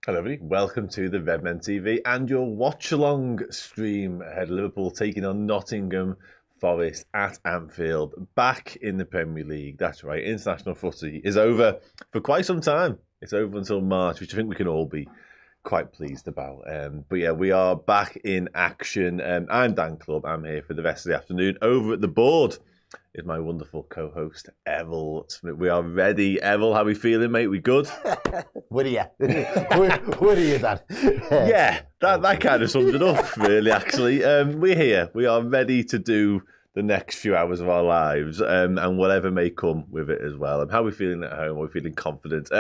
Hello everybody, welcome to the Redmen TV and your Watchalong stream ahead of Liverpool taking on Nottingham Forest at Anfield, back in the Premier League. That's right, international footy is over for quite some time. It's over until March, which I think we can all be quite pleased about. But yeah, we are back in action. I'm Dan Clubb, I'm here for the rest of the afternoon. Over at the board is my wonderful co-host, Errol Smith. We are ready. Errol, how are we feeling, mate? We good? What are you? What are you, Dad? Yeah, that kind of sums it up, really, actually. We're here. We are ready to do the next few hours of our lives and whatever may come with it as well. How are we feeling at home? Are we feeling confident?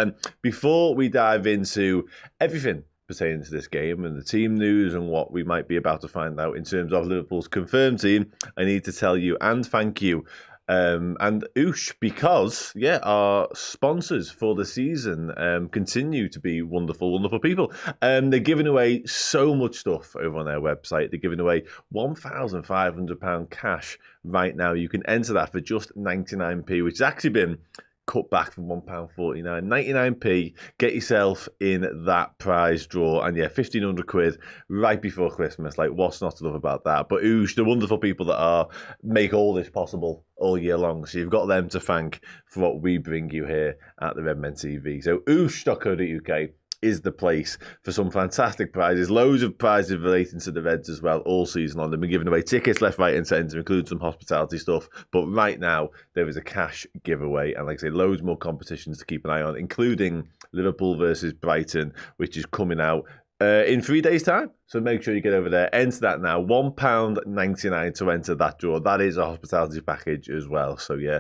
Before we dive into everything pertaining to this game and the team news and what we might be about to find out in terms of Liverpool's confirmed team, I need to tell you and thank you and Oosh, because our sponsors for the season continue to be wonderful people. They're giving away so much stuff over on their website. They're giving away £1,500 cash right now. You can enter that for just 99p, which has actually been cut back from £1.49. 99p, get yourself in that prize draw. And yeah, 1,500 quid right before Christmas. Like, what's not to love about that? But Oosh, the wonderful people that make all this possible all year long. So you've got them to thank for what we bring you here at the Redmen TV. So oosh.co.uk is the place for some fantastic prizes. Loads of prizes relating to the Reds as well all season long. They've been giving away tickets left, right and centre, including some hospitality stuff. But right now, there is a cash giveaway. And like I say, loads more competitions to keep an eye on, including Liverpool versus Brighton, which is coming out in 3 days' time. So make sure you get over there. Enter that now. £1.99 to enter that draw. That is a hospitality package as well. So yeah,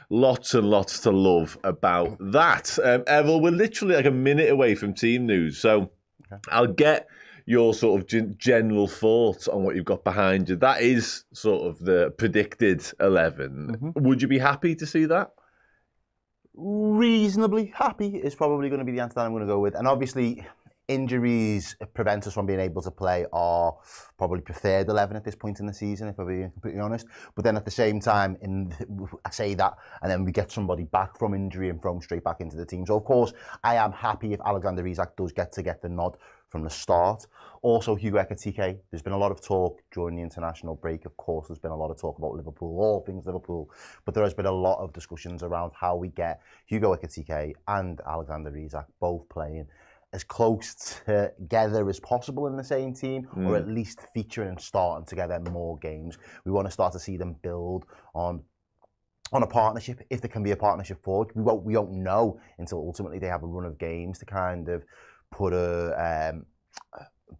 lots and lots to love about that. Errol, we're literally like a minute away from team news. So I'll get your sort of general thoughts on what you've got behind you. That is sort of the predicted 11. Mm-hmm. Would you be happy to see that? Reasonably happy is probably going to be the answer that I'm going to go with. And obviously, injuries prevent us from being able to play our probably preferred 11 at this point in the season, if I'm being completely honest. But then at the same time, I say that, and then we get somebody back from injury and thrown straight back into the team. So, of course, I am happy if Alexander Isak does get the nod from the start. Also, Hugo Ekitike, there's been a lot of talk during the international break. Of course, there's been a lot of talk about Liverpool, all things Liverpool. But there has been a lot of discussions around how we get Hugo Ekitike and Alexander Isak both playing as close together as possible in the same team, or at least featuring and starting together more games. We want to start to see them build on a partnership, if there can be a partnership forward. We won't know until ultimately they have a run of games to kind of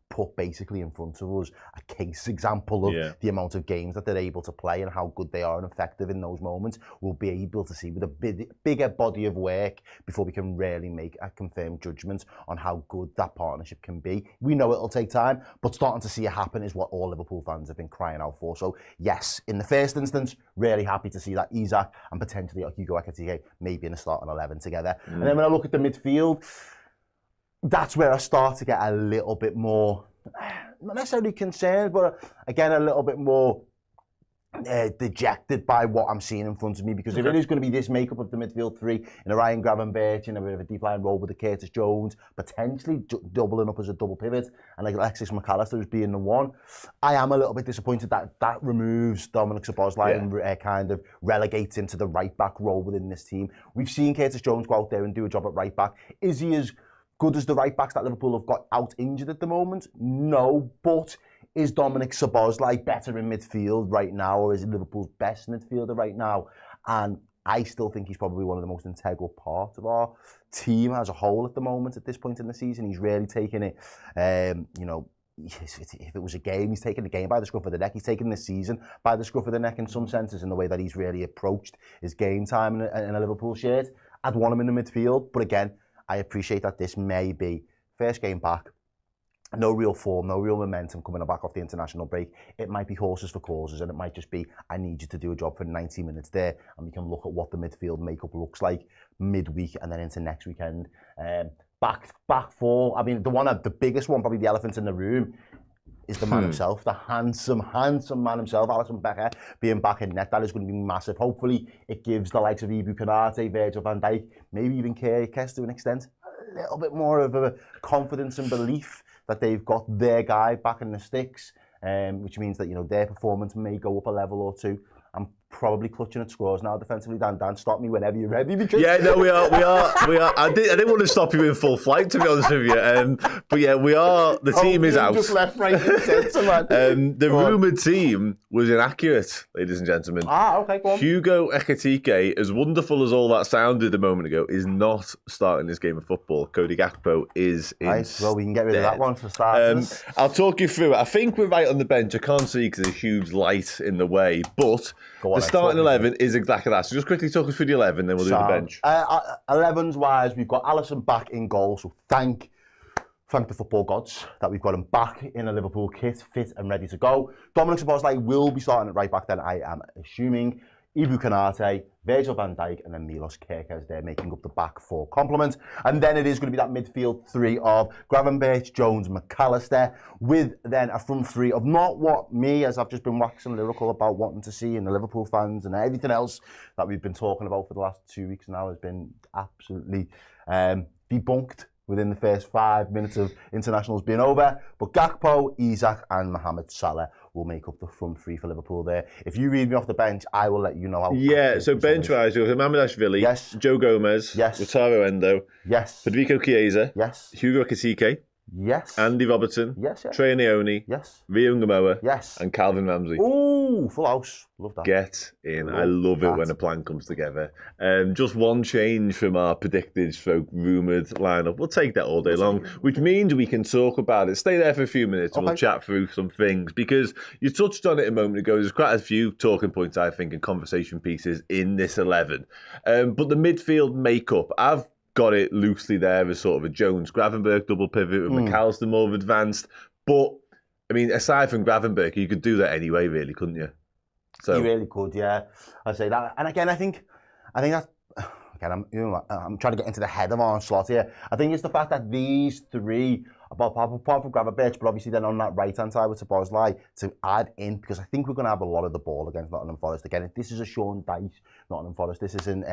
put basically in front of us a case example of the amount of games that they're able to play and how good they are and effective in those moments. We'll be able to see with a bigger body of work before we can really make a confirmed judgment on how good that partnership can be. We know it'll take time, but starting to see it happen is what all Liverpool fans have been crying out for. So yes, in the first instance, really happy to see that Isak and potentially Hugo Ekitike maybe in the starting 11 together. And then when I look at the midfield, that's where I start to get a little bit more, not necessarily concerned, but again, a little bit more dejected by what I'm seeing in front of me. Because if it is going to be this makeup of the midfield three, in a Ryan Gravenberch, in a bit of a deep line role with the Curtis Jones, potentially doubling up as a double pivot, and like Alexis McAllister as being the one, I am a little bit disappointed that removes Dominic Szoboszlai and kind of relegates him to the right back role within this team. We've seen Curtis Jones go out there and do a job at right back. Is he as good as the right backs that Liverpool have got out injured at the moment? No, but is Dominic Szoboszlai better in midfield right now, or is he Liverpool's best midfielder right now? And I still think he's probably one of the most integral parts of our team as a whole at the moment at this point in the season. He's really taken it, if it was a game, he's taken the game by the scruff of the neck. He's taken the season by the scruff of the neck in some senses, in the way that he's really approached his game time in a Liverpool shirt. I'd want him in the midfield, but again, I appreciate that this may be first game back, no real form, no real momentum coming back off the international break. It might be horses for courses, and it might just be, I need you to do a job for 90 minutes there, and we can look at what the midfield makeup looks like midweek and then into next weekend. Back four, I mean, the biggest one, probably the elephant in the room, is the man himself, the handsome man himself, Alisson Becker, being back in net. That is going to be massive. Hopefully, it gives the likes of Ibu Konate, Virgil van Dijk, maybe even Keres to an extent, little bit more of a confidence and belief that they've got their guy back in the sticks, which means that, you know, their performance may go up a level or two. I'm probably clutching at scores now defensively. Dan, stop me whenever you're ready. Because... Yeah, no, we are. I didn't want to stop you in full flight, to be honest with you. But yeah, we are. The team is out. Just left, right, and centre, man. The rumoured team was inaccurate, ladies and gentlemen. Okay, go on. Hugo Ekitike, as wonderful as all that sounded a moment ago, is not starting this game of football. Cody Gakpo is in. Right, well, we can get rid of that one for starters. I'll talk you through it. I think we're right on the bench. I can't see because there's a huge light in the way, but the starting 11 is exactly that. So just quickly talk us through the 11, then we'll do the bench. 11s wise, we've got Alisson back in goal, so thank the football gods that we've got him back in a Liverpool kit, fit and ready to go. Dominic Szoboszlai will be starting at right back then, I am assuming. Ibu Konate, Virgil van Dijk, and then Milos Kerkez there making up the back four complement. And then it is going to be that midfield three of Gravenberch, Jones, McAllister, with then a front three of not what me, as I've just been waxing lyrical about wanting to see, and the Liverpool fans and everything else that we've been talking about for the last 2 weeks now has been absolutely debunked within the first 5 minutes of internationals being over. But Gakpo, Isak and Mohamed Salah will make up the front three for Liverpool there. If you read me off the bench, I will let you know how. Yeah, so bench-wise, you've got Mamardashvili, yes, Joe Gomez, yes, Wataru Endo, yes, Federico Chiesa, yes, Hugo Ekitike, yes, Andy Robertson, yes, yes, Trey Neoni, yes, Rio Ngamoa, yes, and Calvin Ramsey. Ooh, full house. Love that. Get in. I love it when a plan comes together. Just one change from our predicted rumoured lineup. We'll take that all day long, which means we can talk about it. Stay there for a few minutes and we'll chat through some things, because you touched on it a moment ago. There's quite a few talking points, I think, and conversation pieces in this 11. But the midfield makeup, I've got it loosely there as sort of a Jones Gravenberch double pivot with McAllister more advanced. But I mean, aside from Gravenberch, you could do that anyway, really, couldn't you? So you really could, yeah. I'd say that. And again, I think that. Again, I'm trying to get into the head of Arne Slot here. I think it's the fact that these three, apart from Gravenberch, but obviously then on that right-hand side with Szoboszlai, to add in, because I think we're going to have a lot of the ball against Nottingham Forest. Again, this is a Sean Dyche Nottingham Forest. This isn't,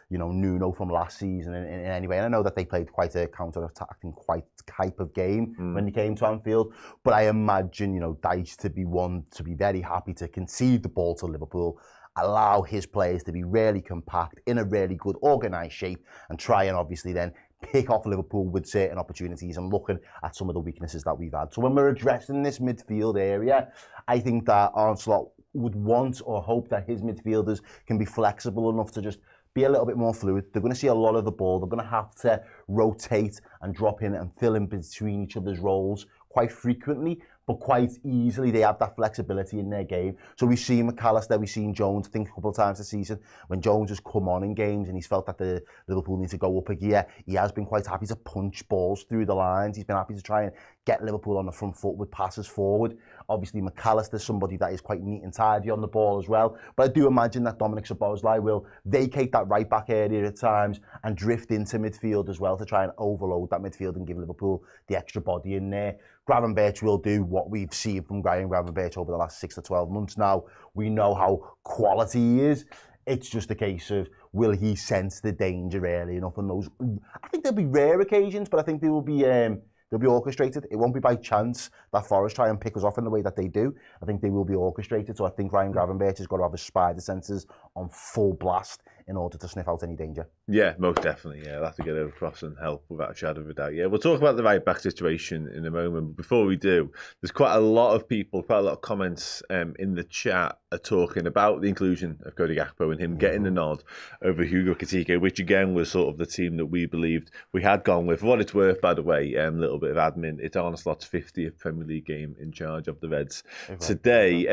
Nuno from last season in any way. And I know that they played quite a counter-attacking, quite type of game when they came to Anfield. But I imagine, Dyche to be very happy to concede the ball to Liverpool, allow his players to be really compact, in a really good organised shape, and try and obviously then pick off Liverpool with certain opportunities and looking at some of the weaknesses that we've had. So when we're addressing this midfield area, I think that Arne Slot would want or hope that his midfielders can be flexible enough to just be a little bit more fluid. They're going to see a lot of the ball. They're going to have to rotate and drop in and fill in between each other's roles quite frequently, but quite easily. They have that flexibility in their game. So we've seen McAllister, we've seen Jones, I think a couple of times this season, when Jones has come on in games and he's felt that the Liverpool need to go up a gear, he has been quite happy to punch balls through the lines. He's been happy to try and get Liverpool on the front foot with passes forward. Obviously, McAllister's somebody that is quite neat and tidy on the ball as well. But I do imagine that Dominic Szoboszlai will vacate that right-back area at times and drift into midfield as well to try and overload that midfield and give Liverpool the extra body in there. Gravenberch will do what we've seen from Brian Gravenberch over the last 6 to 12 months now. We know how quality he is. It's just a case of, will he sense the danger early enough on those? I think there'll be rare occasions, but I think they will be... they'll be orchestrated. It won't be by chance that Forest try and pick us off in the way that they do. I think they will be orchestrated. So I think Ryan Gravenberch has got to have his spider senses on full blast in order to sniff out any danger. Yeah, most definitely. Yeah, I'll have to get across and help without a shadow of a doubt. Yeah, we'll talk about the right back situation in a moment. But before we do, there's quite a lot of people, quite a lot of comments in the chat are talking about the inclusion of Cody Gakpo and him getting the nod over Hugo Ekitike, which again was sort of the team that we believed we had gone with. For what it's worth, by the way, a little bit of admin, it's Arne Slot's 50th Premier League game in charge of the Reds today.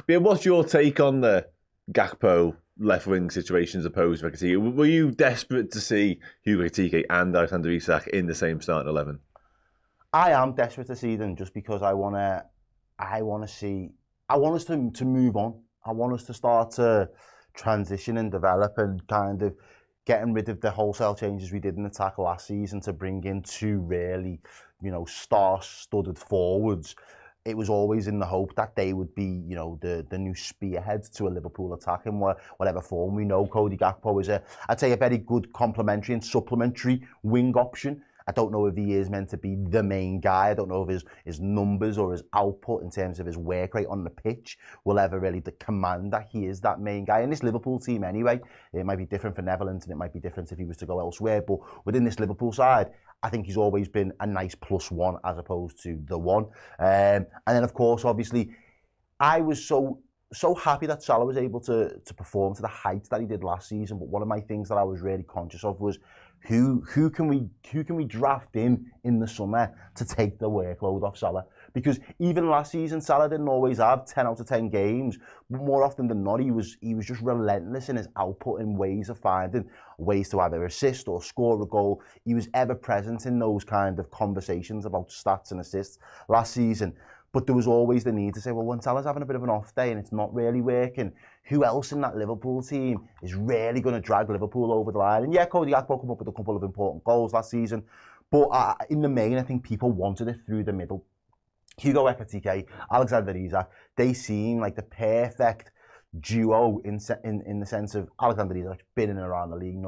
But what's your take on the Gakpo left wing situation as opposed to Ekitike? Were you desperate to see Hugo Ekitike and Alexander Isak in the same starting 11? I am desperate to see them just because I want us to move on. I want us to start to transition and develop and kind of getting rid of the wholesale changes we did in attack last season to bring in two really, star-studded forwards it was always in the hope that they would be, you know, the new spearheads to a Liverpool attack in whatever form. We know Cody Gakpo is I'd say a very good complementary and supplementary wing option. I don't know if he is meant to be the main guy. I don't know if his numbers or his output in terms of his work rate on the pitch will ever really command that he is that main guy. In this Liverpool team anyway, it might be different for Netherlands and it might be different if he was to go elsewhere. But within this Liverpool side, I think he's always been a nice +1 as opposed to the one. And then, of course, obviously, I was so happy that Salah was able to perform to the heights that he did last season. But one of my things that I was really conscious of was who can we draft in the summer to take the workload off Salah? Because even last season, Salah didn't always have 10 out of 10 games, but more often than not, he was just relentless in his output in ways of finding ways to either assist or score a goal. He was ever present in those kind of conversations about stats and assists last season. But there was always the need to say, well, when Salah's having a bit of an off day and it's not really working, who else in that Liverpool team is really going to drag Liverpool over the line? And yeah, Cody Gakpo came up with a couple of important goals last season. But in the main, I think people wanted it through the middle. Hugo Ekitike, Alexander Isak, they seem like the perfect duo in the sense of Alexander Isak's been in and around the league,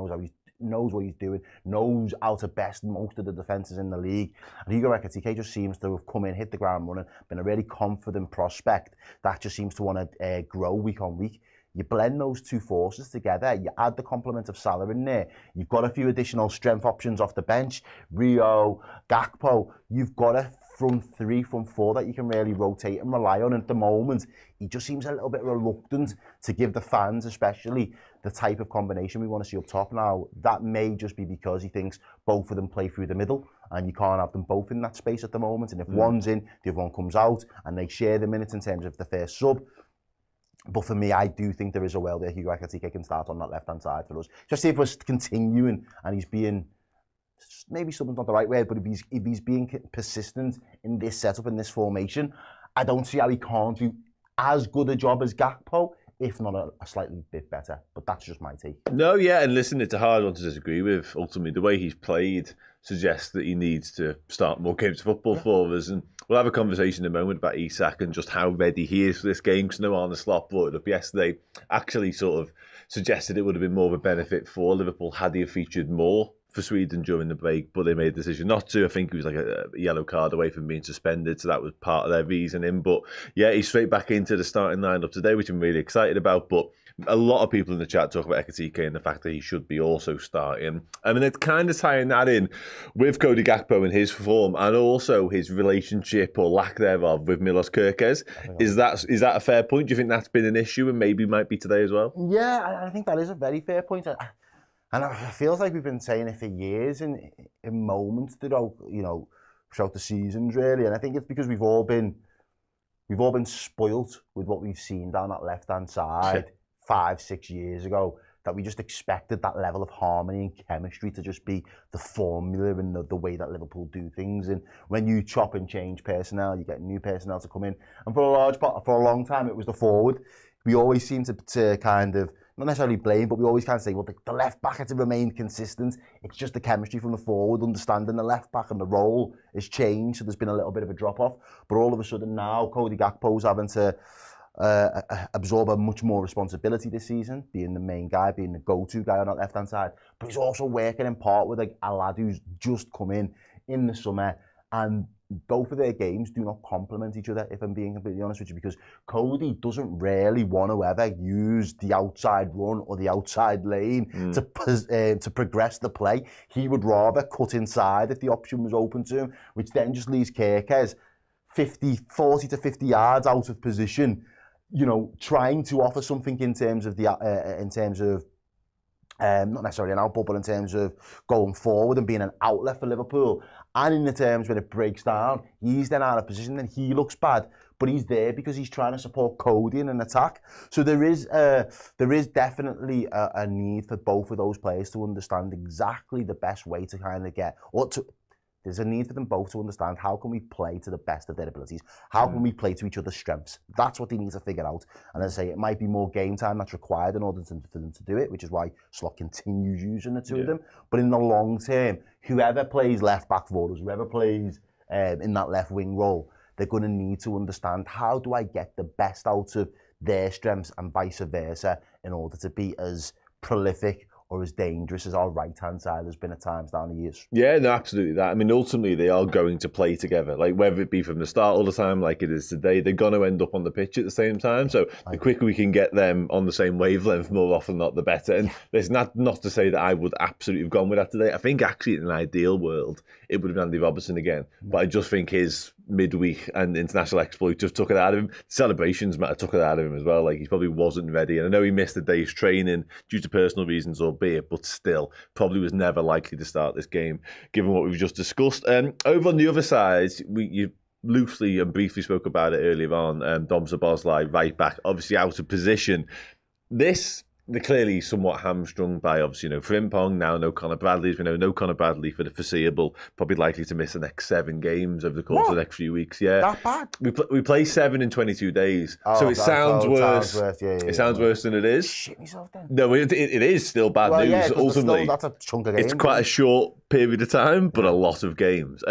knows what he's doing, knows how to best most of the defences in the league. And Hugo Ekitike just seems to have come in, hit the ground running, been a really confident prospect that just seems to want to grow week on week. You blend those two forces together, you add the complement of Salah in there, you've got a few additional strength options off the bench, Rio, Gakpo, you've got a front three, front four that you can really rotate and rely on. And at the moment, he just seems a little bit reluctant to give the fans, especially, the type of combination we want to see up top. Now, that may just be because he thinks both of them play through the middle and you can't have them both in that space at the moment. And if one's in, the other one comes out and they share the minutes in terms of the first sub. But for me, I do think there is a world where Hugo Ekitike can start on that left-hand side for us. Just if we're continuing and he's being, maybe something's not the right word, but if he's being persistent in this setup, in this formation, I don't see how he can't do as good a job as Gakpo, if not a slightly bit better. But that's just my take. No, yeah, and listen, it's a hard one to disagree with. Ultimately, the way he's played suggests that he needs to start more games of football for us. And we'll have a conversation in a moment about Isak and just how ready he is for this game. Because no Arne Slot brought it up yesterday, actually sort of suggested it would have been more of a benefit for Liverpool had he have featured more for Sweden during the break, but they made a decision not to. I think he was like a yellow card away from being suspended, so that was part of their reasoning. But yeah, he's straight back into the starting lineup today, which I'm really excited about. But a lot of people in the chat talk about Ekitike and the fact that he should be also starting. I mean, it's kind of tying that in with Cody Gakpo and his form, and also his relationship or lack thereof with Milos Kerkez. Is that a fair point? Do you think that's been an issue and maybe might be today as well? Yeah, I think that is a very fair point. And it feels like we've been saying it for years in moments throughout the seasons, really. And I think it's because we've all been spoilt with what we've seen down that left-hand side 5-6 years ago, that we just expected that level of harmony and chemistry to just be the formula and the way that Liverpool do things. And when you chop and change personnel, you get new personnel to come in. And for a long time, it was the forward. We always seem to kind of, not necessarily blame, but we always kind of say, well, the left back had to remain consistent. It's just the chemistry from the forward, understanding the left back and the role has changed. So there's been a little bit of a drop off. But all of a sudden now, Cody Gakpo's having to absorb a much more responsibility this season, being the main guy, being the go-to guy on that left-hand side. But he's also working in part with a lad who's just come in the summer, and both of their games do not complement each other, if I'm being completely honest with you, because Cody doesn't really want to ever use the outside run or the outside lane to progress the play. He would rather cut inside if the option was open to him, which then just leaves Kerkez 40 to 50 yards out of position, trying to offer something in terms of not necessarily an output, but in terms of going forward and being an outlet for Liverpool. And in the terms when it breaks down, he's then out of position and he looks bad. But he's there because he's trying to support Cody in an attack. So there is definitely a need for both of those players to understand exactly the best way to kind of there's a need for them both to understand how can we play to the best of their abilities. How can we play to each other's strengths? That's what they need to figure out. And as I say, it might be more game time that's required in order for them to do it, which is why Slot continues using the two of them. But in the long term, whoever plays left back for us, whoever plays in that left wing role, they're going to need to understand, how do I get the best out of their strengths and vice versa in order to be as prolific or as dangerous as our right-hand side has been at times down the years. Yeah, no, absolutely that. I mean, ultimately, they are going to play together. Like, whether it be from the start all the time, like it is today, they're going to end up on the pitch at the same time. So the quicker we can get them on the same wavelength, more often than not, the better. And there's not to say that I would absolutely have gone with that today. I think, actually, in an ideal world, it would have been Andy Robertson again. But I just think his midweek and international exploit just took it out of him. Celebrations might have took it out of him as well. Like, he probably wasn't ready. And I know he missed a day's training due to personal reasons, albeit, but still, probably was never likely to start this game, given what we've just discussed. Over on the other side, you loosely and briefly spoke about it earlier on. Dom Szoboszlai, right back, obviously out of position. They're clearly somewhat hamstrung by, obviously, Frimpong, now no Conor Bradley. As we know, no Conor Bradley for the foreseeable, probably likely to miss the next 7 games over the course of the next few weeks. Yeah, that bad? We play 7 in 22 days, so it sounds worse. It sounds worse than it is. Shit myself then. No, it is still bad news. Yeah, ultimately, that's a chunk of games. It's quite a short period of time, but a lot of games.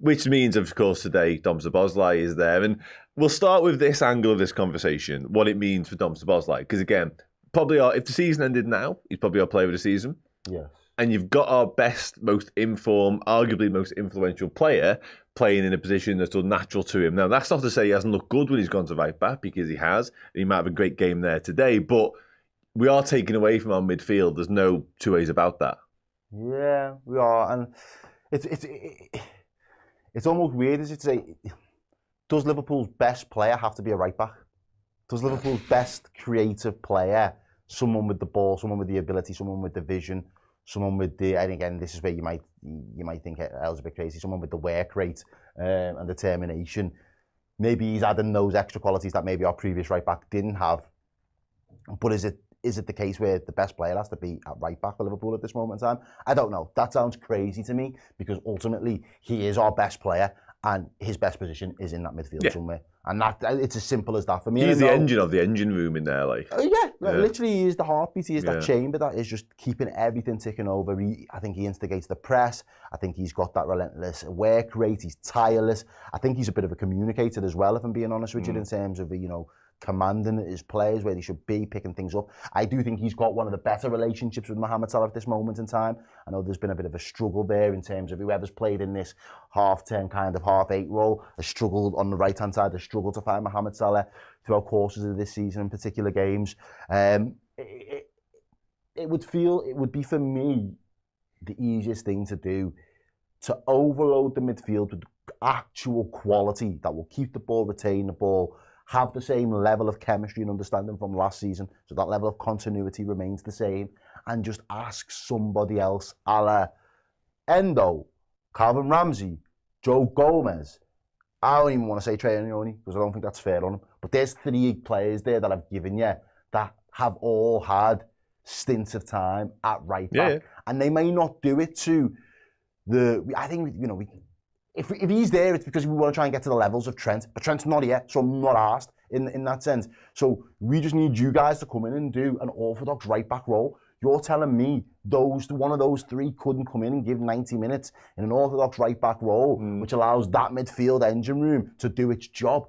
Which means, of course, today Dom Szoboszlai is there, and we'll start with this angle of this conversation: what it means for Dom Szoboszlai, because again, probably if the season ended now, he's probably our player of the season. Yes. And you've got our best, most informed, arguably most influential player playing in a position that's unnatural to him. Now, that's not to say he hasn't looked good when he's gone to right back, because he has. And he might have a great game there today, but we are taking away from our midfield. There's no two ways about that. Yeah, we are. And it's almost weird, as you say, does Liverpool's best player have to be a right back? Does Liverpool's best creative player, someone with the ball, someone with the ability, someone with the vision, someone with the, and again, this is where you might think Errol's a bit crazy, someone with the work rate and determination, maybe he's adding those extra qualities that maybe our previous right back didn't have. But is it the case where the best player has to be at right back for Liverpool at this moment in time? I don't know. That sounds crazy to me, because ultimately he is our best player and his best position is in that midfield somewhere. And that, it's as simple as that for me. He's the engine of the engine room in there, like. Literally he is the heartbeat. He is that chamber that is just keeping everything ticking over. I think he instigates the press. I think he's got that relentless work rate. He's tireless. I think he's a bit of a communicator as well, if I'm being honest with you, in terms of, commanding his players where they should be, picking things up. I do think he's got one of the better relationships with Mohamed Salah at this moment in time. I know there's been a bit of a struggle there in terms of whoever's played in this half-10, kind of half-8 role has struggled on the right-hand side, has struggled to find Mohamed Salah throughout courses of this season in particular games. It would be for me the easiest thing to do, to overload the midfield with actual quality that will keep the ball, retain the ball, have the same level of chemistry and understanding from last season, so that level of continuity remains the same, and just ask somebody else, a la Endo, Calvin Ramsey, Joe Gomez. I don't even want to say Trey Anioni, because I don't think that's fair on him. But there's 3 players there that I've given you that have all had stints of time at right back. And they may not do it to I think, if he's there, it's because we want to try and get to the levels of Trent. But Trent's not here, so I'm not asked in that sense. So we just need you guys to come in and do an orthodox right-back role. You're telling me one of those 3 couldn't come in and give 90 minutes in an orthodox right-back role, which allows that midfield engine room to do its job.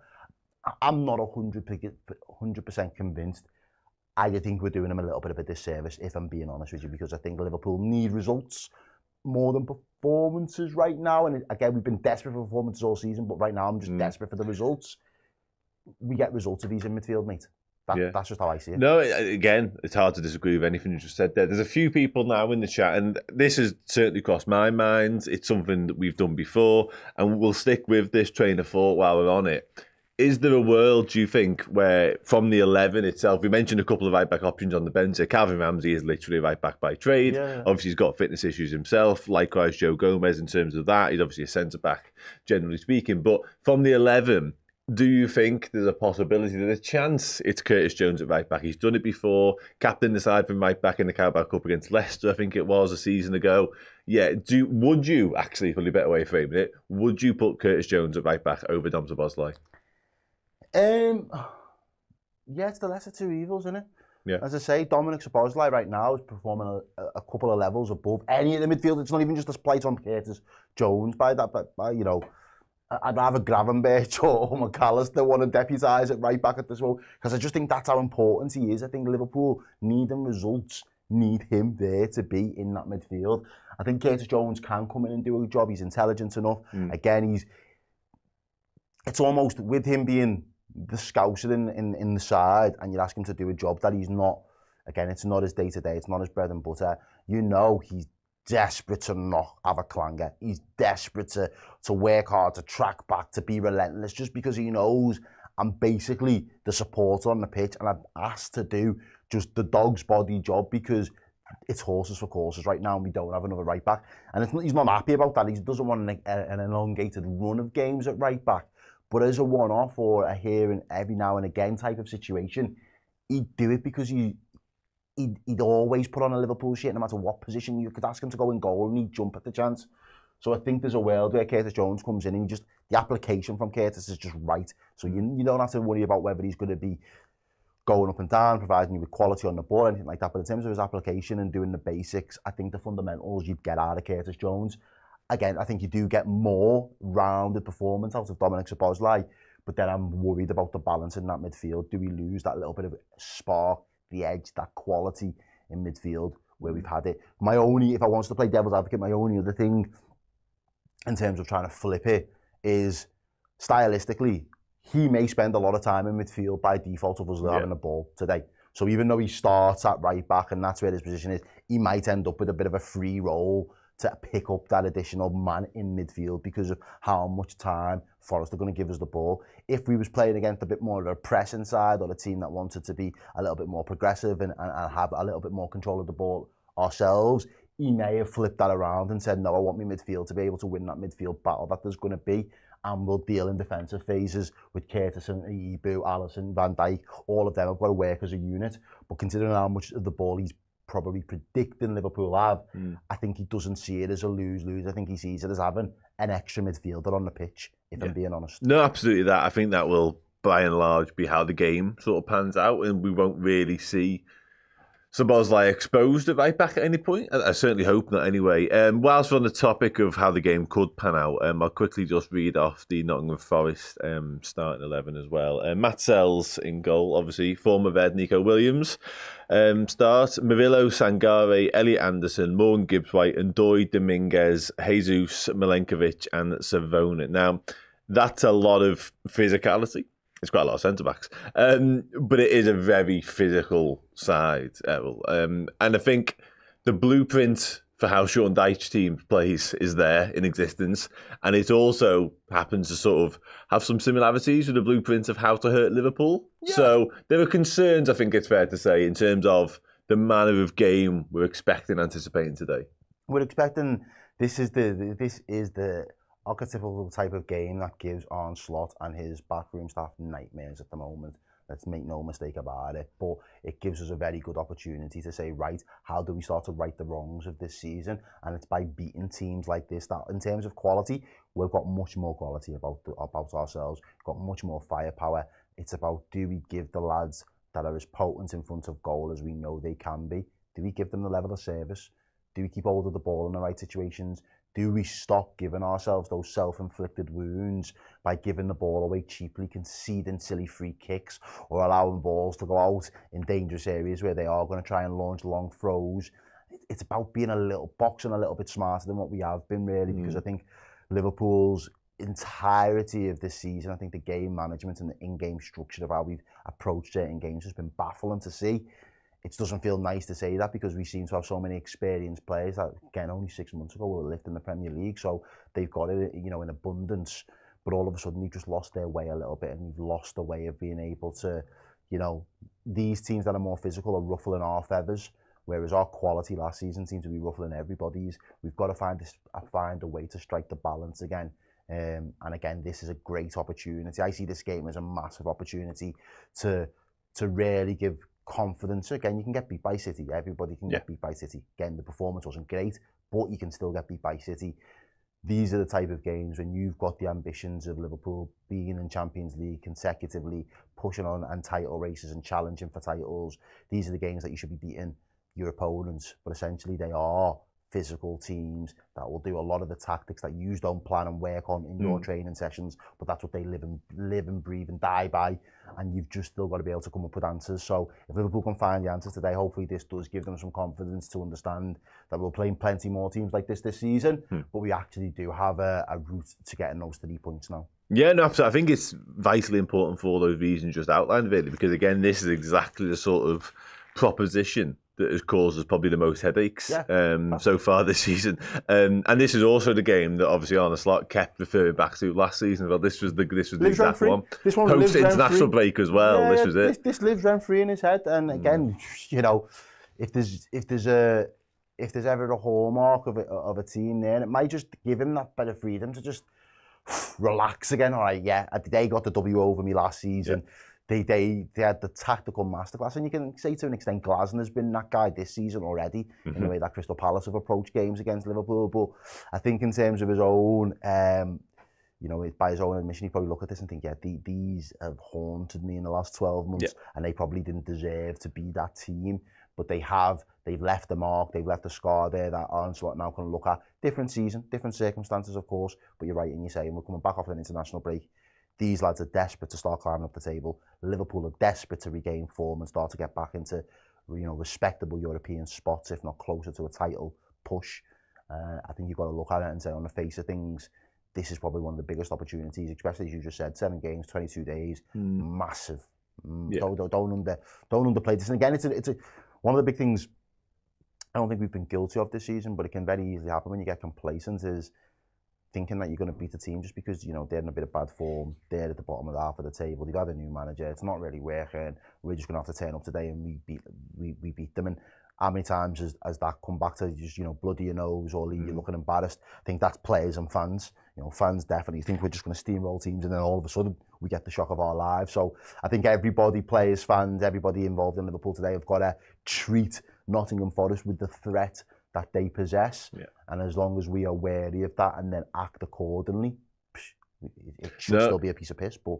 I'm not 100% convinced. I think we're doing him a little bit of a disservice, if I'm being honest with you, because I think Liverpool need results more than performances right now. And again, we've been desperate for performances all season, but right now I'm just desperate for the results. We get results if he's in midfield, mate. That's just how I see it. No, again, it's hard to disagree with anything you just said there. There's a few people now in the chat, and this has certainly crossed my mind. It's something that we've done before, and we'll stick with this train of thought while we're on it. Is there a world, do you think, where from the 11 itself, we mentioned a couple of right-back options on the bench. Calvin Ramsey is literally a right-back by trade. Yeah. Obviously, he's got fitness issues himself. Likewise, Joe Gomez in terms of that. He's obviously a centre-back, generally speaking. But from the 11, do you think there's a possibility, there's a chance it's Curtis Jones at right-back? He's done it before. Captained the side from right-back in the Carabao Cup against Leicester, I think it was, a season ago. Yeah, would you, actually, probably a better way of framing it, would you put Curtis Jones at right-back over Dom Szoboszlai? Yeah, it's the lesser 2 evils, isn't it? Yeah. As I say, Dominic Szoboszlai right now is performing a couple of levels above any of the midfield. It's not even just a slight on Curtis Jones by I'd rather Gravenberch or McAllister want to deputise at right back at this moment, because I just think that's how important he is. I think Liverpool need them results, need him there to be in that midfield. I think Curtis Jones can come in and do a job. He's intelligent enough. Again, it's almost with him being the scouser in the side, and you ask him to do a job that he's not. Again, it's not his day-to-day, it's not his bread and butter. You know he's desperate to not have a clanger. He's desperate to work hard, to track back, to be relentless, just because he knows I'm basically the supporter on the pitch, and I'm asked to do just the dog's body job, because it's horses for courses right now, and we don't have another right back. And he's not happy about that. He doesn't want an elongated run of games at right back. But as a one-off or a here and every now and again type of situation, he'd do it because he'd always put on a Liverpool shirt no matter what position. You could ask him to go in goal and he'd jump at the chance. So I think there's a world where Curtis Jones comes in and the application from Curtis is just right. So you don't have to worry about whether he's going to be going up and down, providing you with quality on the ball, anything like that. But in terms of his application and doing the basics, I think the fundamentals you'd get out of Curtis Jones. Again, I think you do get more rounded performance out of Dominic Szoboszlai, but then I'm worried about the balance in that midfield. Do we lose that little bit of spark, the edge, that quality in midfield where we've had it? If I wanted to play devil's advocate, my only other thing in terms of trying to flip it is stylistically, he may spend a lot of time in midfield by default of us having the ball today. So even though he starts at right back and that's where his position is, he might end up with a bit of a free role to pick up that additional man in midfield because of how much time Forest are going to give us the ball. If we was playing against a bit more of a pressing side, or a team that wanted to be a little bit more progressive and have a little bit more control of the ball ourselves, he may have flipped that around and said, no, I want my midfield to be able to win that midfield battle that there's going to be, and we'll deal in defensive phases with Curtis and Ibu, Alisson, Van Dijk. All of them have got to work as a unit. But considering how much of the ball he's probably predicting Liverpool have, I think he doesn't see it as a lose-lose. I think he sees it as having an extra midfielder on the pitch, if I'm being honest. No, absolutely that. I think that will, by and large, be how the game sort of pans out, and we won't really see Szoboszlai exposed at right back at any point. I certainly hope not anyway. Whilst we're on the topic of how the game could pan out, I'll quickly just read off the Nottingham Forest starting 11 as well. Matt Sells in goal, obviously. Former Ved Nico Williams starts. Murillo, Sangare, Elliot Anderson, Morgan Gibbs-White, and Ndoye, Dominguez, Jesus, Milenkovic, and Savona. Now, that's a lot of physicality. It's quite a lot of centre-backs. But it is a very physical side, Errol. And I think the blueprint for how Sean Dyche's team plays is there in existence. And it also happens to sort of have some similarities with the blueprint of how to hurt Liverpool. Yeah. So there are concerns, I think it's fair to say, in terms of the manner of game we're expecting, anticipating today. We're expecting this is the archetypical type of game that gives Arne Slot and his backroom staff nightmares at the moment. Let's make no mistake about it. But it gives us a very good opportunity to say, right, how do we start to right the wrongs of this season? And it's by beating teams like this that, in terms of quality, we've got much more quality about ourselves, got much more firepower. It's about, do we give the lads that are as potent in front of goal as we know they can be? Do we give them the level of service? Do we keep hold of the ball in the right situations? Do we stop giving ourselves those self-inflicted wounds by giving the ball away cheaply, conceding silly free kicks, or allowing balls to go out in dangerous areas where they are going to try and launch long throws? It's about being boxing a little bit smarter than what we have been, really, because I think Liverpool's entirety of this season, I think the game management and the in-game structure of how we've approached certain games has been baffling to see. It doesn't feel nice to say that because we seem to have so many experienced players that, again, only 6 months ago were lifting the Premier League, so they've got it, in abundance. But all of a sudden, they've just lost their way a little bit, and they've lost the way of being able to, these teams that are more physical are ruffling our feathers, whereas our quality last season seemed to be ruffling everybody's. We've got to find a way to strike the balance again. And again, this is a great opportunity. I see this game as a massive opportunity to really give confidence. Again, you can get beat by City. Everybody can get beat by City. Again, the performance wasn't great, but you can still get beat by City. These are the type of games when you've got the ambitions of Liverpool being in Champions League consecutively, pushing on and title races and challenging for titles. These are the games that you should be beating your opponents, but essentially they are physical teams that will do a lot of the tactics that you don't plan and work on in your training sessions, but that's what they live and breathe and die by, and you've just still got to be able to come up with answers. So if Liverpool can find the answers today, hopefully this does give them some confidence to understand that we're playing plenty more teams like this season, but we actually do have a route to getting those 3 points now. Yeah, no, absolutely. I think it's vitally important for all those reasons just outlined, really, because again, this is exactly the sort of proposition that has caused us probably the most headaches so far this season. And this is also the game that obviously Arne Slot kept referring back to last season. Well, this was the exact one. This one post international break as well. Yeah, this was it. This lives rent free in his head. And again, you know, if there's ever a hallmark of a team there, it might just give him that bit of freedom to just relax again. All right, yeah, they got the W over me last season. Yeah. They had the tactical masterclass, and you can say to an extent Glasner's been that guy this season already in the way that Crystal Palace have approached games against Liverpool. But I think in terms of his own, you know, by his own admission, he probably look at this and think, yeah, these have haunted me in the last 12 months, and they probably didn't deserve to be that team. But they have. They've left the mark. They've left a scar there that Arne Slot now can look at. Different season, different circumstances, of course. But you're right in your saying we're coming back off an international break. These lads are desperate to start climbing up the table. Liverpool are desperate to regain form and start to get back into, you know, respectable European spots, if not closer to a title push. I think you've got to look at it and say, on the face of things, this is probably one of the biggest opportunities, especially as you just said, 7 games, 22 days, massive. Don't underplay this. And again, it's one of the big things I don't think we've been guilty of this season, but it can very easily happen when you get complacent, is thinking that you're going to beat the team just because, you know, they're in a bit of bad form, they're at the bottom of the half of the table, they've had a new manager, it's not really working, we're just going to have to turn up today and we beat them. And how many times has that come back to just, you know, bloody your nose or leave you looking embarrassed? I think that's players and fans. You know, fans definitely think we're just going to steamroll teams, and then all of a sudden we get the shock of our lives. So I think everybody, players, fans, everybody involved in Liverpool today have got to treat Nottingham Forest with the threat that they possess, and as long as we are wary of that and then act accordingly, it should still be a piece of piss. But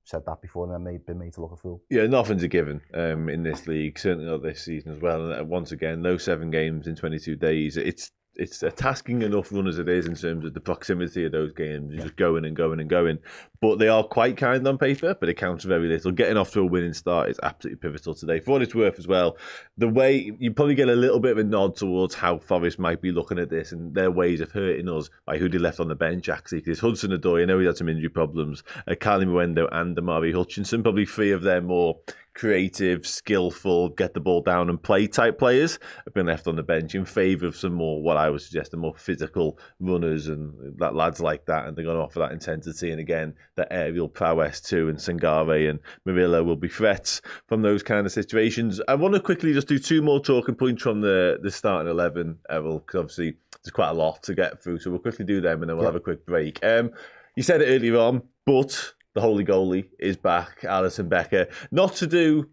said that before, and then been made to look a fool. Yeah, nothing's a given in this league, certainly not this season as well. And once again, those 7 games in 22 days, it's a tasking enough run as it is in terms of the proximity of those games, just going and going and going. But they are quite kind on paper, but it counts very little. Getting off to a winning start is absolutely pivotal today. For what it's worth as well, the way you probably get a little bit of a nod towards how Forest might be looking at this and their ways of hurting us by who they left on the bench, actually. Because Hudson-Odoi, I know he had some injury problems, Kylie Mwendo and Amari Hutchinson, probably 3 of their more creative, skillful, get the ball down and play type players have been left on the bench in favour of some more, what I would suggest, the more physical runners and lads like that, and they're going to offer that intensity and again that aerial prowess too. And Sangare and Murillo will be threats from those kind of situations. I want to quickly just do 2 more talking points from the starting 11, Errol, because obviously there's quite a lot to get through, so we'll quickly do them and then we'll have a quick break. You said it earlier on, but the holy goalie is back, Alisson Becker. Not to do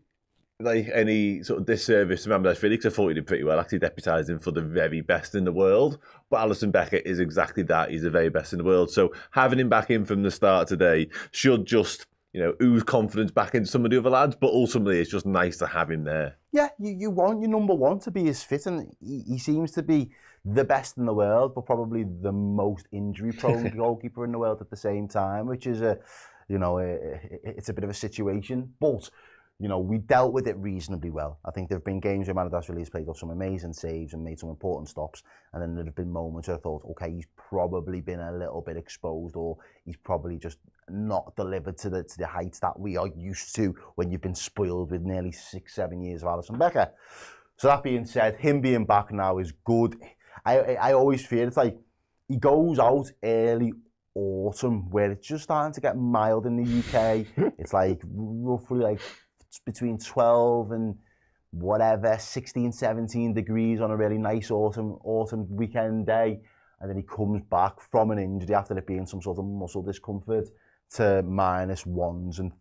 like any sort of disservice to Ramdas Felix, I thought he did pretty well. Actually deputised him for the very best in the world. But Alisson Becker is exactly that. He's the very best in the world. So having him back in from the start today should just, you know, ooze confidence back into some of the other lads. But ultimately, it's just nice to have him there. Yeah, you want your number one to be as fit, and he seems to be the best in the world, but probably the most injury-prone goalkeeper in the world at the same time, which is it's a bit of a situation. But you know, we dealt with it reasonably well. I think there have been games where Manadashvili has played off some amazing saves and made some important stops, and then there have been moments where I thought, okay, he's probably been a little bit exposed, or he's probably just not delivered to the heights that we are used to when you've been spoiled with nearly 6-7 years of Alisson Becker. So that being said, him being back now is good. I always feel it's like he goes out early autumn where it's just starting to get mild in the UK. It's like roughly like between 12 and whatever, 16, 17 degrees on a really nice autumn weekend day. And then he comes back from an injury after it being some sort of muscle discomfort to -1s and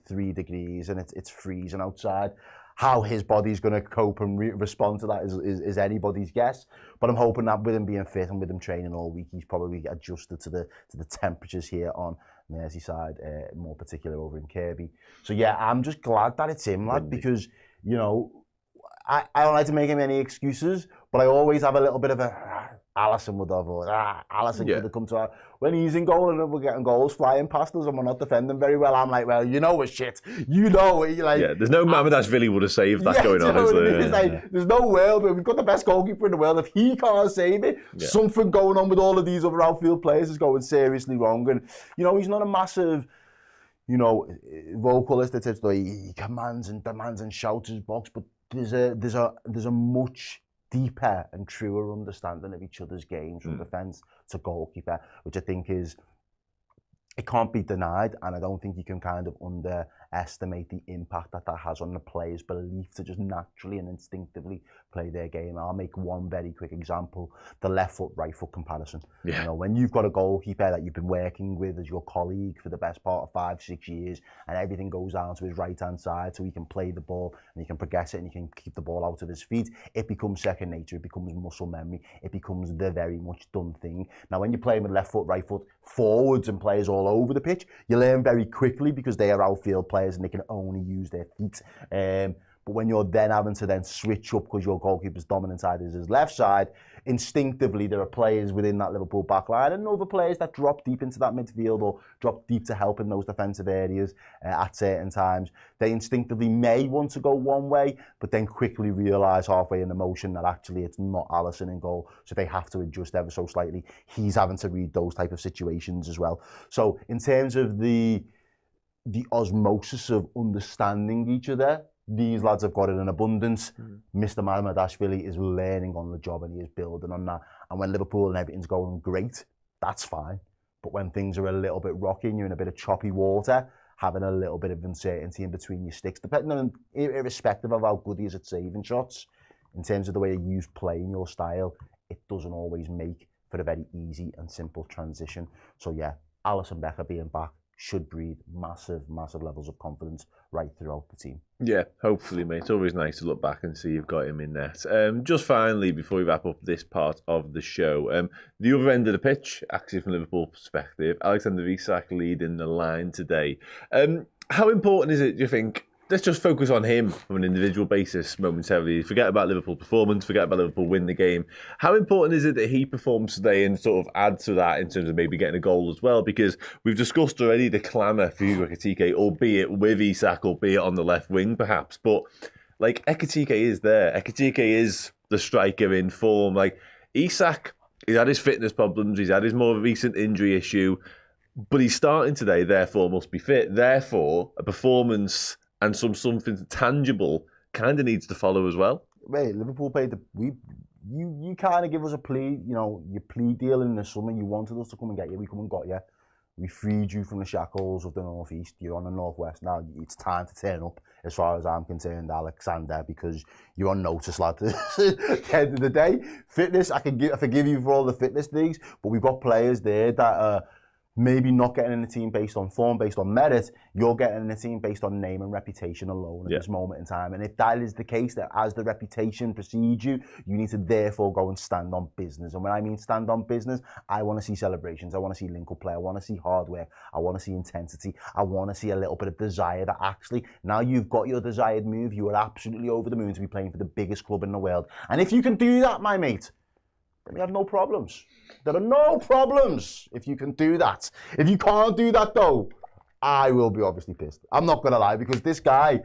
3 degrees, and it's freezing outside. How his body's going to cope and respond to that is anybody's guess. But I'm hoping that with him being fit and with him training all week, he's probably adjusted to the temperatures here on Merseyside, more particular over in Kirkby. So yeah, I'm just glad that it's him, lad, because, you know, I don't like to make him any excuses, but But I always have a little bit of Alisson would have, or Alisson could have come to our... When he's in goal and we're getting goals flying past us and we're not defending very well, I'm like, well, you know we're shit. You know it. Like, there's no Mamardashvili would have saved that going on, is there? It's like, there's no world where we've got the best goalkeeper in the world. If he can't save it, something going on with all of these other outfield players is going seriously wrong. And, he's not a massive... vocalist that says he commands and demands and shouts his box, but there's a much deeper and truer understanding of each other's games from defence to goalkeeper, which I think it can't be denied, and I don't think you can kind of underestimate the impact that has on the players' belief to just naturally and instinctively play their game. I'll make one very quick example, the left foot, right foot comparison. When you've got a goalkeeper that you've been working with as your colleague for the best part of 5-6 years, and everything goes down to his right-hand side so he can play the ball and he can progress it and he can keep the ball out of his feet, it becomes second nature, it becomes muscle memory, it becomes the very much done thing. Now, when you're playing with left foot, right foot, forwards and players all over the pitch, you learn very quickly because they are outfield players and they can only use their feet. But when you're then having to then switch up because your goalkeeper's dominant side is his left side, instinctively there are players within that Liverpool backline and other players that drop deep into that midfield or drop deep to help in those defensive areas at certain times. They instinctively may want to go one way, but then quickly realise halfway in the motion that actually it's not Alisson in goal, so they have to adjust ever so slightly. He's having to read those type of situations as well. So in terms of the osmosis of understanding each other, these lads have got it in abundance. Mr. Mamardashvili is learning on the job and he is building on that. And when Liverpool and everything's going great, that's fine. But when things are a little bit rocky and you're in a bit of choppy water, having a little bit of uncertainty in between your sticks, depending on, irrespective of how good he is at saving shots, in terms of the way you use play in your style, it doesn't always make for a very easy and simple transition. So yeah, Alisson Becker being back should breed massive levels of confidence right throughout the team. Yeah, hopefully, mate. It's always nice to look back and see you've got him in net. Just finally, before we wrap up this part of the show, the other end of the pitch, actually from Liverpool perspective, Alexander Isak leading the line today. How important is it, do you think? Let's just focus on him on an individual basis momentarily. Forget about Liverpool performance, forget about Liverpool win the game. How important is it that he performs today and sort of add to that in terms of maybe getting a goal as well? Because we've discussed already the clamour for Hugo Ekitike, albeit with Isak, albeit on the left wing perhaps. But like Ekitike is there. Ekitike is the striker in form. Like Isak, he's had his fitness problems, he's had his more recent injury issue, but he's starting today, therefore must be fit. Therefore, a performance and something tangible kind of needs to follow as well. Wait, Liverpool paid you kind of give us a plea, your plea deal in the summer. You wanted us to come and get you. We come and got you. We freed you from the shackles of the northeast. You're on the northwest now. It's time to turn up, as far as I'm concerned, Alexander, because you're on notice, lad. At the end of the day, fitness. I forgive you for all the fitness things, but we've got players there that are maybe not getting in the team based on form, based on merit. You're getting in the team based on name and reputation alone at this moment in time. And if that is the case, that as the reputation precedes you, you need to therefore go and stand on business. And when I mean stand on business, I want to see celebrations. I want to see link-up play. I want to see hard work. I want to see intensity. I want to see a little bit of desire that actually, now you've got your desired move, you are absolutely over the moon to be playing for the biggest club in the world. And if you can do that, my mate, then we have no problems. There are no problems if you can do that. If you can't do that, though, I will be obviously pissed. I'm not going to lie, because this guy,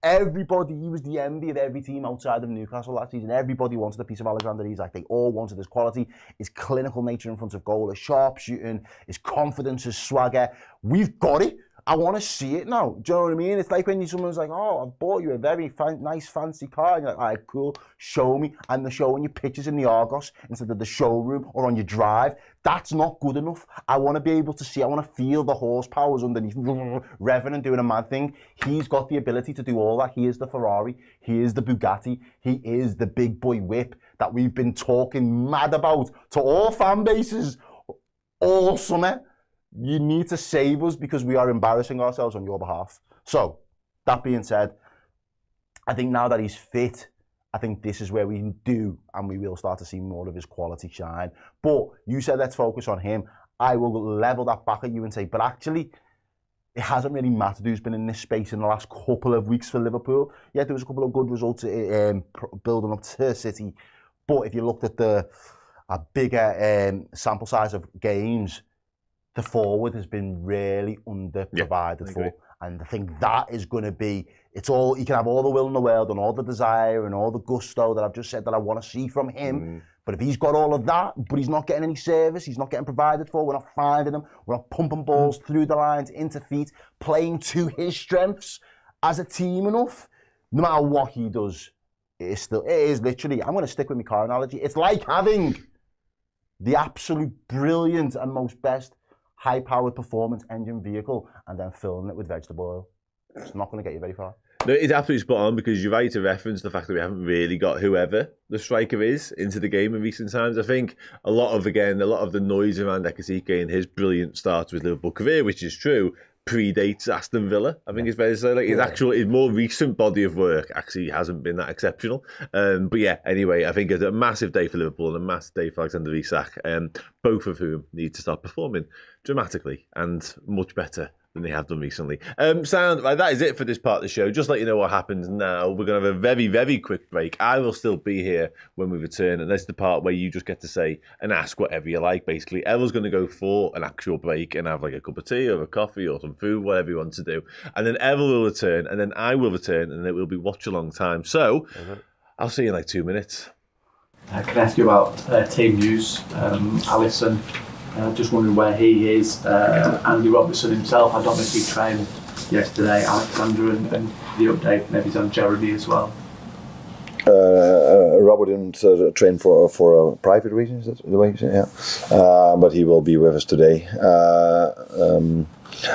everybody, he was the envy of every team outside of Newcastle last season. Everybody wanted a piece of Alexander Isak. They all wanted his quality, his clinical nature in front of goal, his sharp shooting, his confidence, his swagger. We've got it. I want to see it now. Do you know what I mean? It's like when someone's like, oh, I've bought you a very nice, fancy car. And you're like, all right, cool, show me. And they're showing you pictures in the Argos instead of the showroom or on your drive. That's not good enough. I want to be able to see, I want to feel the horsepowers underneath, revving and doing a mad thing. He's got the ability to do all that. He is the Ferrari. He is the Bugatti. He is the big boy whip that we've been talking mad about to all fan bases all summer. You need to save us because we are embarrassing ourselves on your behalf. So, that being said, I think now that he's fit, I think this is where we do and we will start to see more of his quality shine. But you said let's focus on him. I will level that back at you and say, but actually, it hasn't really mattered who's been in this space in the last couple of weeks for Liverpool. Yeah, there was a couple of good results building up to City. But if you looked at a bigger sample size of games, the forward has been really under-provided for. And I think that is going to be, it's all, you can have all the will in the world and all the desire and all the gusto that I've just said that I want to see from him. But if he's got all of that, but he's not getting any service, he's not getting provided for, we're not finding him, we're not pumping balls through the lines, into feet, playing to his strengths as a team enough, no matter what he does, it is literally, I'm going to stick with my car analogy, it's like having the absolute brilliant and most best high-powered performance engine vehicle and then filling it with vegetable oil. It's not going to get you very far. No, it's absolutely spot on, because you're right to reference the fact that we haven't really got whoever the striker is into the game in recent times. I think a lot of the noise around Ekitike and his brilliant start to his Liverpool career, which is true, predates Aston Villa. I think it's fair to say, like, his more recent body of work actually hasn't been that exceptional. But yeah, anyway, I think it's a massive day for Liverpool and a massive day for Alexander Isak, both of whom need to start performing dramatically and much better than they have done recently. Sound like that is it for this part of the show. Just let you know what happens now. We're going to have a very, very quick break. I will still be here when we return, and that's the part where you just get to say and ask whatever you like, basically. Errol's going to go for an actual break and have like a cup of tea or a coffee or some food, whatever you want to do. And then Errol will return, and then I will return, and it will be Watchalong time. So I'll see you in like 2 minutes. Can I ask you about team news? Alisson, just wondering where he is. Andy Robertson himself, I don't know if he trained yesterday. Alexander and the update maybe on Jeremy as well. Robert didn't train for a private reason, is that the way you say? Yeah. But he will be with us today.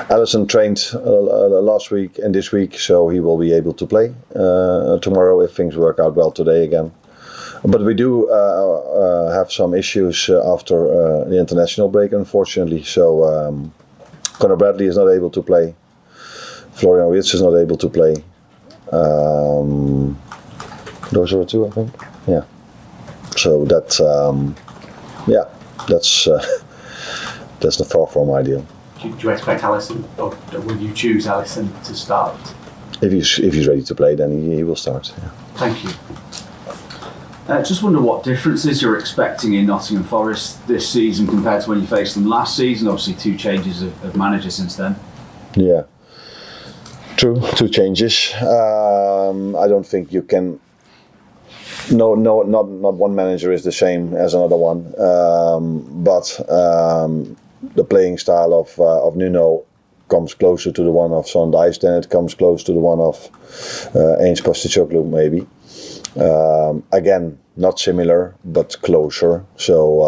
Alisson trained last week and this week, so he will be able to play tomorrow if things work out well today again. But we do have some issues after the international break, unfortunately. So Conor Bradley is not able to play. Florian Wirtz is not able to play. Those are the two, I think. Yeah. So that's not far from ideal. Do you expect Alisson, or will you choose Alisson to start? If he's ready to play, then he will start. Yeah. Thank you. Just wonder what differences you're expecting in Nottingham Forest this season compared to when you faced them last season. Obviously, 2 changes of manager since then. Yeah, true. 2 changes. I don't think you can. No, not one manager is the same as another one. But the playing style of Nuno comes closer to the one of Sondice than it comes close to the one of Ainge Postecoglou, maybe. Again, not similar, but closer. So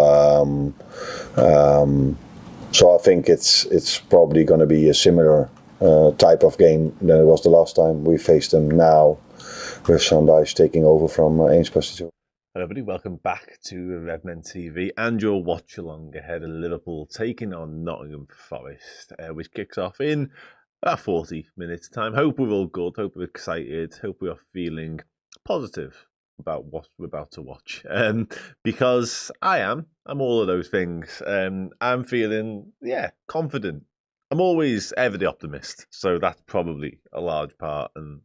I think it's probably going to be a similar type of game than it was the last time we faced them. Now, with Sondice taking over from Ainge Postecoglou. Hello everybody, welcome back to the Redmen TV and your watch along ahead of Liverpool taking on Nottingham Forest, which kicks off in about 40 minutes time. Hope we're all good, hope we're excited, hope we are feeling positive about what we're about to watch, because I'm all of those things. I'm feeling confident. I'm always ever the optimist, so that's probably a large part, and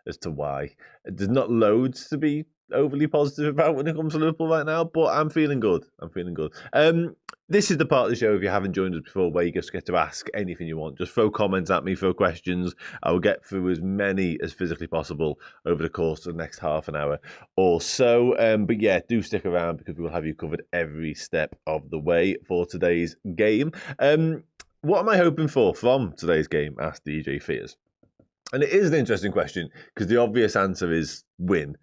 as to why there's not loads to be overly positive about when it comes to Liverpool right now, but I'm feeling good. This is the part of the show, if you haven't joined us before, where you just get to ask anything you want. Just throw comments at me, throw questions. I will get through as many as physically possible over the course of the next half an hour or so. But yeah, do stick around because we will have you covered every step of the way for today's game. What am I hoping for from today's game? Asked DJ Fears. And it is an interesting question because the obvious answer is win.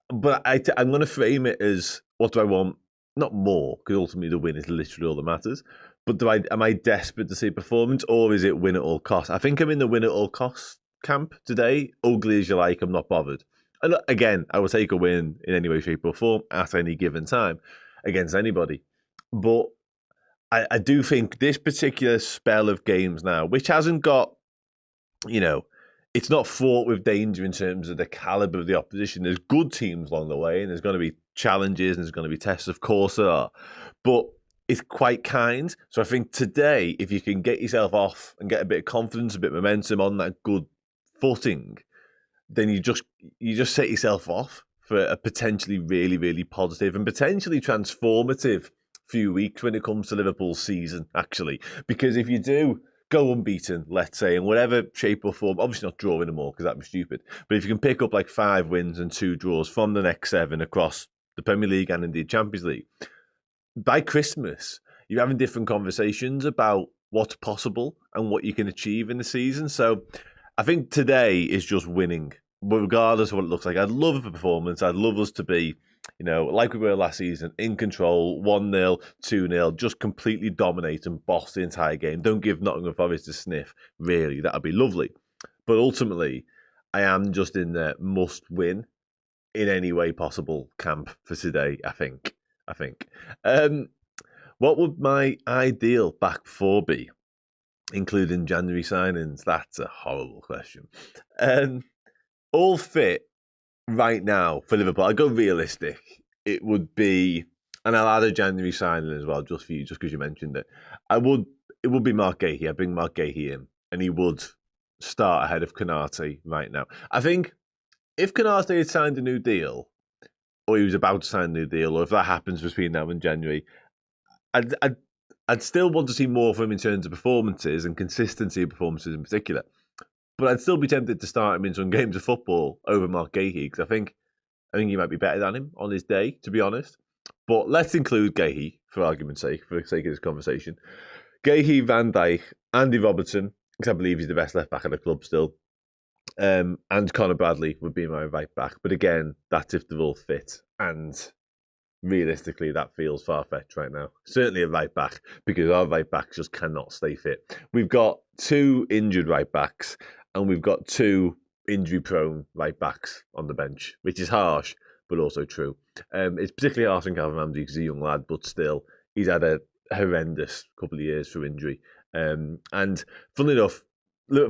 But I'm going to frame it as, what do I want? Not more, because ultimately the win is literally all that matters. But am I desperate to see performance, or is it win at all costs? I think I'm in the win at all costs camp today. Ugly as you like, I'm not bothered. And again, I will take a win in any way, shape or form at any given time against anybody. But I do think this particular spell of games now, which hasn't got, it's not fraught with danger in terms of the calibre of the opposition. There's good teams along the way, and there's going to be challenges, and there's going to be tests, of course there are. But it's quite kind. So I think today, if you can get yourself off and get a bit of confidence, a bit of momentum on that good footing, then you just set yourself off for a potentially really, really positive and potentially transformative few weeks when it comes to Liverpool's season, actually. Because if you do go unbeaten, let's say, in whatever shape or form, obviously not drawing them all because that'd be stupid, but if you can pick up like 5 wins and 2 draws from the next 7 across the Premier League and indeed Champions League, by Christmas, you're having different conversations about what's possible and what you can achieve in the season. So I think today is just winning, but regardless of what it looks like. I'd love a performance. I'd love us to be, like we were last season, in control, 1-0, 2-0, just completely dominate and boss the entire game. Don't give Nottingham Forest a sniff, really. That'd be lovely. But ultimately, I am just in the must win in any way possible camp for today, I think. What would my ideal back four be, including January signings? That's a horrible question. All fit right now for Liverpool. I go realistic. It would be, and I'll add a January signing as well, just for you, just because you mentioned it. It would be Mark Gahey. I bring Mark Gahey in, and he would start ahead of Konate right now. I think if Konate had signed a new deal, or he was about to sign a new deal, or if that happens between now and January, I'd still want to see more from him in terms of performances and consistency of performances in particular. But I'd still be tempted to start him in some games of football over Mark Gahey because I think he might be better than him on his day, to be honest. But let's include Gahey for argument's sake, for the sake of this conversation. Gahey, Van Dijk, Andy Robertson, because I believe he's the best left back at the club still. And Conor Bradley would be my right back. But again, that's if they're all fit. And realistically, that feels far-fetched right now. Certainly a right back, because our right backs just cannot stay fit. We've got 2 injured right backs, and we've got 2 injury-prone right backs on the bench, which is harsh, but also true. It's particularly harsh on Calvin Ramsey because he's a young lad, but still, he's had a horrendous couple of years through injury. And funnily enough,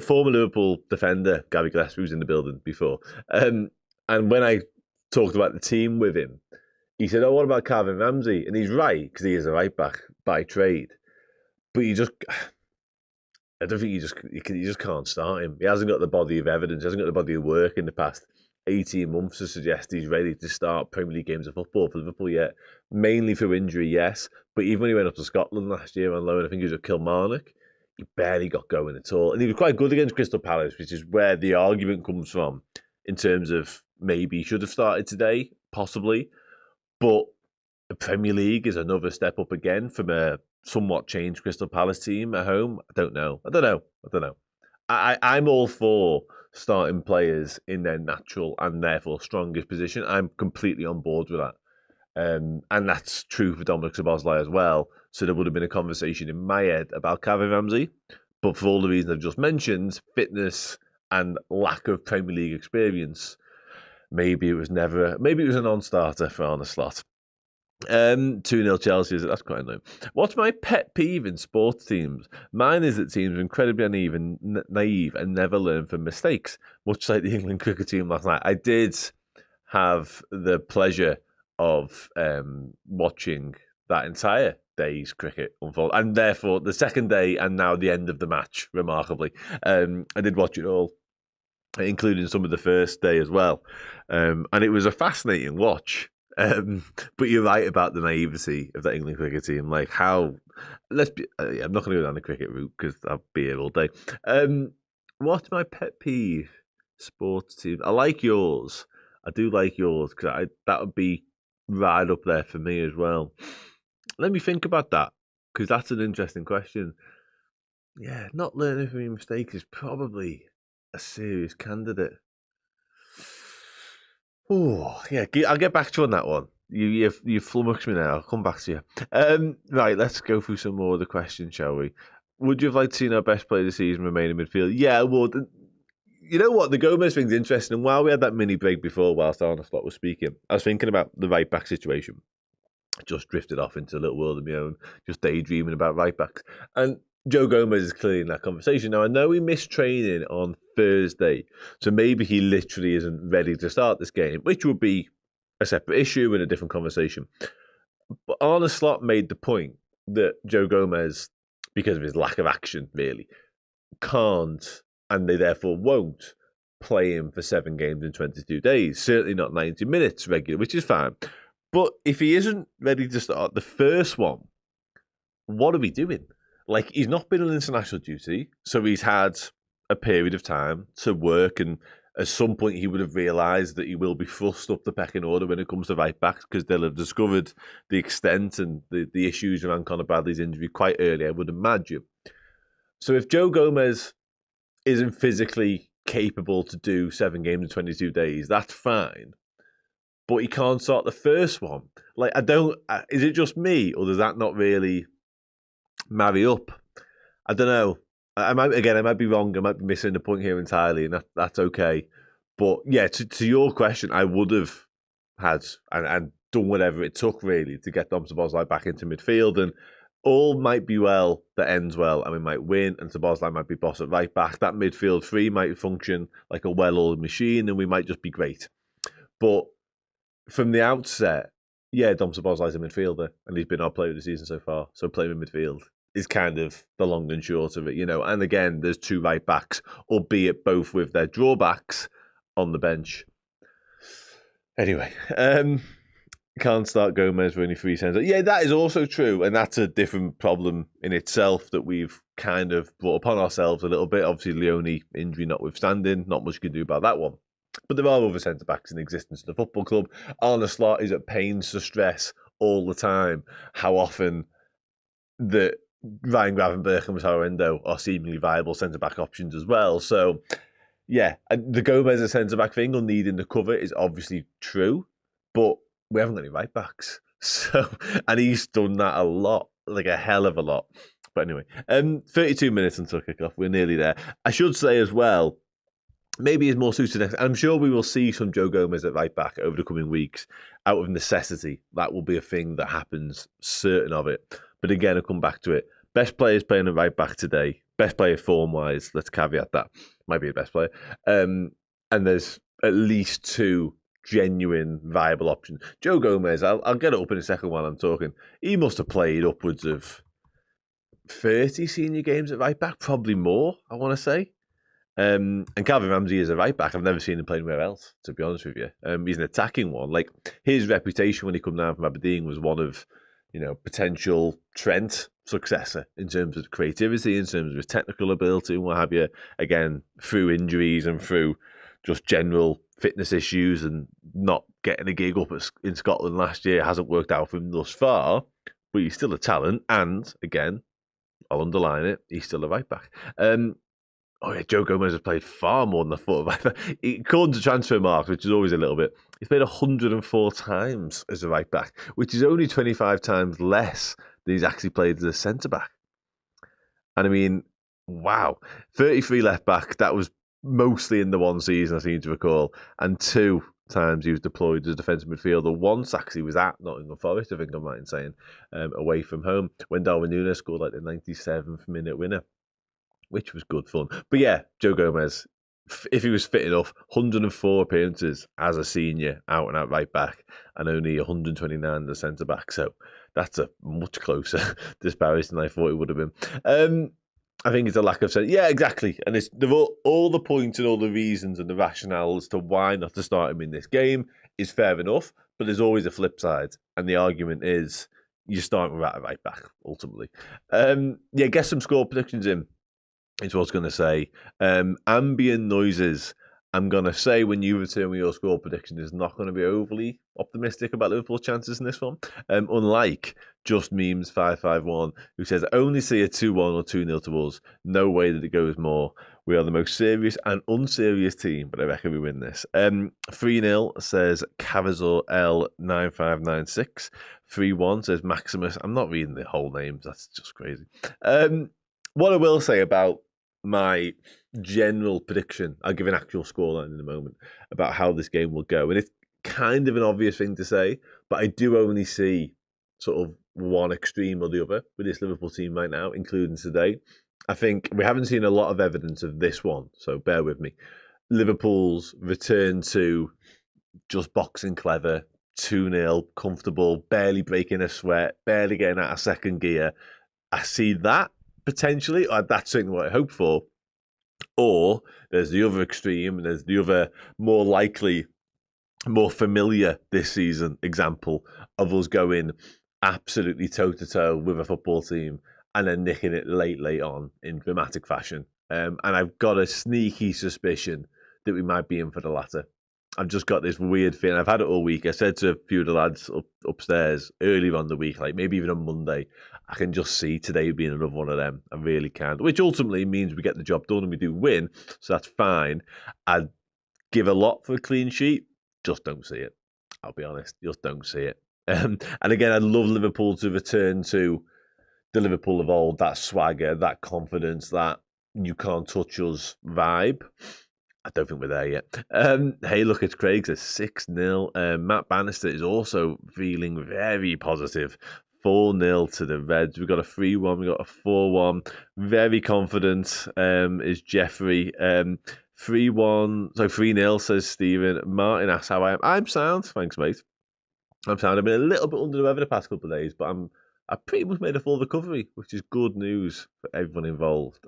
former Liverpool defender Gary Gillespie was in the building before. And when I talked about the team with him, he said, what about Calvin Ramsey? And he's right, because he is a right back by trade. But I don't think you just can't start him. He hasn't got the body of evidence, he hasn't got the body of work in the past 18 months to suggest he's ready to start Premier League games of football for Liverpool yet. Mainly through injury, yes. But even when he went up to Scotland last year on loan, I think he was at Kilmarnock, he barely got going at all. And he was quite good against Crystal Palace, which is where the argument comes from in terms of maybe he should have started today, possibly. But the Premier League is another step up again from a somewhat changed Crystal Palace team at home. I don't know. I'm all for starting players in their natural and therefore strongest position. I'm completely on board with that. And that's true for Dominic Szoboszlai as well. So there would have been a conversation in my head about Calvin Ramsey. But for all the reasons I've just mentioned, fitness and lack of Premier League experience, maybe it was a non-starter for Arne Slot. 2-0 Chelsea, that's quite annoying. What's my pet peeve in sports teams? Mine is that teams are incredibly naive and never learn from mistakes, much like the England cricket team last night. I did have the pleasure of watching that entire day's cricket unfold, and therefore the second day and now the end of the match, remarkably. I did watch it all, including some of the first day as well. And it was a fascinating watch. But you're right about the naivety of that England cricket team. Like I'm not going to go down the cricket route because I'll be here all day. What's my pet peeve? Sports team. I like yours. I do like yours because that would be right up there for me as well. Let me think about that because that's an interesting question. Yeah, not learning from your mistakes is probably a serious candidate. Oh, yeah, I'll get back to you on that one. You flummoxed me now. I'll come back to you. Right, let's go through some more of the questions, shall we? Would you have liked to see our best player this season remain in midfield? Yeah, I would. You know what? The Gomez thing's interesting. And while we had that mini break before, whilst Arne Slot was speaking, I was thinking about the right back situation. I just drifted off into a little world of my own, just daydreaming about right backs. And Joe Gomez is clearly in that conversation. Now, I know he missed training on Thursday, so maybe he literally isn't ready to start this game, which would be a separate issue and a different conversation. But Arne Slot made the point that Joe Gomez, because of his lack of action, really, can't, and they therefore won't, playing for 7 games in 22 days. Certainly not 90 minutes regular, which is fine. But if he isn't ready to start the first one, what are we doing? Like, he's not been on international duty, so he's had a period of time to work, and at some point he would have realised that he will be thrust up the pecking order when it comes to right backs, because they'll have discovered the extent and the issues around Conor Bradley's injury quite early, I would imagine. So if Joe Gomez isn't physically capable to do 7 games in 22 days, that's fine. But he can't start the first one. Like, is it just me, or does that not really marry up? I don't know. I might be wrong. I might be missing the point here entirely, and that's okay. But yeah, to your question, I would have had and done whatever it took really to get Dom Szoboszlai back into midfield, and all might be well that ends well, and we might win, and Szoboszlai might be boss at right back. That midfield three might function like a well-oiled machine, and we might just be great. But from the outset, yeah, Dom Szoboszlai's a midfielder, and he's been our player of the season so far. So playing in midfield is kind of the long and short of it, And again, there's 2 right backs, albeit both with their drawbacks on the bench. Anyway, can't start Gomez for only 3 cents. Yeah, that is also true, and that's a different problem in itself that we've kind of brought upon ourselves a little bit. Obviously, Leone injury notwithstanding, not much you can do about that one. But there are other centre-backs in existence in the football club. Arne Slot is at pains to stress all the time how often that Ryan Gravenberch and Wataru Endo are seemingly viable centre-back options as well. So, yeah, the Gomez as centre-back thing on needing the cover is obviously true, but we haven't got any right-backs. So, and he's done that a lot, like a hell of a lot. But anyway, 32 minutes until kick-off. We're nearly there. I should say as well, maybe he's more suited next. I'm sure we will see some Joe Gomez at right back over the coming weeks out of necessity. That will be a thing that happens, certain of it. But again, I'll come back to it. Best players playing at right back today. Best player form-wise. Let's caveat that. Might be the best player. And there's at least 2 genuine, viable options. Joe Gomez, I'll get it up in a second while I'm talking. He must have played upwards of 30 senior games at right back. Probably more, I want to say. And Calvin Ramsey is a right back. I've never seen him play anywhere else, to be honest with you. He's an attacking one. Like, his reputation when he came down from Aberdeen was one of, potential Trent successor in terms of creativity, in terms of his technical ability and what have you. Again, through injuries and through just general fitness issues and not getting a gig up in Scotland last year hasn't worked out for him thus far, but he's still a talent. And again, I'll underline it, he's still a right back. Oh yeah, Joe Gomez has played far more than I thought. According to transfer marks, which is always a little bit, he's played 104 times as a right back, which is only 25 times less than he's actually played as a centre back. And I mean, wow, 33 left back. That was mostly in the one season I seem to recall, and 2 times he was deployed as a defensive midfielder. Once actually was at Nottingham Forest, I think I'm right in saying, away from home when Darwin Núñez scored like the 97th minute winner, which was good fun. But yeah, Joe Gomez, if he was fit enough, 104 appearances as a senior out and out right back, and only 129 as a centre back. So that's a much closer disparity than I thought it would have been. I think it's a lack of sense. Yeah, exactly. And it's all the points and all the reasons and the rationale as to why not to start him in this game is fair enough, but there's always a flip side. And the argument is you're starting with a right back, ultimately. Yeah, get some score predictions in. Is what I was going to say. Ambient noises. I'm going to say when you return with your score prediction is not going to be overly optimistic about Liverpool's chances in this one. Unlike Just Memes 551, who says, only see a 2-1 or 2-0 to us. No way that it goes more. We are the most serious and unserious team, but I reckon we win this. 3-0 says Cavazor L9596. 3-1 says Maximus. I'm not reading the whole names. That's just crazy. What I will say about my general prediction, I'll give an actual scoreline in a moment, about how this game will go. And it's kind of an obvious thing to say, but I do only see sort of one extreme or the other with this Liverpool team right now, including today. I think we haven't seen a lot of evidence of this one, so bear with me. Liverpool's return to just boxing clever, 2-0, comfortable, barely breaking a sweat, barely getting out of second gear. I see that. Potentially, that's certainly what I hope for. Or there's the other extreme, and there's the other more likely, more familiar this season example of us going absolutely toe-to-toe with a football team and then nicking it late on in dramatic fashion. And I've got a sneaky suspicion that we might be in for the latter. I've just got this weird feeling. I've had it all week. I said to a few of the lads upstairs earlier on the week, like maybe even on Monday, I can just see today being another one of them. I really can, which ultimately means we get the job done and we do win. So that's fine. I'd give a lot for a clean sheet. Just don't see it. I'll be honest. Just don't see it. And again, I'd love Liverpool to return to the Liverpool of old, that swagger, that confidence, that you can't touch us vibe. I don't think we're there yet. Hey, look, it's Craig's a 6-0. Matt Bannister is also feeling very positive. 4-0 to the Reds. We've got a 3-1, we've got a 4-1. Very confident is Jeffrey. 3-1, so 3-0, says Stephen. Martin asks how I am. I'm sound. Thanks, mate. I'm sound. I've been a little bit under the weather the past couple of days, but I pretty much made a full recovery, which is good news for everyone involved.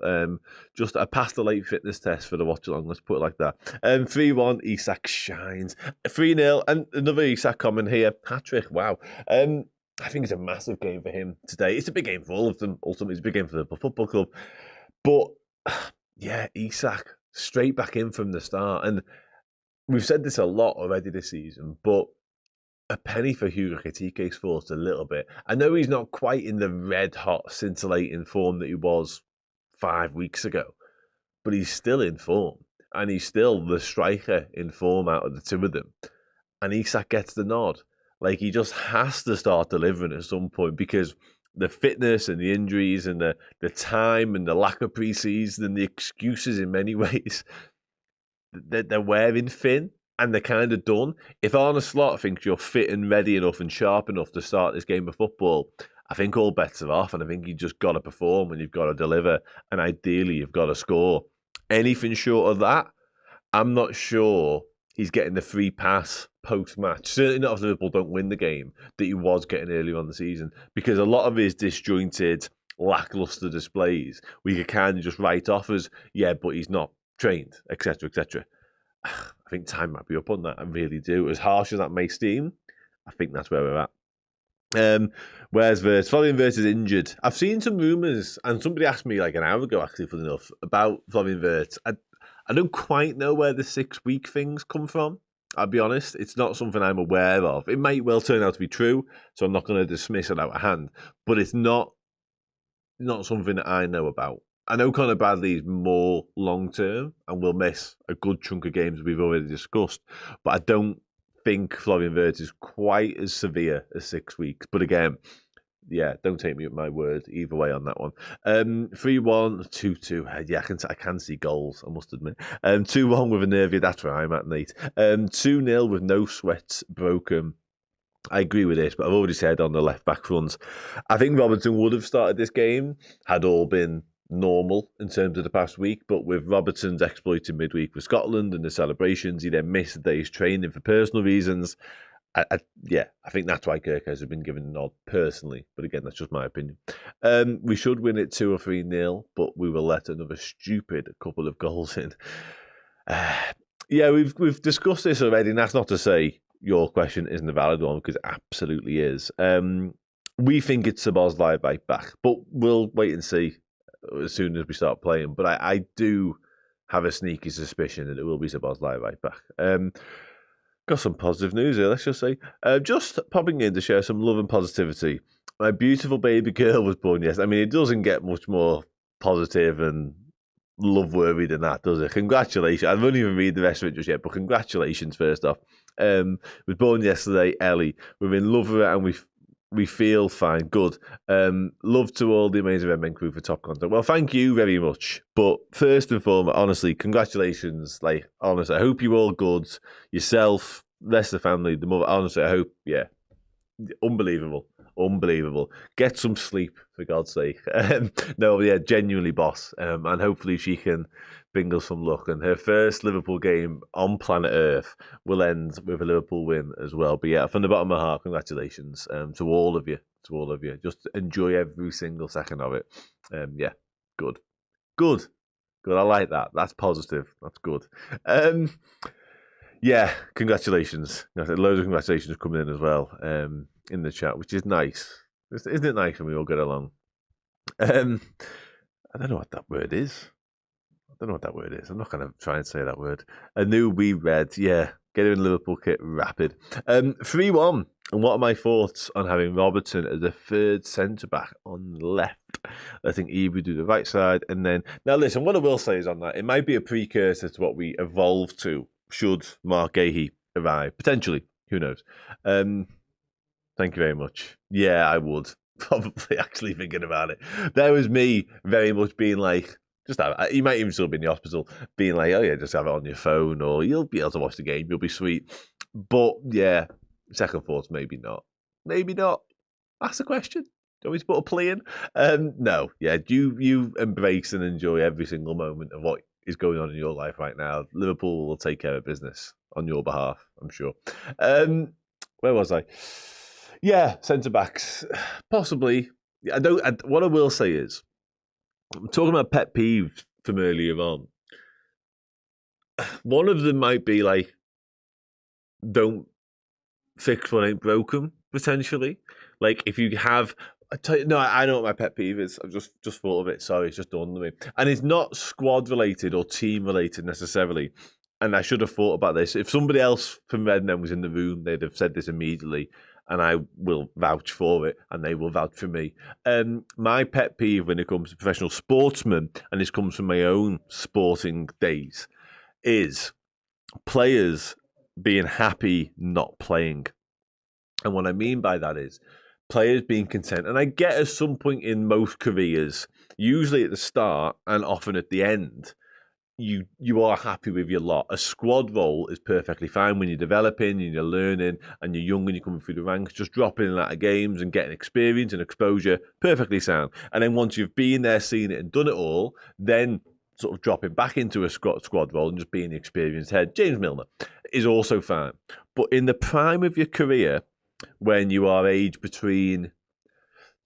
Just I passed the late fitness test for the Watchalong, let's put it like that. 3-1, Isak shines. 3-0, and another Isak comment here. Hat-trick, wow. I think it's a massive game for him today. It's a big game for all of them. Ultimately, it's a big game for the football club. But, yeah, Isak, straight back in from the start. And we've said this a lot already this season, but a penny for Hugo Ekitike's forced a little bit. I know he's not quite in the red-hot, scintillating form that he was 5 weeks ago, but he's still in form. And he's still the striker in form out of the two of them. And Isak gets the nod. Like, he just has to start delivering at some point because the fitness and the injuries and the time and the lack of pre-season and the excuses in many ways, they're wearing thin. And they're kind of done. If Arne Slot thinks you're fit and ready enough and sharp enough to start this game of football, I think all bets are off. And I think you just got to perform and you've got to deliver. And ideally, you've got to score. Anything short of that, I'm not sure he's getting the free pass post-match. Certainly not if Liverpool don't win the game that he was getting earlier on the season. Because a lot of his disjointed, lacklustre displays, we could kind of just write off as, yeah, but he's not trained, etc., etc. I think time might be up on that. I really do. As harsh as that may seem, I think that's where we're at. Where's Wirtz? Florian Wirtz is injured. I've seen some rumours, and somebody asked me like an hour ago, actually, funny enough, about Florian Wirtz. I don't quite know where the 6-week things come from. I'll be honest. It's not something I'm aware of. It might well turn out to be true, so I'm not going to dismiss it out of hand. But it's not something that I know about. I know Conor Bradley is more long-term and will miss a good chunk of games we've already discussed, but I don't think Florian Wirtz is quite as severe as 6 weeks. But again, yeah, don't take me at my word either way on that one. 3-1, 2-2. Yeah, I can see goals, I must admit. 2-1 with a nervy, that's where I'm at, Nate. 2-0 with no sweats broken. I agree with this, but I've already said on the left-back front, I think Robertson would have started this game had all been normal in terms of the past week, but with Robertson's exploit in midweek with Scotland and the celebrations, he then missed a day's training for personal reasons. I think that's why Kirkhouse has been given a nod personally, but again, that's just my opinion. We should win it 2 or 3-0, but we will let another stupid couple of goals in. We've discussed this already, and that's not to say your question isn't a valid one, because it absolutely is. We think it's Szoboszlai right back, but we'll wait and see as soon as we start playing. But I do have a sneaky suspicion that it will be Szoboszlai right back. Got some positive news here, let's just say. Just popping in to share some love and positivity. My beautiful baby girl was born yesterday. I mean, it doesn't get much more positive and love-worthy than that, does it? Congratulations. I won't even read the rest of it just yet, but congratulations first off. Was born yesterday, Ellie. We're in love with her and we feel fine. Good. Love to all the amazing Red Men crew for top content. Well, thank you very much. But first and foremost, honestly, congratulations. Like, honestly, I hope you're all good. Yourself, rest of the family, the mother. Honestly, I hope, yeah. Unbelievable. Get some sleep, for God's sake. No, yeah, genuinely, boss. And hopefully she can bring us some luck. And her first Liverpool game on planet Earth will end with a Liverpool win as well. But yeah, from the bottom of my heart, congratulations to all of you. Just enjoy every single second of it. Yeah, good. Good. I like that. That's positive. That's good. Yeah, congratulations. Loads of congratulations coming in as well in the chat, which is nice. Isn't it nice when we all get along? I don't know what that word is. I'm not going to try and say that word. A new wee red. Yeah, get him in Liverpool kit rapid. 3-1. And what are my thoughts on having Robertson as a third centre-back on the left? I think Ebra do the right side. And then, now listen, what I will say is on that, it might be a precursor to what we evolve to should Mark Gahey arrive. Potentially. Who knows? Thank you very much. Yeah, I would. Probably actually thinking about it. There was me very much being like, just have it. You might even still be in the hospital being like, oh yeah, just have it on your phone, or you'll be able to watch the game. You'll be sweet. But yeah, second thoughts, maybe not. Maybe not. Ask the question. Do you want me to put a plea in? No. Yeah, you embrace and enjoy every single moment of what is going on in your life right now. Liverpool will take care of business on your behalf, I'm sure. Where was I? Yeah, centre backs, possibly. What I will say is, I'm talking about pet peeves from earlier on. One of them might be like, don't fix what ain't broken, potentially. Like, if you have... I know what my pet peeve is. I've just thought of it. Sorry, it's just dawned on me. And it's not squad-related or team-related necessarily. And I should have thought about this. If somebody else from Redden was in the room, they'd have said this immediately. And I will vouch for it, and they will vouch for me. My pet peeve when it comes to professional sportsmen, and this comes from my own sporting days, is players being happy not playing. And what I mean by that is players being content. And I get at some point in most careers, usually at the start and often at the end, you are happy with your lot. A squad role is perfectly fine when you're developing and you're learning and you're young and you're coming through the ranks, just dropping in and out of games and getting experience and exposure, perfectly sound. And then once you've been there, seen it and done it all, then sort of dropping back into a squad role and just being the experienced head, James Milner, is also fine. But in the prime of your career, when you are aged between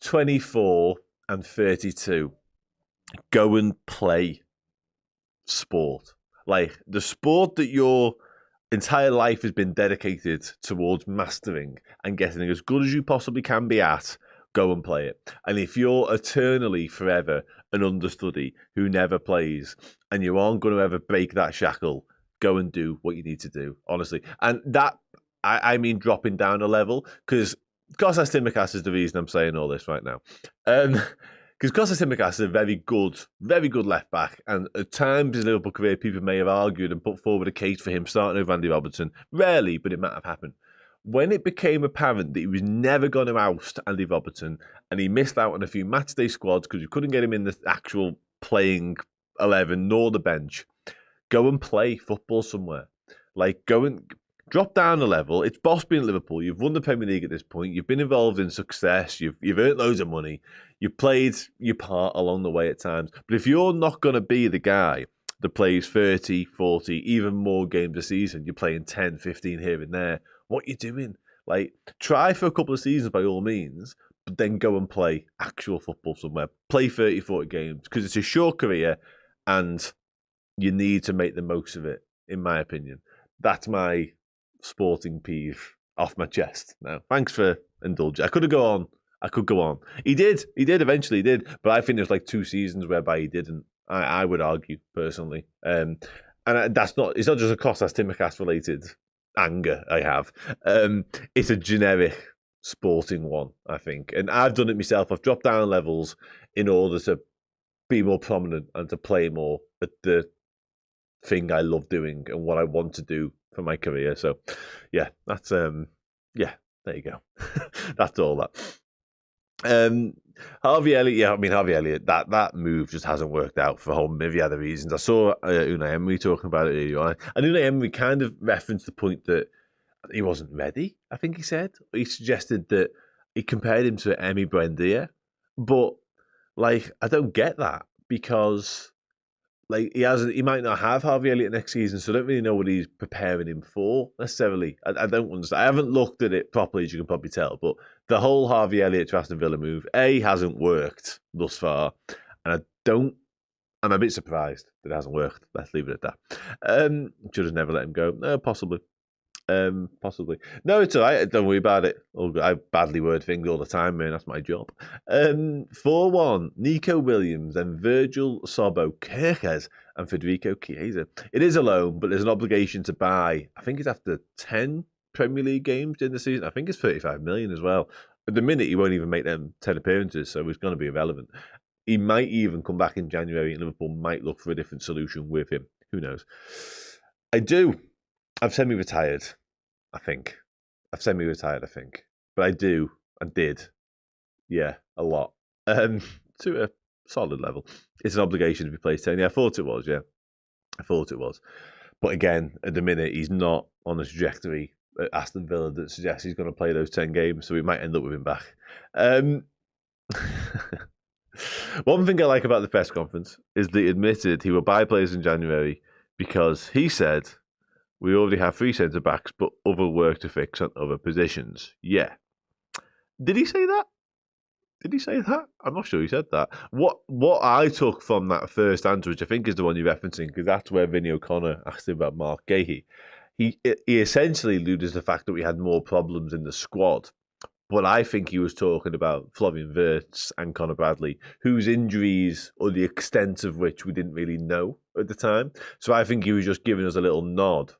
24 and 32, go and play sport. Like the sport that your entire life has been dedicated towards mastering and getting as good as you possibly can be at, go and play it. And if you're eternally forever an understudy who never plays and you aren't going to ever break that shackle, go and do what you need to do, honestly. And that, I mean dropping down a level, because Kostas Tsimikas is the reason I'm saying all this right now. Because Kostas Tsimikas is a very good left back, and at times in his Liverpool career, people may have argued and put forward a case for him starting over Andy Robertson. Rarely, but it might have happened. When it became apparent that he was never going to oust Andy Robertson, and he missed out on a few matchday squads because we couldn't get him in the actual playing 11 nor the bench, go and play football somewhere. Like, go and drop down a level. It's boss being at Liverpool. You've won the Premier League at this point. You've been involved in success. You've earned loads of money. You've played your part along the way at times. But if you're not going to be the guy that plays 30, 40, even more games a season, you're playing 10, 15 here and there, what are you doing? Like, try for a couple of seasons by all means, but then go and play actual football somewhere. Play 30, 40 games, because it's a short career and you need to make the most of it, in my opinion. That's my sporting peeve off my chest now. Thanks for indulging. I could go on. He did eventually, but I think there's like 2 seasons whereby he didn't. I would argue personally, and it's not just a Kostas Tsimikas related anger I have. It's a generic sporting one, I think, and I've done it myself. I've dropped down levels in order to be more prominent and to play more at the thing I love doing and what I want to do for my career. So yeah, that's there you go. That's all that. Harvey Elliott, that move just hasn't worked out for a whole myriad of reasons. I saw Unai Emery talking about it earlier on, and Unai Emery kind of referenced the point that he wasn't ready, I think he said. He suggested that he compared him to Emi Buendia, but like, I don't get that, because like he might not have Harvey Elliott next season, so I don't really know what he's preparing him for necessarily. I don't understand. I haven't looked at it properly, as you can probably tell, but the whole Harvey Elliott to Aston Villa move, hasn't worked thus far, and I'm a bit surprised that it hasn't worked. Let's leave it at that. Should have never let him go. Possibly. Possibly. No, it's all right. Don't worry about it. I badly word things all the time, man. That's my job. 4-1. Nico Williams and Virgil Sobo, Kirkes and Federico Chiesa. It is a loan, but there's an obligation to buy. I think it's after 10 Premier League games in the season. I think it's 35 million as well. At the minute, he won't even make them 10 appearances, so it's going to be irrelevant. He might even come back in January and Liverpool might look for a different solution with him. Who knows? I've semi-retired, I think. But I did. Yeah, a lot. To a solid level. It's an obligation to be placed 10. Yeah, I thought it was, But again, at the minute, he's not on the trajectory at Aston Villa that suggests he's going to play those 10 games, so we might end up with him back. One thing I like about the press conference is they admitted he will buy players in January because he said, we already have 3 centre-backs, but other work to fix on other positions. Yeah. Did he say that? I'm not sure he said that. What I took from that first answer, which I think is the one you're referencing, because that's where Vinny O'Connor asked him about Mark Gahey, he essentially alluded to the fact that we had more problems in the squad. But I think he was talking about Florian Wirtz and Conor Bradley, whose injuries or the extent of which we didn't really know at the time. So I think he was just giving us a little nod.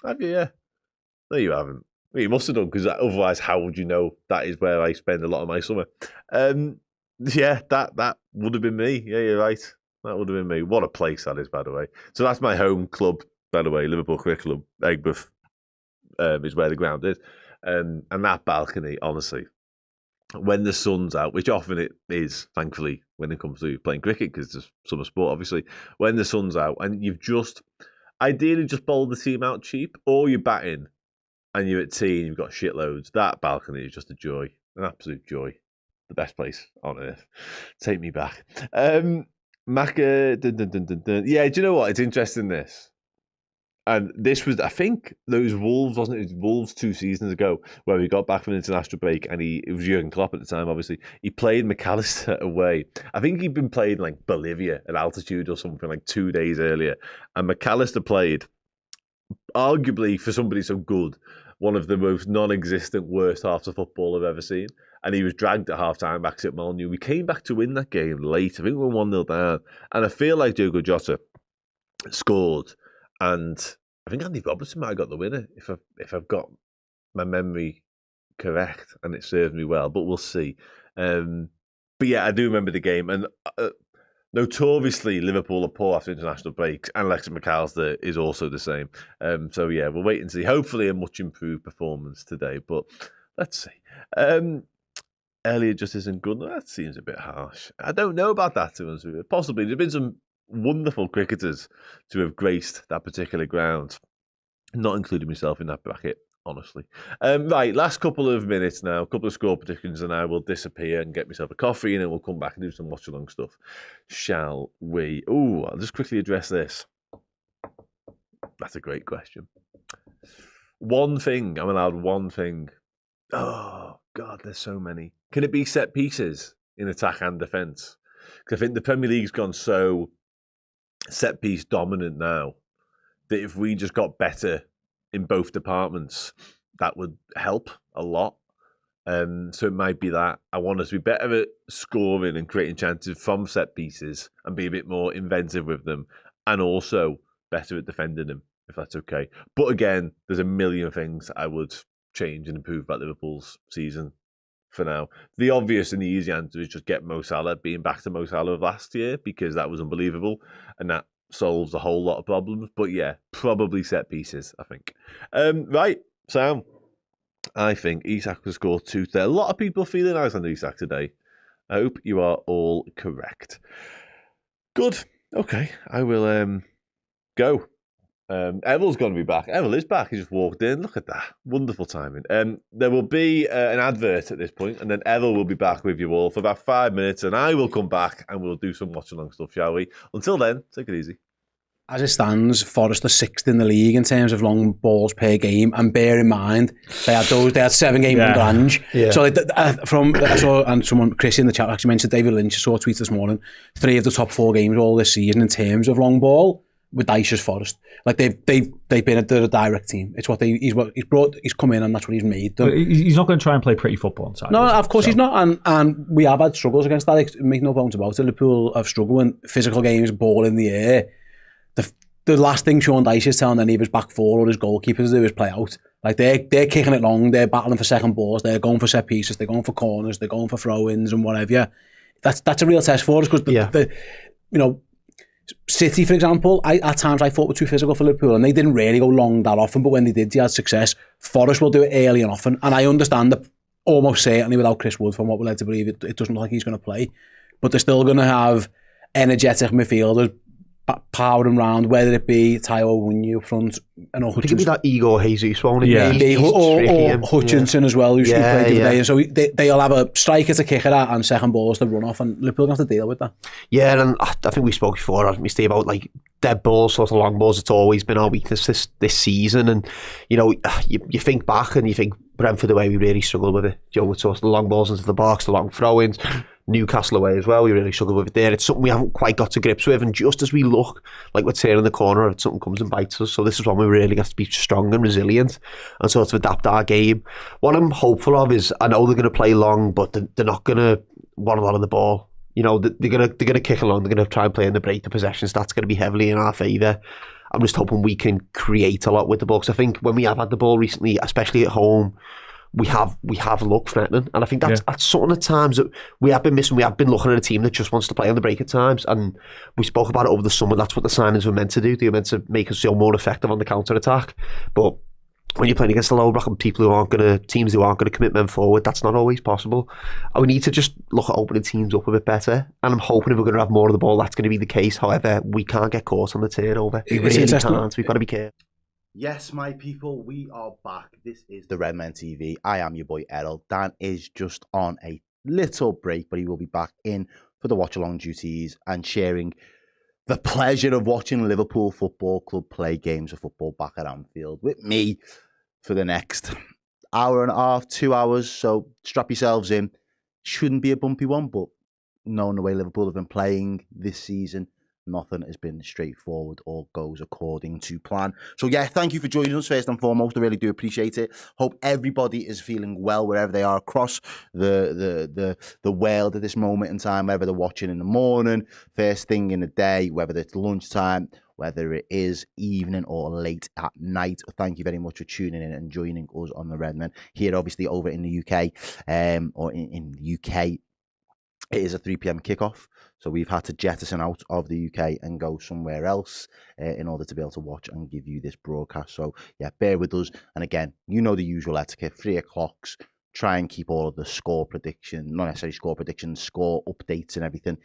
Have you? Yeah. No, you haven't. Well, you must have done, because otherwise, how would you know that is where I spend a lot of my summer? Yeah, that would have been me. Yeah, you're right. That would have been me. What a place that is, by the way. So that's my home club, by the way, Liverpool Cricket Club. Aigburth is where the ground is. And that balcony, honestly, when the sun's out, which often it is, thankfully, when it comes to playing cricket, because it's summer sport, obviously, when the sun's out and you've ideally just bowled the team out cheap, or you're batting and you're at tea and you've got shitloads, that balcony is just a joy, an absolute joy. The best place on earth. Take me back. Maka, yeah, do you know what? It's interesting, this. And this was, I think, those Wolves, wasn't it? It was Wolves 2 seasons ago, where we got back from an international break, and it was Jurgen Klopp at the time, obviously. He played McAllister away. I think he'd been playing like Bolivia at altitude or something like 2 days earlier. And McAllister played, arguably, for somebody so good, one of the most non-existent worst halves of football I've ever seen. And he was dragged at half-time back at Molyneux. We came back to win that game late. I think we were 1-0 down. And I feel like Diogo Jota scored. And I think Andy Robertson might have got the winner, if I've got my memory correct and it serves me well, but we'll see. But yeah, I do remember the game. And notoriously, Liverpool are poor after international breaks, and Alexis McAllister is also the same. So yeah, we'll wait and see. Hopefully a much improved performance today, but let's see. Elliot just isn't good. That seems a bit harsh. I don't know about that, to be honest with you. Possibly. There's been some wonderful cricketers to have graced that particular ground. Not including myself in that bracket, honestly. Right, last couple of minutes now, a couple of score predictions, and I will disappear and get myself a coffee, and then we'll come back and do some watch-along stuff. Shall we? Oh, I'll just quickly address this. That's a great question. One thing, I'm allowed one thing. Oh, God, there's so many. Can it be set pieces in attack and defence? Because I think the Premier League's gone so set piece dominant now that if we just got better in both departments, that would help a lot. So it might be that I want us to be better at scoring and creating chances from set pieces and be a bit more inventive with them, and also better at defending them, if that's okay. But again, there's a million things I would change and improve about Liverpool's season for now. The obvious and the easy answer is just get Mo Salah being back to Mo Salah of last year, because that was unbelievable, and that solves a whole lot of problems. But yeah, probably set pieces, I think. Right, Sam. I think Isak will score 2 today. A lot of people feeling Alexander Isak today. I hope you are all correct. Good. Okay, I will go. Errol's going to be back. Errol is back. He just walked in. Look at that. Wonderful timing. There will be an advert at this point, and then Errol will be back with you all for about 5 minutes, and I will come back and we'll do some watch-along stuff, shall we? Until then, take it easy. as it stands, Forest are 6th in the league in terms of long balls per game, and bear in mind they had 7 games under Ange. So I saw, and someone, Chris in the chat actually mentioned David Lynch, I saw a tweet this morning, 3 of the top 4 games all this season in terms of long ball with Dyche's Forest. Like they've been a direct team. It's what he's come in and that's what he's made them. But he's not going to try and play pretty football inside. No, of course he's not, and we have had struggles against that. Make no bones about it. Liverpool have struggled in physical games, ball in the air. The last thing Sean Dyche is telling any of his back 4 or his goalkeepers to do is play out. Like they're kicking it long, they're battling for second balls, they're going for set pieces, they're going for corners, they're going for throw-ins and whatever. That's a real test for us because City, for example, at times I thought were too physical for Liverpool, and they didn't really go long that often, but when they did, they had success. Forest will do it early and often, and I understand that almost certainly without Chris Wood, from what we're led to believe, it doesn't look like he's going to play, but they're still going to have energetic midfielders powering round, whether it be Taiwo Awoniyi up front, and I think it'd be that Igor Jesus, won't it? Yeah, or Hutchinson as well, who should be playing today. And so they'll have a striker to kick it at and second balls to run off, and Liverpool have to deal with that. Yeah, and I think we spoke before, haven't we, Steve, about like dead balls, sort of long balls. It's always been our weakness this season, and you think back and you think Brentford away we really struggled with it. With sort of the long balls into the box, the long throw-ins. Newcastle away as well, we really struggled with it there. It's something we haven't quite got to grips with, and just as we look like we're turning the corner, something comes and bites us. So this is when we really have to be strong and resilient and sort of adapt our game. What I'm hopeful of is, I know they're going to play long, but they're not going to want a lot of the ball. They're going to kick along, they're going to try and play in the break, the possessions, that's going to be heavily in our favour. I'm just hoping we can create a lot with the ball, because I think when we have had the ball recently, especially at home, we have looked threatening, and I think that's something at times that we have been missing. We have been looking at a team that just wants to play on the break at times, and we spoke about it over the summer. That's what the signings were meant to do. They were meant to make us feel more effective on the counter attack. But when you're playing against the low block and teams who aren't going to commit men forward, that's not always possible. And we need to just look at opening teams up a bit better. And I'm hoping if we're going to have more of the ball, that's going to be the case. However, we can't get caught on the turnover. We really can't. We've got to be careful. Yes, my people, we are back. This is the Redmen TV. I am your boy Errol. Dan is just on a little break, but he will be back in for the watch-along duties and sharing the pleasure of watching Liverpool Football Club play games of football back at Anfield with me for the next hour and a half, 2 hours. So strap yourselves in. Shouldn't be a bumpy one, but knowing the way Liverpool have been playing this season, nothing has been straightforward or goes according to plan. So yeah, thank you for joining us first and foremost. I really do appreciate it. Hope everybody is feeling well wherever they are across the world at this moment in time, whether they're watching in the morning, first thing in the day, whether it's lunchtime, whether it is evening or late at night. Thank you very much for tuning in and joining us on the Redmen. Here, obviously, over in the UK, or in the UK, it is a 3 p.m. kickoff. So we've had to jettison out of the UK and go somewhere else in order to be able to watch and give you this broadcast. So yeah, bear with us. And again, you know the usual etiquette, 3 o'clocks, try and keep all of the score prediction, not necessarily score predictions, score updates and everything.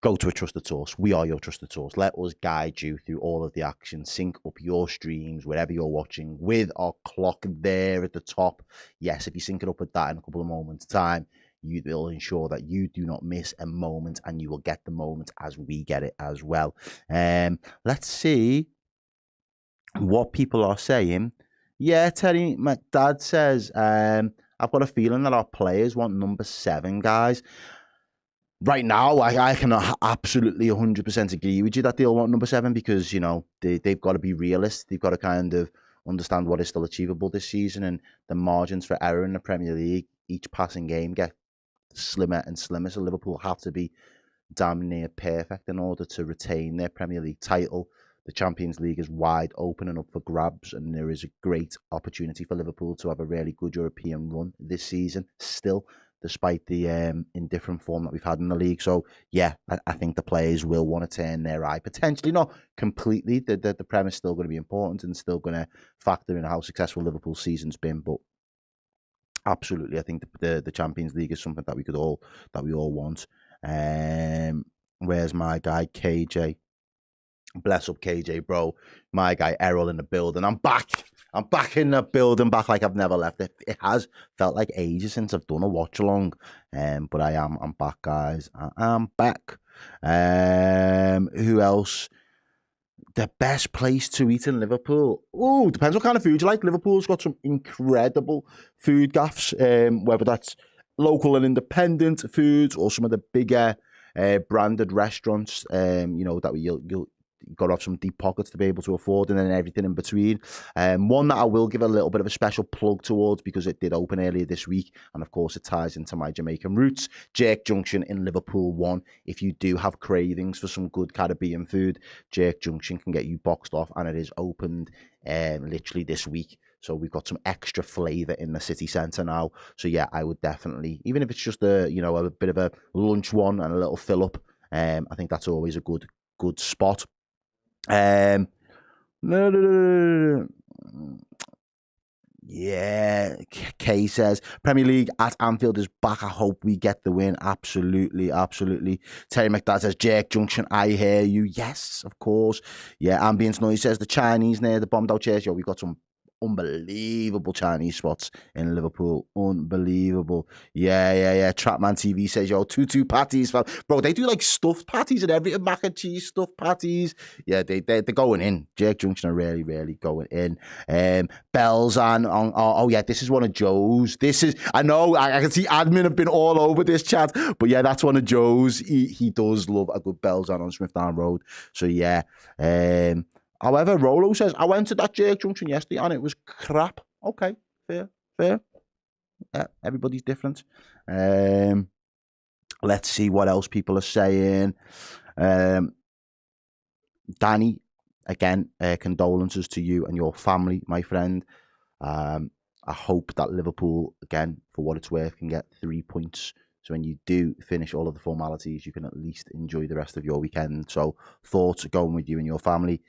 Go to a trusted source. We are your trusted source. Let us guide you through all of the action. Sync up your streams wherever you're watching with our clock there at the top. Yes, if you sync it up with that in a couple of moments' time, you will ensure that you do not miss a moment, and you will get the moment as we get it as well. Let's see what people are saying. Yeah, Terry, my dad says, I've got a feeling that our players want number 7, guys. Right now, I can absolutely 100% agree with you that they'll want number 7 because, they've got to be realists. They've got to kind of understand what is still achievable this season, and the margins for error in the Premier League, each passing game get slimmer and slimmer. So Liverpool have to be damn near perfect in order to retain their Premier League title. The Champions League is wide open and up for grabs, and there is a great opportunity for Liverpool to have a really good European run this season still, despite the indifferent form that we've had in the league. So yeah, I think the players will want to turn their eye, potentially not completely. The Prem is still going to be important and still going to factor in how successful Liverpool's season's been, but absolutely, I think the Champions League is something that we all want. Where's my guy KJ? Bless up KJ, bro. My guy Errol in the building. I'm back in the building, back like I've never left it. It has felt like ages since I've done a watch along, but I'm back, guys. I'm back. Who else? The best place to eat in Liverpool? Oh, depends what kind of food you like. Liverpool's got some incredible food gaffs, whether that's local and independent foods or some of the bigger branded restaurants, that you'll got to have some deep pockets to be able to afford, and then everything in between. One that I will give a little bit of a special plug towards because it did open earlier this week, and of course it ties into my Jamaican roots. Jerk Junction in Liverpool 1. If you do have cravings for some good Caribbean food, Jerk Junction can get you boxed off, and it is opened literally this week. So we've got some extra flavour in the city centre now. So yeah, I would definitely, even if it's just a bit of a lunch one and a little fill up, I think that's always a good spot. Yeah, Kay says Premier League at Anfield is back. I hope we get the win. Absolutely. Terry McDad says Jerk Junction, I hear you. Yes, of course. Yeah, Ambience Noise says the Chinese near the bombed out chairs. Yo, we got some unbelievable Chinese spots in Liverpool. Unbelievable. Yeah. Trapman TV says, yo, 2-2 patties. Bro, they do like stuffed patties and everything. Mac and cheese stuffed patties. Yeah, they're going in. Jerk Junction are really, really going in. Bells and yeah, this is one of Joe's. I know, I can see admin have been all over this chat, but yeah, that's one of Joe's. He does love a good Bells on Smithdown Road. So yeah, however, Rolo says, I went to that Jerk Junction yesterday and it was crap. Okay, fair. Yeah, everybody's different. Let's see what else people are saying. Danny, again, condolences to you and your family, my friend. I hope that Liverpool, again, for what it's worth, can get 3 points. So when you do finish all of the formalities, you can at least enjoy the rest of your weekend. So thoughts are going with you and your family.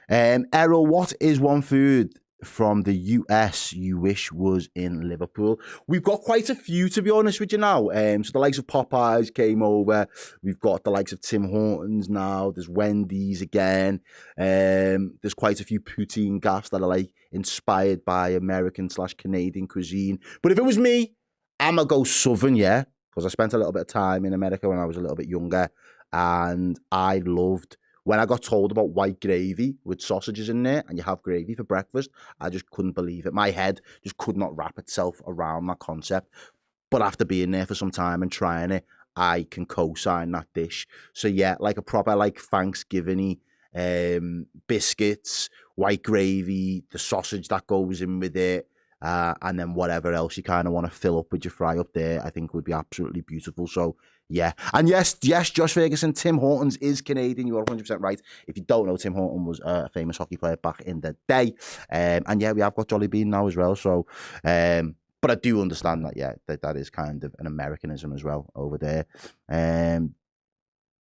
Errol, what is one food from the US you wish was in Liverpool? We've got quite a few, to be honest with you now. So the likes of Popeyes came over. We've got the likes of Tim Hortons now. There's Wendy's again. There's quite a few poutine gaffs that are like inspired by American/Canadian cuisine. But if it was me, I'm going to go Southern, yeah, because I spent a little bit of time in America when I was a little bit younger, and I loved when I got told about white gravy with sausages in there and you have gravy for breakfast. I just couldn't believe it. My head just could not wrap itself around that concept. But after being there for some time and trying it, I can co-sign that dish. So yeah, like a proper like Thanksgiving-y biscuits, white gravy, the sausage that goes in with it, and then whatever else you kind of want to fill up with your fry up there, I think would be absolutely beautiful. So yeah, and yes, Josh Ferguson, Tim Hortons is Canadian. You are 100% right. If you don't know, Tim Horton was a famous hockey player back in the day. And yeah, we have got Jolly Bean now as well. So, but I do understand that, yeah, that is kind of an Americanism as well over there.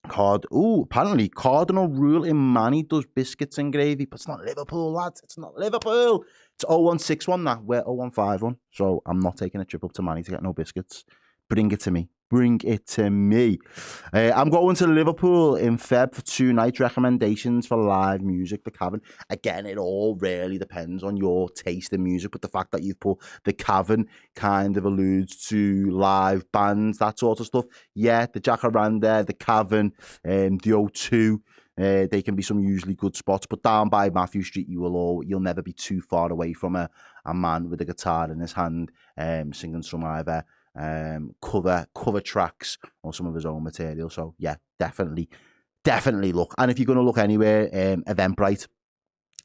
Apparently Cardinal Rule in Manny does biscuits and gravy, but it's not Liverpool, lads. It's not Liverpool. It's 0161 that. We're 0151. So I'm not taking a trip up to Manny to get no biscuits. Bring it to me. Bring it to me. I'm going to Liverpool in Feb for 2 night recommendations for live music, the Cavern. Again, it all really depends on your taste in music, but the fact that you've put the Cavern kind of alludes to live bands, that sort of stuff. Yeah, the Jacaranda, the Cavern, the O2. They can be some usually good spots, but down by Matthew Street, you'll never be too far away from a man with a guitar in his hand, singing some either cover tracks or some of his own material. So yeah, definitely look. And if you're going to look anywhere, Eventbrite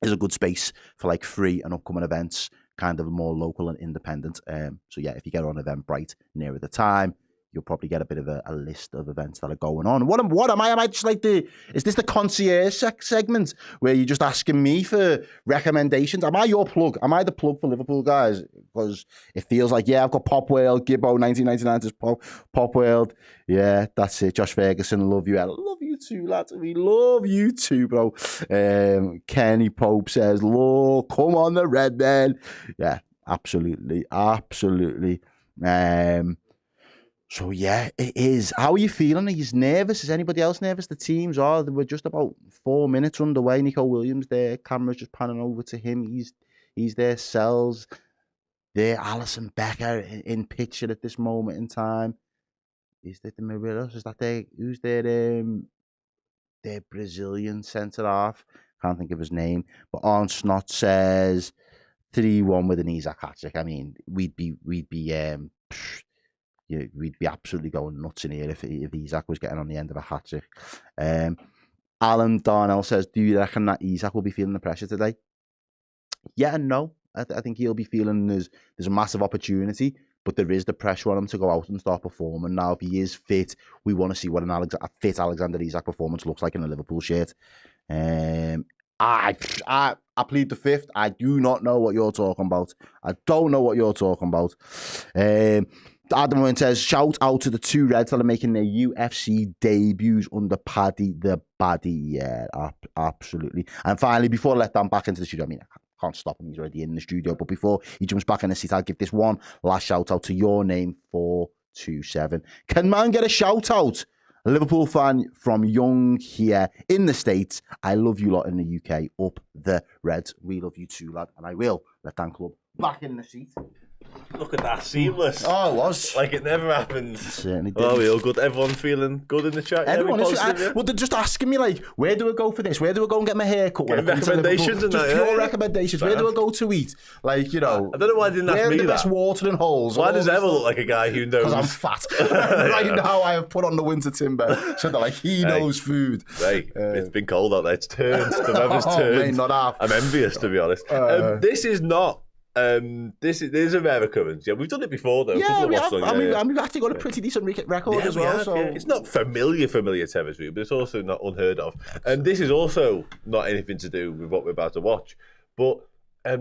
is a good space for like free and upcoming events, kind of more local and independent. So yeah, if you get on Eventbrite nearer the time, you'll probably get a bit of a list of events that are going on. What am I? Am I just like is this the concierge segment where you're just asking me for recommendations? Am I your plug? Am I the plug for Liverpool, guys? Because it feels like, yeah, I've got Pop World, Gibbo, 1999 is Pop World. Yeah, that's it. Josh Ferguson, love you. I love you too, lads. We love you too, bro. Kenny Pope says, look, come on the red then. Yeah, absolutely. So yeah, it is. How are you feeling? Are you nervous? Is anybody else nervous? The teams are. We're just about 4 minutes underway. Nico Williams there. Camera's just panning over to him. He's there. Sells there. Alisson Becker in picture at this moment in time. Is that the Morelos? Is that who's their Brazilian centre half? Can't think of his name. But Arn Snot says 3-1 with an Isak hat-trick. I mean, we'd be absolutely going nuts in here if Isak was getting on the end of a hat-trick. Alan Darnell says, do you reckon that Isak will be feeling the pressure today? Yeah and no. I think he'll be feeling there's a massive opportunity, but there is the pressure on him to go out and start performing. Now, if he is fit, we want to see what a fit Alexander Isak performance looks like in a Liverpool shirt. I plead the fifth. I do not know what you're talking about. I don't know what you're talking about. Adam Wynn says, shout out to the two Reds that are making their UFC debuts under Paddy the Baddy. Yeah, absolutely. And finally, before I let Dan back into the studio, I mean, I can't stop him, he's already in the studio, but before he jumps back in the seat, I'll give this one last shout out to your name 427. Can man get a shout out? A Liverpool fan from Young here in the States. I love you lot in the UK. Up the Reds. We love you too, lad. And I will let Dan Club back in the seat. Look at that, seamless. Oh, it was. Like it never happened. It certainly did. Oh, we all good. Everyone feeling good in the chat? Everyone is. Yeah? Well, they're just asking me, like, where do I go for this? Where do I go and get my hair cut? Getting recommendations and just that, pure recommendations. Where do I go to eat? Like, you know. I don't know why I didn't ask me that. Where are the best watering holes? Why does Errol look like a guy who knows? Because I'm fat. Right now, I have put on the winter timber. So they're like, he knows food. Hey, it's been cold out there. It's turned. The weather's turned. Mate, not half. I'm envious, to be honest. This is not. This is a rare occurrence. Yeah, we've done it before though. Yeah, we have. And we've actually got a pretty decent record as well. So it's not familiar territory, but it's also not unheard of. And this is also not anything to do with what we're about to watch. But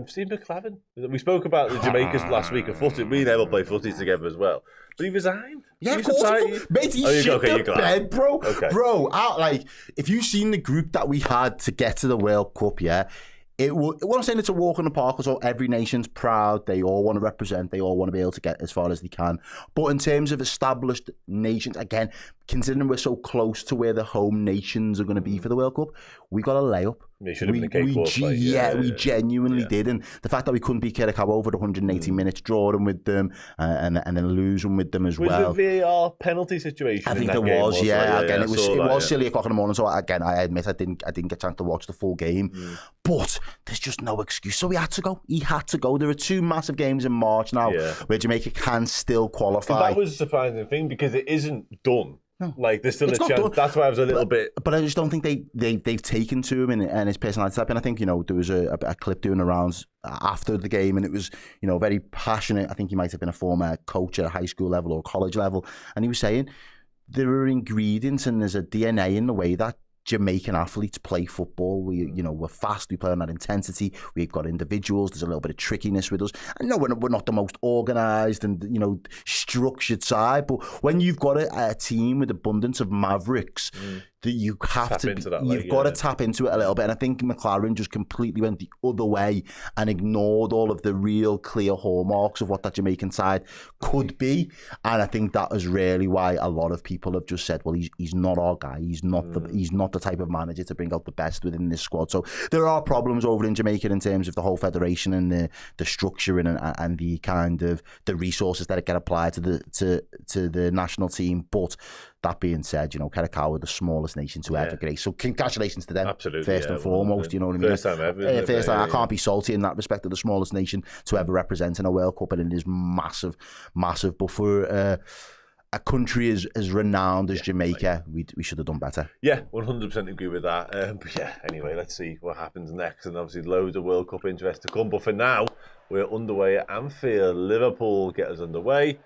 Steve McLaren, we spoke about the Jamaicans last week of footy. We never play footy together as well. But he resigned. Yeah, of course. Mate, he shit the bed, bro. Okay. Bro, like, if you've seen the group that we had to get to the World Cup, yeah, what I'm saying, it's a walk in the park. So every nation's proud. They all want to represent. They all want to be able to get as far as they can. But in terms of established nations, again, considering we're so close to where the home nations are going to be for the World Cup, we got a layup. We should have been a cakewalk. We genuinely did. And the fact that we couldn't beat Curacao over the 180 minutes, drawing with them, and then losing with them as well. Was the VAR penalty situation? I think there was, Again, it was silly o'clock in the morning. So again, I admit I didn't get a chance to watch the full game. But there's just no excuse. So he had to go. There are two massive games in March now where Jamaica can still qualify. That was a surprising thing because it isn't done. No. Like there's still it's a chance. Done. That's why I was a little bit. But I just don't think they've taken to him and his personality type. And I think there was a clip doing the rounds after the game, and it was very passionate. I think he might have been a former coach at a high school level or college level, and he was saying there are ingredients and there's a DNA in the way that Jamaican athletes play football. We're fast. We play on that intensity. We've got individuals. There's a little bit of trickiness with us. I know we're not the most organised and structured side, but when you've got a team with abundance of mavericks, that you have to, you've got to tap into it a little bit. And I think McLaren just completely went the other way and ignored all of the real clear hallmarks of what that Jamaican side could be. And I think that is really why a lot of people have just said, well, he's not our guy. He's not the type of manager to bring out the best within this squad. So there are problems over in Jamaica in terms of the whole federation and the structure and the kind of the resources that get applied to the national team. But that being said, Curacao are the smallest nation to ever grace. So congratulations to them. Absolutely. First and foremost, you know what I mean? First time ever. First time. I can't be salty in that respect of the smallest nation to ever represent in a World Cup, and it is massive, massive. But for a country as renowned as Jamaica, we should have done better. Yeah, 100% agree with that. But yeah, anyway, let's see what happens next. And obviously loads of World Cup interest to come. But for now, we're underway at Anfield. Liverpool get us underway.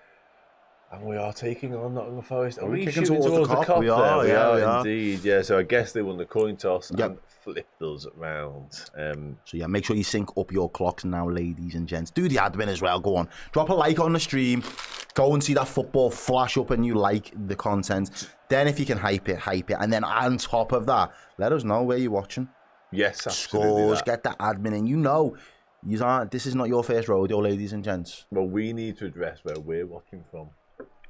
And we are taking on Nottingham Forest. Are we shooting towards the Kop? We are indeed. Yeah, so I guess they won the coin toss and flipped us round. So yeah, make sure you sync up your clocks now, ladies and gents. Do the admin as well. Go on. Drop a like on the stream. Go and see that football flash up and you like the content. Then if you can hype it. And then on top of that, let us know where you're watching. Yes, absolutely. Scores, get that admin in. This is not your first rodeo, ladies and gents. Well, we need to address where we're watching from.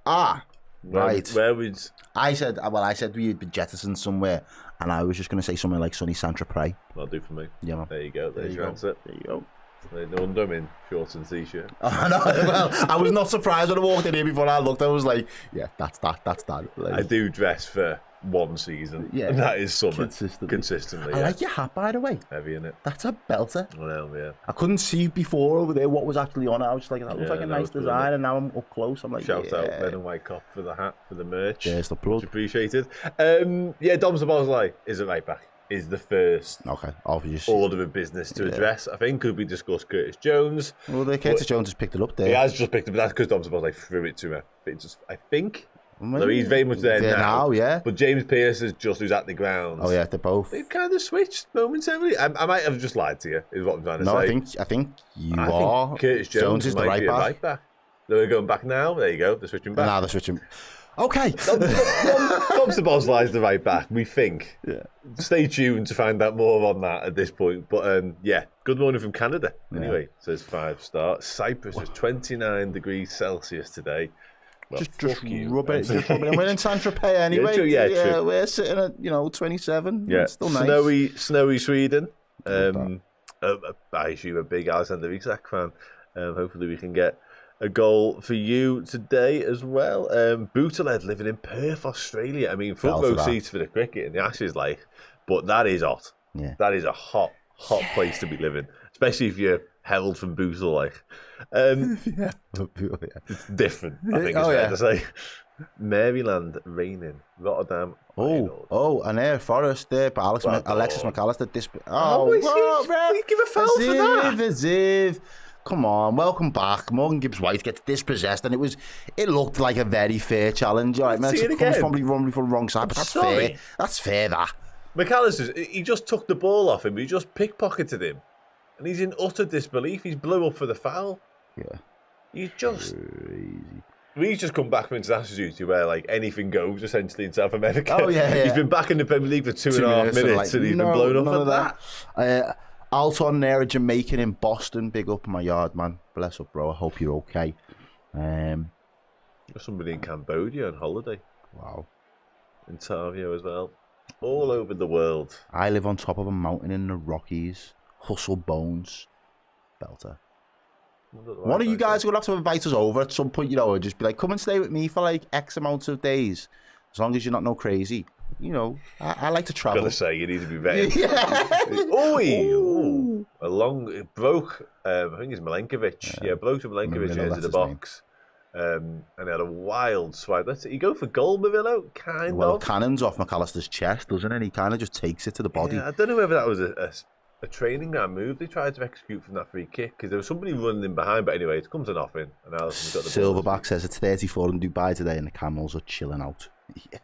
Right. Where would I said we'd be jettisoned somewhere, and I was just going to say somewhere like sunny Saint-Tropez. That'll do for me. Yeah, man. There you go. There's your answer. There you go. No wonder I'm in shorts and t-shirt. Well, I was not surprised when I walked in here before I looked. I was like, yeah, that's that. Like, I do dress for one season. Yeah. And that is summer. Consistently. I yeah. like your hat, by the way. Heavy in it. That's a belter. I know, yeah. I couldn't see before over there what was actually on it. I was just like, that looks like a nice design, and now I'm up close. I'm like, Shout out Ben and White Cop for the hat, for the merch. There's the plug. Much appreciated. Yeah, Dom Szoboszlai is a right back. Is the first obvious order of business to address. I think could we discuss Curtis Jones? Well, Curtis Jones has picked it up there. He has just picked it up, but that's because Dom Szoboszlai threw it to him. I think. So he's very much there now. Yeah. But James Pearce is just who's at the ground. Oh yeah, they're both. They've kind of switched momentarily. I might have just lied to you, is what I'm trying to say. No, I think you are. Think Curtis Jones is the right back. They're going back now. There you go. They're switching back. Now they're switching. Okay. Dom Szoboszlai is the right back, we think. Yeah. Stay tuned to find out more on that at this point. But yeah, good morning from Canada. Anyway, says 5-star. Cyprus was 29 degrees Celsius today. Well, just rub it. We're in Saint-Tropez anyway. True. We're sitting at 27. Yeah, it's still nice. Snowy Sweden. I assume a big Alexander Isak fan. Hopefully we can get a goal for you today as well. Bootaled living in Perth, Australia. I mean, front row seats for the cricket and the Ashes, but that is hot. Yeah, that is a hot place to be living, especially if you're held from Bootle. It's different. I think it's fair to say. Maryland raining, Rotterdam. And there, Forest there, but Alexis McAllister. We give a foul for that. Ziv. Come on, welcome back. Morgan Gibbs-White gets dispossessed, and it looked like a very fair challenge. All right, man, it comes from the wrong side, but that's fair. That's fair, that. McAllister, he just took the ball off him. He just pickpocketed him, and he's in utter disbelief. He's blew up for the foul. Yeah, he's just crazy. He's just come back from international duty where anything goes essentially in South America. Oh yeah. He's been back in the Premier League for 2.5 minutes, and he's been blown up for that. Alton there, a Jamaican in Boston. Big up my yard, man. Bless up, bro. I hope you're okay. Somebody in Cambodia on holiday. Wow. In Tavio as well. All over the world. I live on top of a mountain in the Rockies. Hustle Bones. Belter. One of you guys are going to have to invite us over at some point, just be like, come and stay with me for X amount of days. As long as you're not no crazy. I like to travel. Gotta say, you need to be vetted. It broke. I think it's Milenkovic. Yeah, broke to Milenkovic into the box. And he had a wild swipe. You go for goal, Mavillo, kind of. Well, cannon's off McAllister's chest, doesn't it? He kind of just takes it to the body. Yeah, I don't know whether that was a training ground move they tried to execute from that free kick, because there was somebody running in behind. But anyway, it comes to nothing. And Allison's got the Silverback says it's 34 in Dubai today, and the camels are chilling out. Yeah.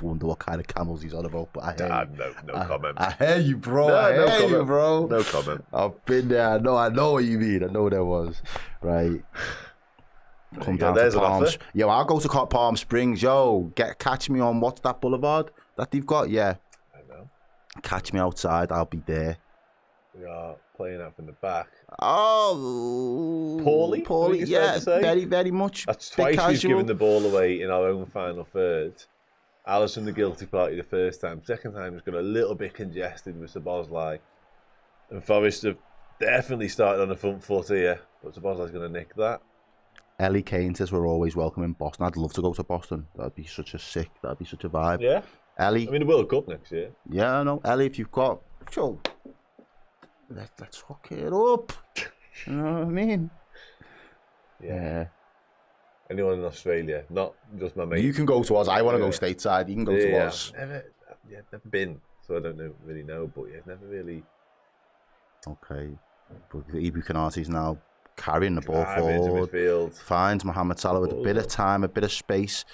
Wonder what kind of camels he's on about, but no comment. I hear you, bro. No comment. I've been there. I know what you mean. I know there was. Right. Come down to Palms. Yo, I'll go to Palm Springs. Yo, catch me on what's that boulevard that they've got? Yeah. I know. Catch me outside. I'll be there. We are playing out from the back. Oh, poorly. Yeah, very, very much. That's twice we've given the ball away in our own final third. Alisson the guilty party the first time. Second time has got a little bit congested with Szoboszlai. And Forest have definitely started on the front foot here, but Szoboszlai's going to nick that. Ellie Kane says we're always welcome in Boston. I'd love to go to Boston. That'd be such a vibe. Yeah. Ellie. I mean, the World Cup next year. Yeah, I know. Ellie, if you've got... Sure. Let's hook it up. You know what I mean? Yeah. Anyone in Australia, not just my mate. You can go to us. I want to go stateside. You can go to us. Never been, so I don't really know. But never really. Okay, but Ibu Kanati's now carrying the ball forward. Finds Mohamed Salah with a bit of time, a bit of space.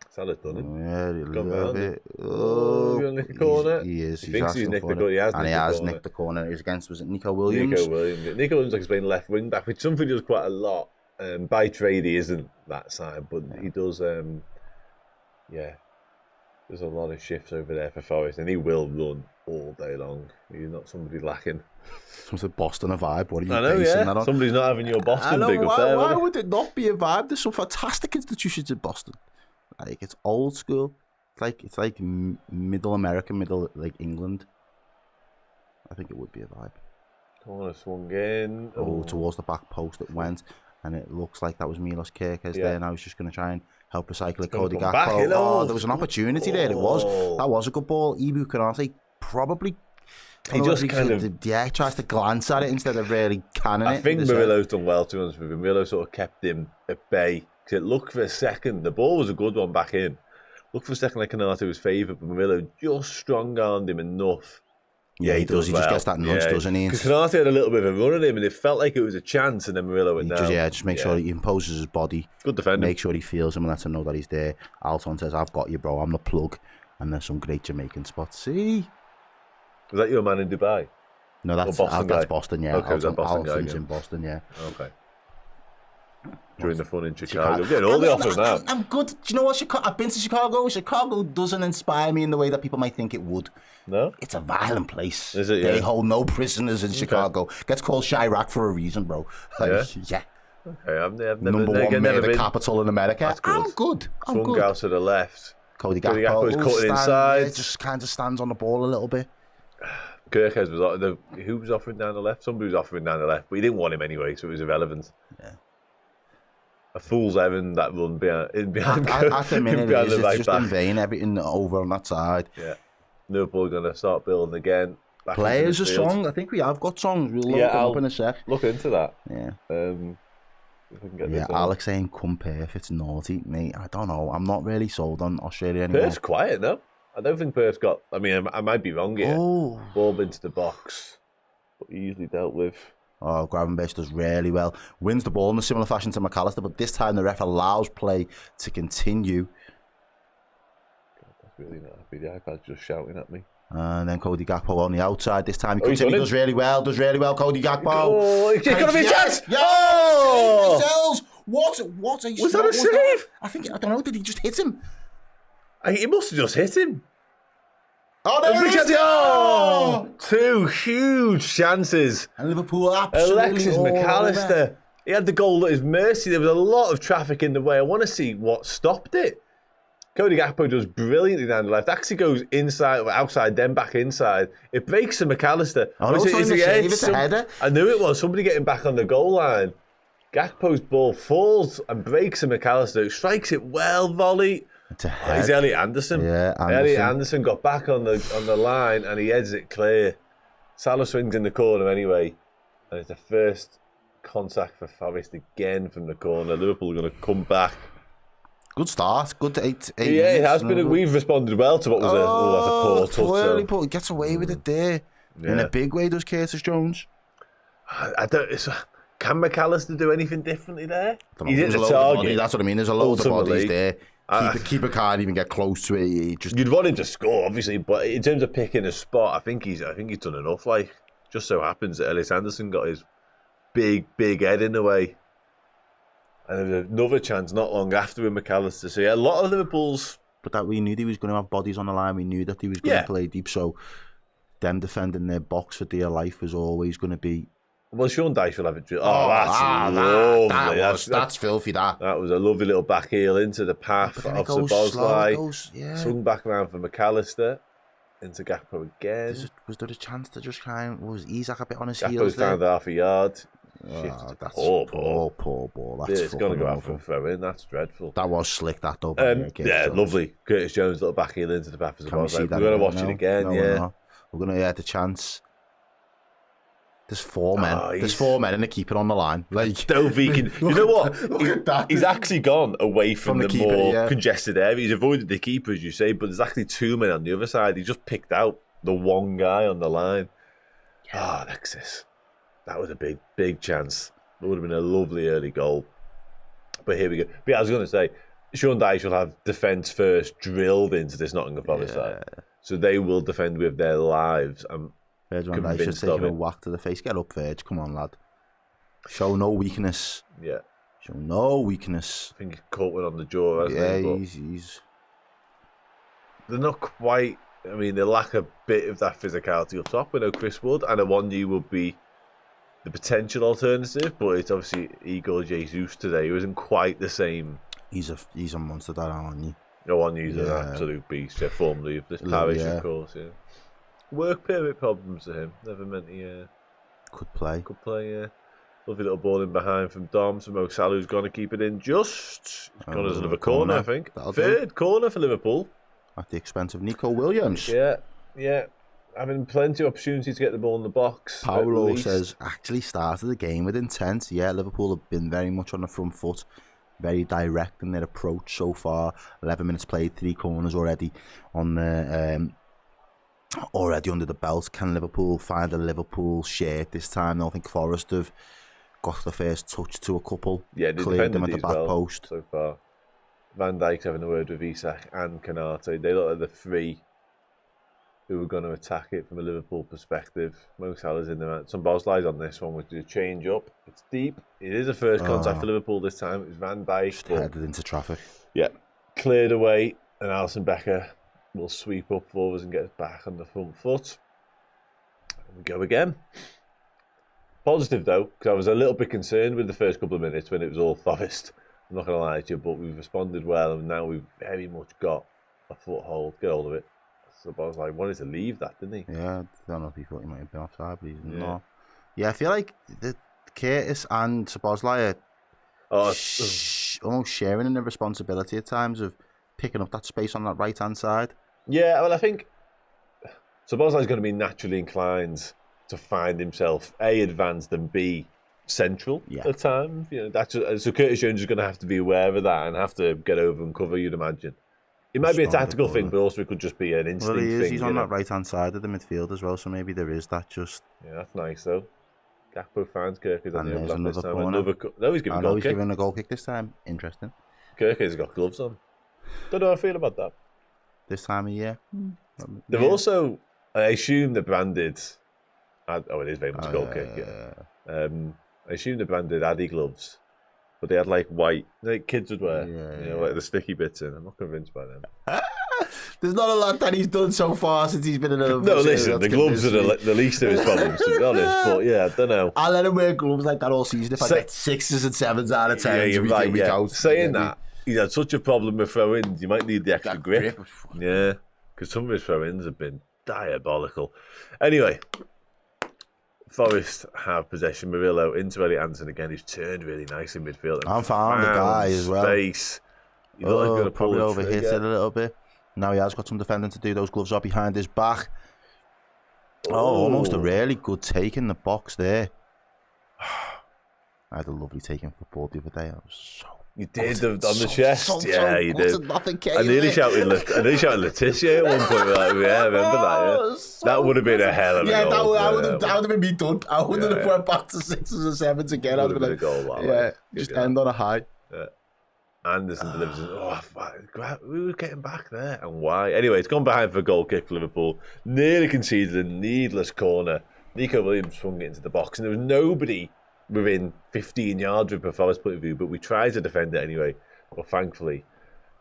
Salah's done it. Yeah, a little bit. He's nicked the corner. He is. He thinks he's nicked the corner. He has nicked the corner. It was against, was it Nico Williams? Nico Williams is playing left wing back, which something does quite a lot. By trade, he isn't that side, but he does. There's a lot of shifts over there for Forest, and he will run all day long. He's not somebody lacking. Some Boston a vibe. What are you basing that on? Somebody's not having your Boston big up there. Why would it not be a vibe? There's some fantastic institutions in Boston. It's old school. It's like middle America, England. I think it would be a vibe. Corner swung in. Towards the back post it went. And it looks like that was Milos Kerkez there. Now he's just going to try and help recycle it. gonna Cody come back, Gakpo. you know. There was an opportunity there. It was. That was a good ball. Ibu Konate probably. He just kind of tries to glance at it instead of really canning it. I think Murillo's done well, to be honest with him. Murillo sort of kept him at bay. Because it looked for a second, the ball was a good one back in. Looked for a second like Konate was favoured, but Murillo just strong-armed him enough. Yeah, he does. He just gets that nudge, doesn't he? Because Konate had a little bit of a run at him, and it felt like it was a chance, and then Murillo went down. Just make sure he imposes his body. Good defender. Make sure he feels him and lets him know that he's there. Alton says, "I've got you, bro. I'm the plug." And there's some great Jamaican spots. See? Was that your man in Dubai? No, that's Boston, yeah. Okay, was that Boston guy Alton's again? in Boston, yeah. Okay. During the fun in Chicago. Getting all the offers now. I'm good. Do you know what? I've been to Chicago. Chicago doesn't inspire me in the way that people might think it would. No? It's a violent place. Is it? They Yeah. hold no prisoners in Chicago. Gets called Chirac for a reason, bro. Yeah. Okay, I've never Number one murder been. capital in America. That's good. I'm good. Sungal to the left. Cody Cody Gakpo Gakpo's cutting inside. Yeah, just kind of stands on the ball a little bit. Kirkes was who was offering down the left? Somebody was offering down the left, but he didn't want him anyway, so it was irrelevant. Yeah. A fool's errand that run behind At the minute, it's just back. in vain. Everything over on that side. Yeah. Liverpool are going to start building again. Players a song. I think we have got songs. We'll look them up in a sec. Look into that. Yeah. If we can get Yeah, this Alex saying come Perth, it's naughty, mate. I don't know. I'm not really sold on Australia anymore. Perth's quiet, no? I don't think Perth's got... I mean, I might be wrong here. Oh. Ball into the box. But easily dealt with. Oh, Gravenberch does really well. Wins the ball in a similar fashion to McAllister, but this time the ref allows play to continue. God, that's really not happy. The iPad's just shouting at me. And then Cody Gakpo on the outside. This time he he's continues, done it. does really well, Cody Gakpo. Oh, it's going to be a chance! Yes! Oh! What a Was that a save? I don't know, did he just hit him? He must have just hit him. Oh, there it is! Oh! Two huge chances. And Liverpool absolutely Alexis all over. McAllister. He had the goal at his mercy. There was a lot of traffic in the way. I want to see what stopped it. Cody Gakpo does brilliantly down the left. Actually goes inside, outside, then back inside. It breaks to McAllister. Oh, no, it's a header. I knew it was. Somebody getting back on the goal line. Gakpo's ball falls and breaks to McAllister. Who strikes it well, volley. It's a head. He's Elliot Anderson. Yeah, Anderson. Elliot Anderson got back on the line and he heads it clear. Salah swings in the corner anyway. And it's the first contact for Forest again from the corner. Liverpool are going to come back. Good start. Good 8 Yeah, it has been. We've responded well to what was that's a poor touch. But he gets away with it there. Yeah. In a big way, does Curtis Jones. I don't. Can McAllister do anything differently there? He's hit the target. That's what I mean. There's a load of Ultimately, bodies there. The keeper can't even get close to it. You'd want him to score, obviously, but in terms of picking a spot, I think he's done enough. Like, just so happens that Ellis Anderson got his big head in the way. And there was another chance not long after with McAllister. So yeah, a lot of Liverpool's... But that we knew he was going to have bodies on the line. We knew that he was going to play deep. So them defending their box for dear life was always going to be... Well, Sean Dyche will have it. That's lovely. That's filthy, that. That was a lovely little back heel into the path of Szoboszlai. Swung back around for McAllister. Into Gakpo again. Was there a chance to just was Isak a bit on his Gakpo's heels there? found half a yard. That's poor ball. That's it's going to go out for a throw in. That's dreadful. That was slick, that though. Lovely. Curtis Jones, little back heel into the path of Szoboszlai. We're going to watch it again, We're going to get the chance. There's four men. There's four men and a keeper on the line. Like Dovey can. You know what? Look at that. He's actually gone away from the keeper, more congested area. He's avoided the keeper, as you say, but there's actually two men on the other side. He just picked out the one guy on the line. Alexis. That was a big chance. That would have been a lovely early goal. But here we go. But yeah, I was going to say, Sean Dyche will have defence first drilled into this Nottingham Forest side. So they will defend with their lives. Virgil van Dijk should take him a whack to the face. Get up, Virg. Come on, lad. Show no weakness. Yeah. Show no weakness. I think he caught one on the jaw, hasn't he? He's... They're not quite... I mean, they lack a bit of that physicality up top. We know Chris Wood and Awoniyi will be the potential alternative, but it's obviously Igor Jesus today, who isn't quite the same. He's a monster, that Awoniyi. Awoniyi's an absolute beast, formerly of this parish, of course, Work permit problems to him. Never meant he could play. A Lovely little ball in behind from Dom. So Mo Salah's going to keep it in just. It's gone as another corner, I think. Third corner for Liverpool. At the expense of Nico Williams. Yeah. Having plenty of opportunity to get the ball in the box. Paolo says, actually started the game with intent. Yeah, Liverpool have been very much on the front foot. Very direct in their approach so far. 11 minutes played, 3 corners already on the... already under the belt. Can Liverpool find a Liverpool shirt this time? I don't think Forest have got the first touch to a couple. Yeah, they cleared them at the these back well post so far. Van Dijk's having a word with Isak and Canate. They look like the 3 who are going to attack it from a Liverpool perspective. Mo Salah's in there. Some Bosley's on this one, which is a change up. It's deep. It is a first contact for Liverpool this time. It was Van Dijk. Just headed into traffic. Yeah, cleared away, and Alisson Becker will sweep up forwards and get us back on the front foot. And we go again. Positive though, because I was a little bit concerned with the first couple of minutes when it was all Forest. I'm not going to lie to you, but we've responded well, and now we've very much got a foothold. Get hold of it. So I was like, wanted to leave that, didn't he? Yeah, I don't know if he thought he might have been offside, but he's not. Yeah, I feel like the Curtis and Szoboszlai are almost sharing in the responsibility at times of picking up that space on that right-hand side. Yeah, well, I think Szoboszlai's going to be naturally inclined to find himself A, advanced, and B, central at times. You know, so Curtis Jones is going to have to be aware of that and have to get over and cover, you'd imagine. It might be a tactical thing, but also it could just be an instinct thing. He's on that right-hand side of the midfield as well, so maybe there is that just... Yeah, that's nice, though. Gakpo finds Kirkers on the there's overlap this time. corner. No, he's giving a goal kick this time. Interesting. Kirker's got gloves on. Don't know how I feel about that. This time of year. They've also, I assume they're branded... it is very much a goal kick, yeah. I assume they're branded Addy gloves. But they had like white, like kids would wear, like the sticky bits in. I'm not convinced by them. There's not a lot that he's done so far since he's been in a... No, listen, the gloves are the least of his problems, to be honest. But yeah, I don't know. I'll let him wear gloves like that all season if I get 6s and 7s out of 10s. Yeah, you're right, week out. Saying that, he's had such a problem with throw-ins, you might need the extra grip. Yeah, because some of his throw-ins have been diabolical. Anyway... Forest have possession. Murillo into Elliot Anderson again, who's turned really nice in midfield. And found the guy as well. Space. He looked like he was going to probably overhit it a little bit. Now he has got some defending to do. Those gloves are behind his back. Almost a really good take in the box there. I had a lovely take in football the other day. I was so... You did on the chest, you did. Nothing came I nearly shouted Letitia at one point. Like, yeah, remember that? Yeah, that would have been a hell of a goal. That would have been me done. I wouldn't have went back to 6s or 7s again. I'd have been like, goal, just end on a high. Yeah. Anderson delivers. We were getting back there, and why? Anyway, it's gone behind for a goal kick for Liverpool. Nearly conceded a needless corner. Nico Williams swung it into the box, and there was nobody within 15 yards of a Forest point of view, but we tried to defend it anyway. But thankfully,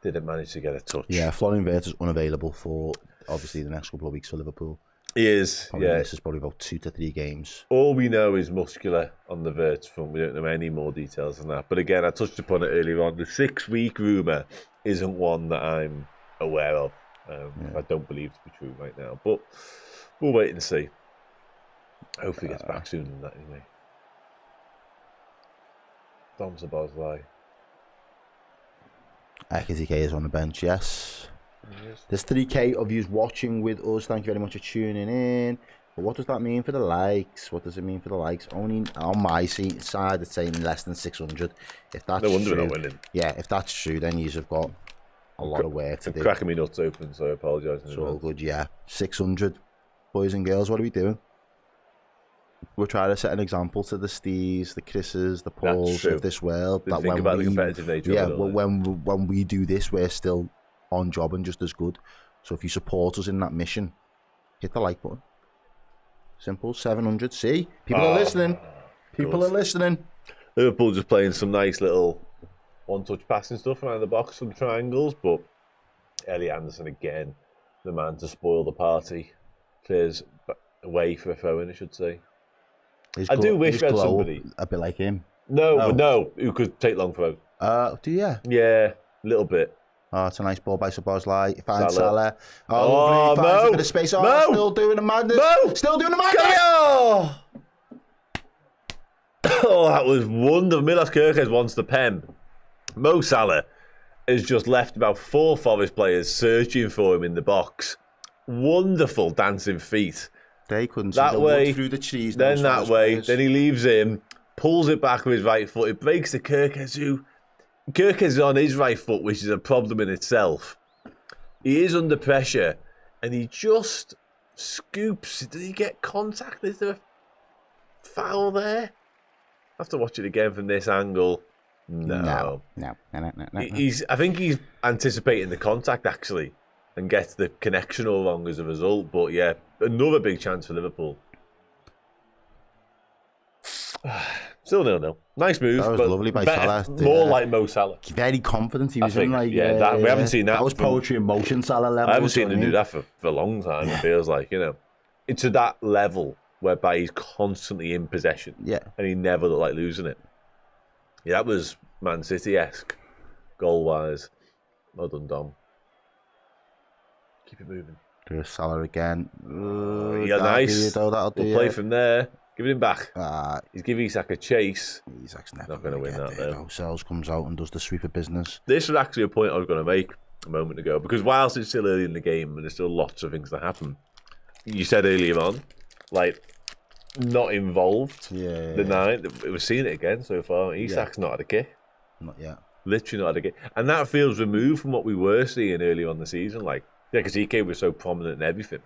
didn't manage to get a touch. Yeah, Florian Wirtz is unavailable for obviously the next couple of weeks for Liverpool. He is. This is probably about 2 to 3 games. All we know is muscular on the Wirtz front. We don't know any more details than that. But again, I touched upon it earlier on. The 6-week rumour isn't one that I'm aware of. I don't believe to be true right now. But we'll wait and see. Hopefully, he gets back sooner than that anyway. Dom Szoboszlai. Ekitike is on the bench, yes. There's 3k of you watching with us. Thank you very much for tuning in. But what does that mean for the likes? What does it mean for the likes? Only on my side, it's saying less than 600. If that's no wonder true, we're not winning. Yeah, if that's true, then you've got a lot of work to do. Cracking me nuts open, so I apologise. It's all good, yeah. 600. Boys and girls, what are we doing? We're trying to set an example to the Steves, the Chris's, the Pauls of this world. That think about the competitive nature of it all, when we do this, we're still on job and just as good. So if you support us in that mission, hit the like button. Simple, 700. See, people are listening. People are listening. Liverpool just playing some nice little one-touch passing stuff around the box, some triangles, but Elliot Anderson again, the man to spoil the party, clears away for a throw-in, I should say. I do wish we had somebody a bit like him. No, who could take long throws. Do you? Yeah, a little bit. Oh, it's a nice ball by Szoboszlai. Finds Salah. Oh, lovely. Finds a bit of space. Still doing the madness. Still doing the madness. Oh, that was wonderful. Milos Kerkez wants the pen. Mo Salah has just left about 4 Forest players searching for him in the box. Wonderful dancing feet. They couldn't see That the way, wood through the trees. then those that Forest way, players. then he leaves him, pulls it back with his right foot. It breaks to Kerkez, who... Kerkez is on his right foot, which is a problem in itself. He is under pressure, and he just scoops. Did he get contact? Is there a foul there? I have to watch it again from this angle. No. I think he's anticipating the contact, actually, and gets the connection all wrong as a result. But yeah, another big chance for Liverpool. Still 0-0. Nice move. That was but lovely by better, Salah. More like Mo Salah. Very confident. He was think, in like... yeah, that- we haven't seen that That was from- poetry in motion, Salah level. I haven't seen him do that for a long time, it feels like, you know. It's to that level whereby he's constantly in possession. Yeah. And he never looked like losing it. Yeah, that was Man City-esque, goal-wise. Well done, Dom. Keep it moving. There's Salah again. Yeah, nice. That'll do We'll play from there. Give it him back. He's giving Isak a chase. Isak's never Not going to win that, though. Sells comes out and does the sweeper business. This was actually a point I was going to make a moment ago, because whilst it's still early in the game and there's still lots of things that happen, you said earlier on, like, not involved. Yeah. The 9, we've seen it again so far. Isak's not had a kick. Not yet. Literally not had a kick. And that feels removed from what we were seeing earlier on the season. Like, yeah, because EK was so prominent in everything.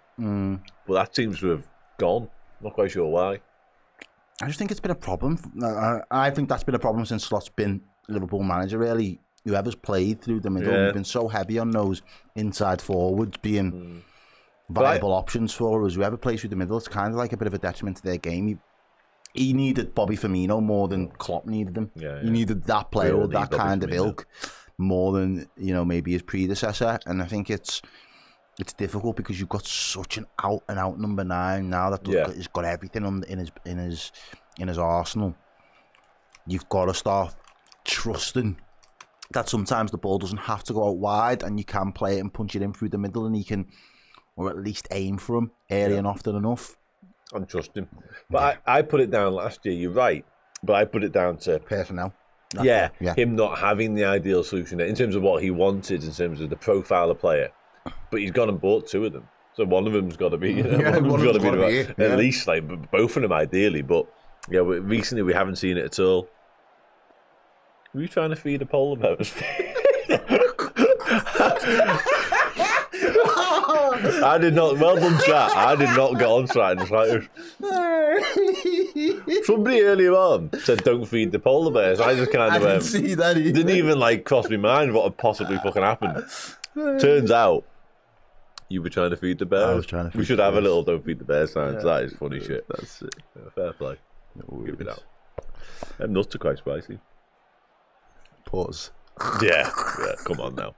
But that seems to have gone. Not quite sure why. I just think it's been a problem. I think that's been a problem since Slot's been Liverpool manager, really. Whoever's played through the middle, we've been so heavy on those inside forwards being viable options for us. Whoever plays through the middle, it's kind of like a bit of a detriment to their game. He needed Bobby Firmino more than Klopp needed him. He needed that player with that kind of ilk more than, you know, maybe his predecessor. And I think it's difficult because you've got such an out and out number 9 now that has got everything in his arsenal. You've got to start trusting that sometimes the ball doesn't have to go out wide and you can play it and punch it in through the middle, and he can, or at least aim for him early and often enough. I'm trusting. But I put it down last year, you're right, but I put it down to personnel. Him not having the ideal solution in terms of what he wanted, in terms of the profile of player. But he's gone and bought 2 of them. So one of them's got to be, at least, like, both of them ideally. But yeah, recently we haven't seen it at all. Were you trying to feed a polar bear? I did not. Well done, chat. I did not get on to that. Somebody earlier on said, "Don't feed the polar bears." I just kind of I didn't see that either. Didn't even like cross my mind what had possibly fucking happened. Turns out you were trying to feed the bears. I was trying to feed We should the have a bears. little "Don't feed the bears" sign. That is funny shit. That's it. Yeah, fair play. Give it out. Them nuts are quite spicy. Pause. Yeah, come on now.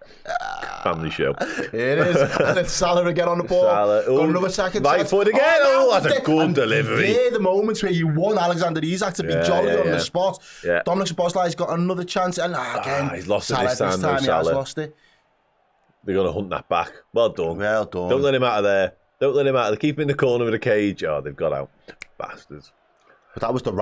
Family show. It is. And it's Salah again on the ball. Salah. Got another second Right chance. foot again. Oh, that's a good and delivery. They're the moments where you want Alexander Isak to be jolly on the spot. Yeah. Dominic Szoboszlai's got another chance. And again, he's lost it Salah, this time, though, he has Salah. lost it. They're going to hunt that back. Well done. Well done. Don't let him out of there. Don't let him out of there. Keep him in the corner of the cage. Oh, they've got out. Bastards. But that was the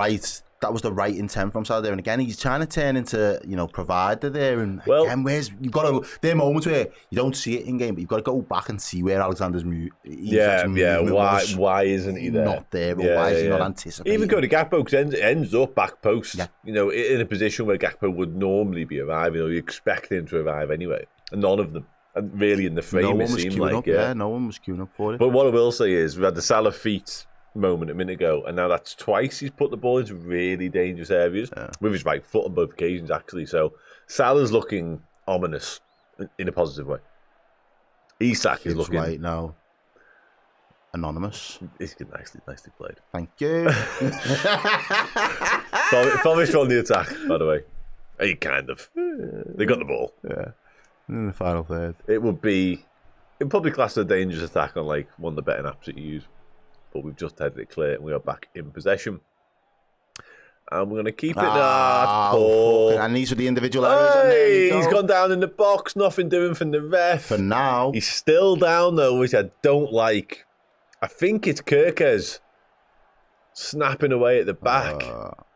right intent from Salah there. And again, he's trying to turn into, you know, provider there. And Well, again, you've got to, there are moments where you don't see it in game, but you've got to go back and see where Alexander's Why isn't he there? Not there, or why is he not anticipating? Even Cody Gakpo ends up back post. Yeah. You know, in a position where Gakpo would normally be arriving, or you expect him to arrive anyway, and none of them. And really, in the frame, it seemed like no one was queuing up for it. But what I will say is, we had the Salah feet moment a minute ago, and now that's twice he's put the ball into really dangerous areas with his right foot on both occasions, actually. So Salah's looking ominous in a positive way. Isak is looking right now anonymous. He's nicely played. Thank you. Forest on the attack, by the way. He kind of. They got the ball. Yeah. In the final third. It probably class as a dangerous attack on like one of the betting apps that you use. But we've just headed it clear and we are back in possession. And we're going to keep it. And these are the individual areas. He's gone down in the box. Nothing doing from the ref. For now. He's still down though, which I don't like. I think it's Kerkez snapping away at the back.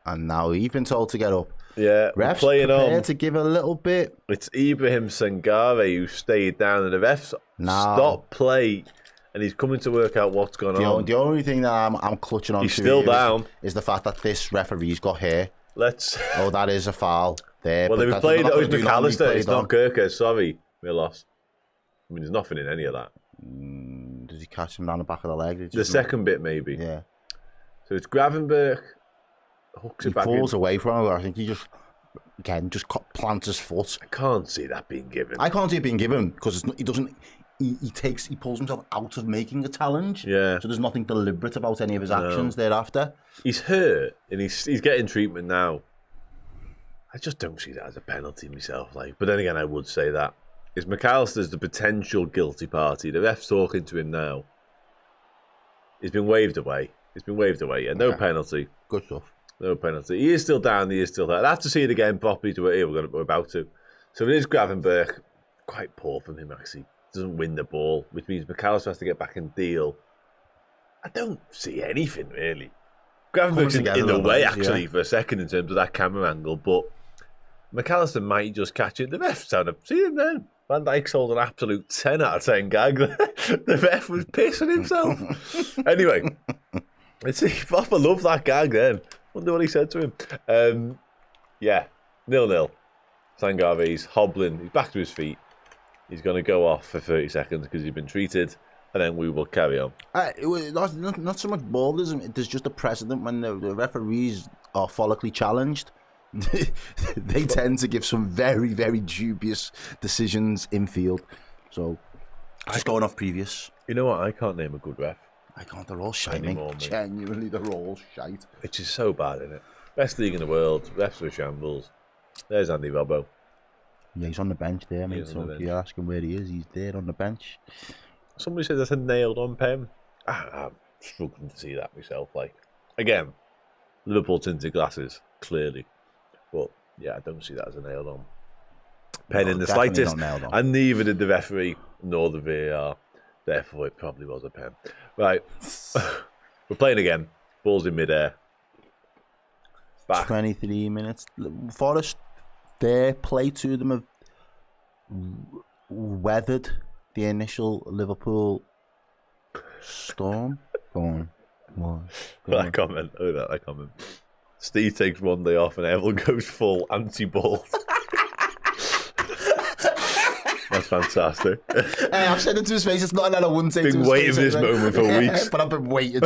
And now he's been told to get up. Yeah, we're Refs playing prepared on. to give a little bit. It's Ibrahim Sangare who stayed down, and the refs stopped play, and he's coming to work out what's going on. The only thing that I'm clutching on He's still down. Is the fact that this referee's got hair. Oh, that is a foul there. Well, they were playing. Oh, it's McAllister. It's not good. Kirker. Sorry, we lost. I mean, there's nothing in any of that. Does he catch him down the back of the leg? The second bit, maybe. Yeah. So it's Gravenberch. Hooks it back falls in. away from him. I think he just plants his foot. I can't see that being given. I can't see it being given because he doesn't. He pulls himself out of making a challenge. Yeah. So there's nothing deliberate about any of his actions thereafter. He's hurt and he's getting treatment now. I just don't see that as a penalty myself. But then again, I would say that is McAllister's the potential guilty party. The ref's talking to him now. He's been waved away. Yeah, no penalty. Good stuff. No penalty. He is still down. He is still there. I'd have to see it again properly. We're about to. So it is Gravenberch. Quite poor from him, actually. Doesn't win the ball, which means McAllister has to get back and deal. I don't see anything, really. Gravenberch's in the way, actually, for a second in terms of that camera angle, but McAllister might just catch it. The ref's down to see him then. Van Dijk's sold an absolute 10 out of 10 gag. The ref was pissing himself. Anyway, let's see. Papa loved that gag then. Wonder what he said to him. 0-0. Sangare's hobbling. He's back to his feet. He's going to go off for 30 seconds because he's been treated, and then we will carry on. It was not so much ballism. There's just a precedent when the referees are follically challenged. They tend to give some very, very dubious decisions in field. So, just going off previous. You know what? I can't name a good ref. I can't. They're all shite. Genuinely, they're all shite. Which is so bad, isn't it? Best league in the world. Refs are shambles. There's Andy Robbo. Yeah, he's on the bench there, mate. So if you ask him where he is, he's there on the bench. Somebody said that's a nailed-on pen. I'm struggling to see that myself. Again, Liverpool tinted glasses, clearly. But, yeah, I don't see that as a nailed-on pen in the slightest. And neither did the referee nor the VAR. Therefore, it probably was a pen. Right. We're playing again. Ball's in mid-air. Back. 23 minutes. Forest, fair play to them, have weathered the initial Liverpool storm. Go on. That comment. Look at that comment. Steve takes one day off and Errol goes full anti-ball. That's fantastic. I've said it to his face. It's not that I wouldn't say been to his waiting face. for this moment for weeks. But I've been waiting.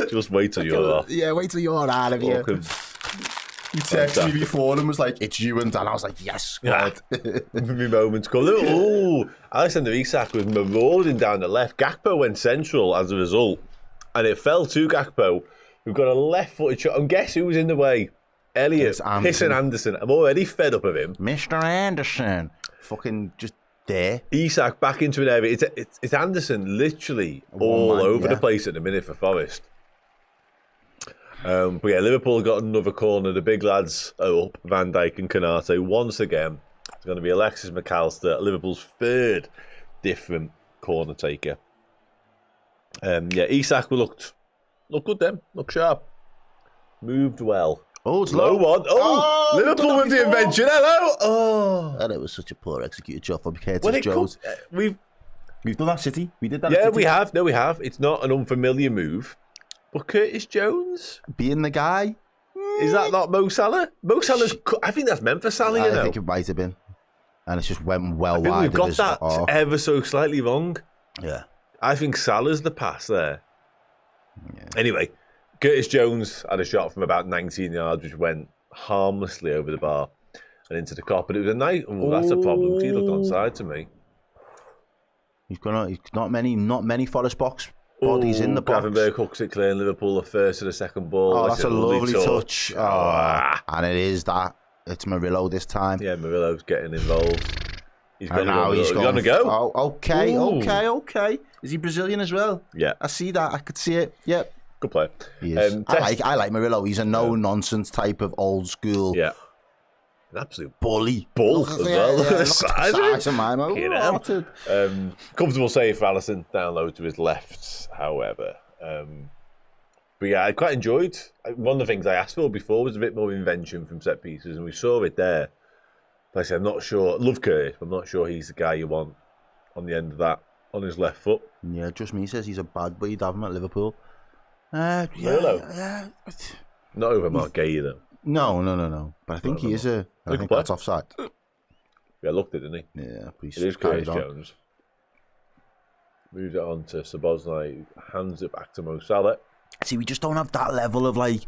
Just wait till you're off. Yeah, wait till you're out of here. He texted me before and was like, "It's you and Dan." I was like, "Yes, God." My moment's come. Oh, Alexander Isak was marauding down the left. Gakpo went central as a result, and it fell to Gakpo, who got a left-footed shot. And guess who was in the way? Elliot pissing Anderson. I'm already fed up of him. Mr. Anderson, fucking just there. Isak back into an area. It's Anderson literally all over the place at the minute for Forest. But yeah, Liverpool got another corner. The big lads are up. Van Dijk and Konate once again. It's going to be Alexis McAllister, Liverpool's third different corner taker. Isak looked good then. Looked sharp. Moved well. Oh, it's low one. Oh, Liverpool with the invention. Hello. Oh, and it was such a poor executed shot from Curtis Jones. We've done that, City. We did that. Yeah, we have. No, we have. It's not an unfamiliar move. But Curtis Jones being the guy, is that not Mo Salah? Mo Salah's. I think that's meant for Salah. I think it might have been, and it just went well I think wide. We've got that ever so slightly wrong. Yeah, I think Salah's the pass there. Yeah. Anyway, Curtis Jones had a shot from about 19 yards, which went harmlessly over the bar and into the cop. But it was a nice. Oh, that's a problem. He looked onside to me. He's not many Forest box bodies in the box. Gravenberch hooks it clear, and Liverpool are first to the second ball. Oh, that's a lovely touch. And it is that. It's Murillo this time. Yeah, Murillo's getting involved. He's going to go. Oh, okay. Is he Brazilian as well? Yeah. I see that. I could see it. Yep. Good player. He is. I like Murillo. He's a no-nonsense type of old school. Yeah. An absolute bully. Bull as well. Yeah, comfortable save for Alisson. Down low to his left, however. But yeah, I quite enjoyed. One of the things I asked for before was a bit more invention from set pieces, and we saw it there. Like I said, I'm not sure. Love Curtis, but I'm not sure he's the guy you want on the end of that, on his left foot. Yeah, just me says he's a bad boy. You'd have him at Liverpool. Yeah. Not over Mark Gay, though. No. But I think he is a... I think that's offside. Yeah, looked it, didn't he? Yeah, please. It is Curtis Jones. Moves it on to Szoboszlai, hands it back to Mo Salah. See, we just don't have that level of, like,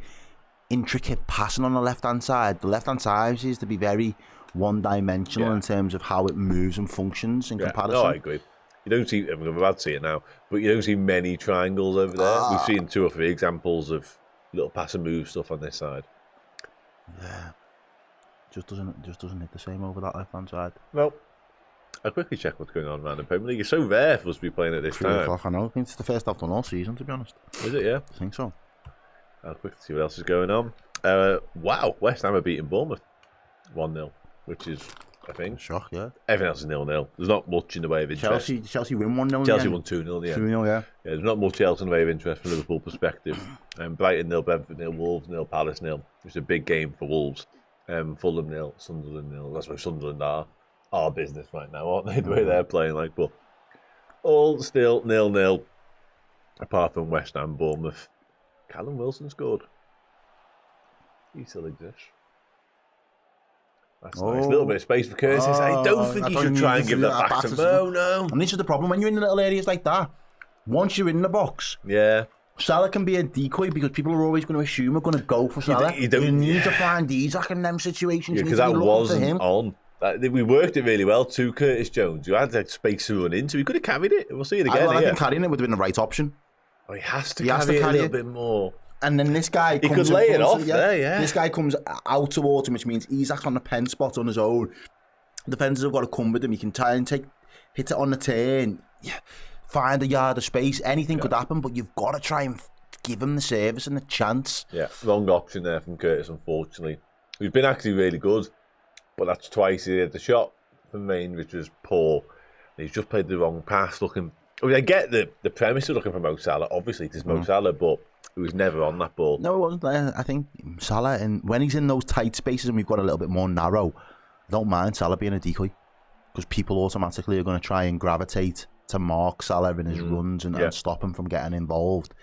intricate passing on the left-hand side. The left-hand side seems to be very one-dimensional in terms of how it moves and functions in comparison. No, I agree. You don't see, I'm about to see it now, but you don't see many triangles over there. We've seen 2 or 3 examples of little pass and move stuff on this side. Yeah. Just doesn't hit the same over that left-hand side. Well, I'll quickly check what's going on around the Premier League. It's so rare for us to be playing at this 3 time. o'clock, I know. I think it's the first I've done all season, to be honest. Is it, yeah? I think so. I'll quickly see what else is going on. Wow, West Ham are beating Bournemouth 1-0, which is, I think, shock, yeah. Everything else is 0-0. There's not much in the way of interest. Chelsea win 1-0. Chelsea won 2-0, yeah. 2-0, yeah. There's not much else in the way of interest from Liverpool perspective. Brighton 0, Brentford 0, Wolves 0, Palace 0. It's a big game for Wolves. Fulham 0, Sunderland 0. That's where Sunderland are our business right now, aren't they? The way they're playing, like, but all still 0-0. Apart from West Ham, Bournemouth. Callum Wilson scored. He still exists. That's nice. A little bit of space for Curtis. I don't think he should try and give that back to Mo. No. And this is the problem when you're in little areas like that. Once you're in the box, Salah can be a decoy because people are always going to assume we're going to go for Salah. You need to find Isaac in them situations. Because that wasn't on. We worked it really well to Curtis Jones. You had that space to run into. He could have carried it. We'll see it again. I think carrying it would have been the right option. Oh, he has to carry it a little bit more. And then this guy he could lay it off there, yeah. This guy comes out towards him, which means Isaac's on the pen spot on his own. Defenders have got to come with him. He can try and hit it on the turn, find a yard of space. Anything could happen, but you've got to try and give him the service and the chance. Yeah, wrong option there from Curtis, unfortunately. He's been actually really good, but that's twice he had the shot from range, which was poor. He's just played the wrong pass. I get the premise of looking for Mo Salah. Obviously, it is Mo Salah, but he was never on that ball. No, it wasn't. I think Salah, and when he's in those tight spaces and we've got a little bit more narrow, I don't mind Salah being a decoy because people automatically are going to try and gravitate to mark Salah in his runs and stop him from getting involved.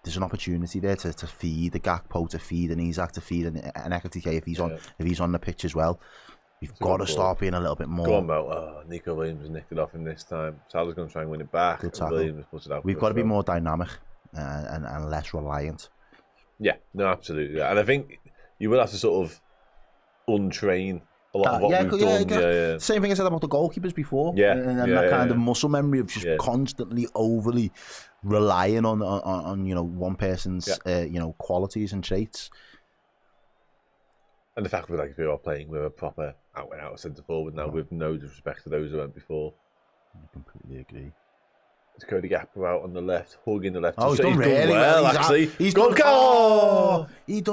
There's an opportunity there to feed the Gakpo, to feed an Isaac, to feed an Ekitike if he's on the pitch as well. We've got to start being a little bit more. Go on, Mo. Nico Williams nicked it off him this time. Salah's going to try and win it back. Williams puts it out. We've got to be more dynamic and less reliant. Yeah, no, absolutely. Yeah. And I think you will have to sort of untrain a lot of what we've done. Yeah. Same thing I said about the goalkeepers before. And that kind of muscle memory of just constantly overly relying on one person's qualities and traits. And the fact we are playing with a proper out and out centre forward now, with no disrespect to those who went before. I completely agree. It's Cody Gakpo out on the left, hugging the left. He's done really well, actually. He's done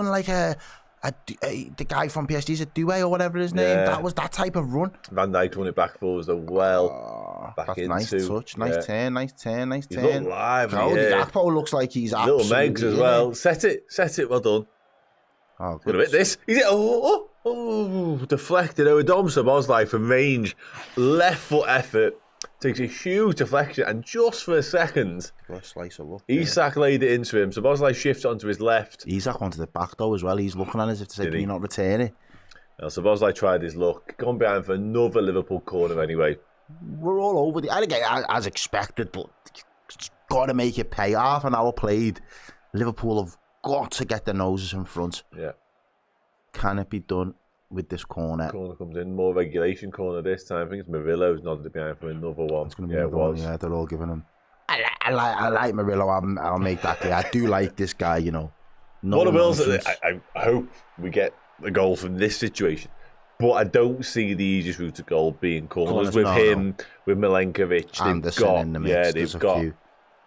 like the guy from PSG's a Doué or whatever his name. That was that type of run. Van Dijk won it back for us that's nice touch, nice turn. He's looked live. Cody Gakpo looks like he's little Megs as well. Set it, well done. Oh, good. Look at this. He's deflected over Dom Szoboszlai from range. Left foot effort. Takes a huge deflection, and just for a second, slice of luck. Isak laid it into him. Szoboszlai shifts onto his left. Isak wanted it back though as well. He's looking at it as if to say, "Can you not return it?" Szoboszlai tried his luck. Gone behind for another Liverpool corner anyway. We're all over the. I think as expected, but it's got to make it pay. Half an hour played. Liverpool have got to get their noses in front. Yeah. Can it be done with this corner? Corner comes in, more regulation corner this time. I think it's Murillo's nodded it behind for another one. It's going to be another one. Yeah, they're all giving him. I like Murillo. I'll make that clear. I do like this guy. What I will say, I hope we get a goal from this situation, but I don't see the easiest route to goal being corners with him, with Milenkovic. They've got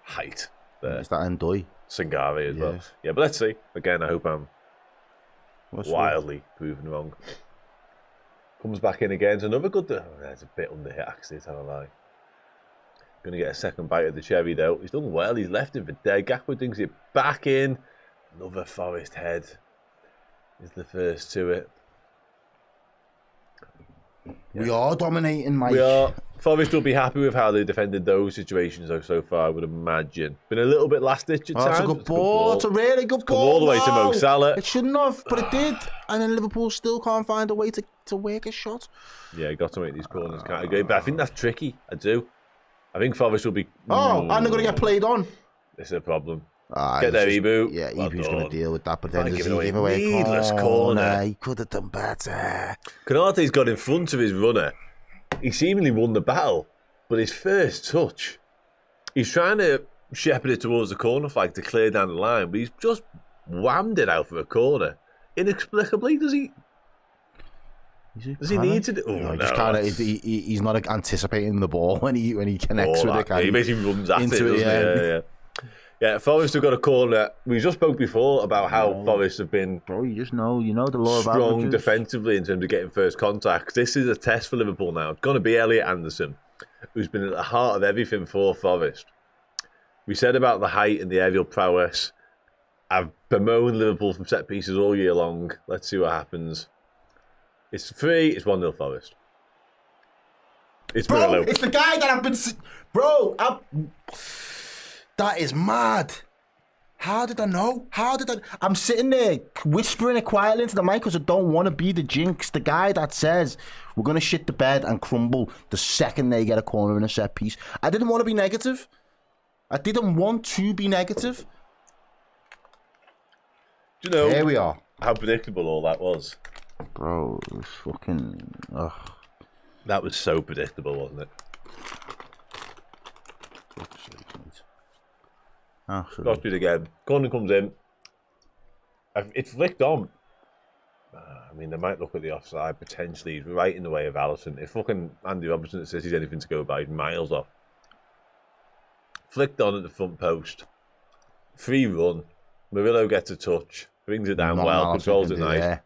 height there. Is that Ndoye? Sangare as well. Yeah, but let's see. Again, I hope I'm wildly proven wrong. Comes back in again. It's another good. It's a bit under hit, actually, to tell a lie. Going to get a second bite of the cherry though. He's done well. He's left him for dead. Gakpo brings it back in. Another Forest head is the first to it. We are dominating, Mike. We are. Forest will be happy with how they defended those situations though so far, I would imagine. Been a little bit last ditch at times. That's a good ball. That's a really good ball. Come all the way to Mo Salah. It shouldn't have, but it did. And then Liverpool still can't find a way to work a shot. Yeah, got to make these corners category. But I think that's tricky. I do. I think Forest will be... and they're going to get played on. This is a problem. Get their Ebu. Yeah, well Ebu's going to deal with that, but then Can't does give he it give away. away a Needless corner. He could have done better. Konate's got in front of his runner. He seemingly won the battle, but his first touch, he's trying to shepherd it towards the corner flag to clear down the line, but he's just whammed it out for a corner. Inexplicably, does he need to do? Oh, no, no. just kind of. He's not anticipating the ball when he connects with it. He basically runs at into it, doesn't he? Yeah, Forest have got a corner. We just spoke before about how Forest have been Bro, you know the law of strong averages. defensively in terms of getting first contacts. This is a test for Liverpool now. It's going to be Elliot Anderson, who's been at the heart of everything for Forest. We said about the height and the aerial prowess. I've bemoaned Liverpool from set pieces all year long. Let's see what happens. It's 3, it's 1-0 Forest. It's Bro, Murillo. it's the guy that I've been... That is mad. How did I know? I'm sitting there whispering it quietly into the mic because I don't want to be the jinx. The guy that says we're going to shit the bed and crumble the second they get a corner in a set piece. I didn't want to be negative. Do you know here we are. how predictable all that was? Bro, it was fucking... Ugh. That was so predictable, wasn't it? Got it again. Corner comes in. It's flicked on. I mean, they might look at the offside potentially. He's right in the way of Alisson. If fucking Andy Robertson says he's anything to go by, he's miles off. Flicked on at the front post. Free run. Murillo gets a touch. Brings it down well. Controls it nice.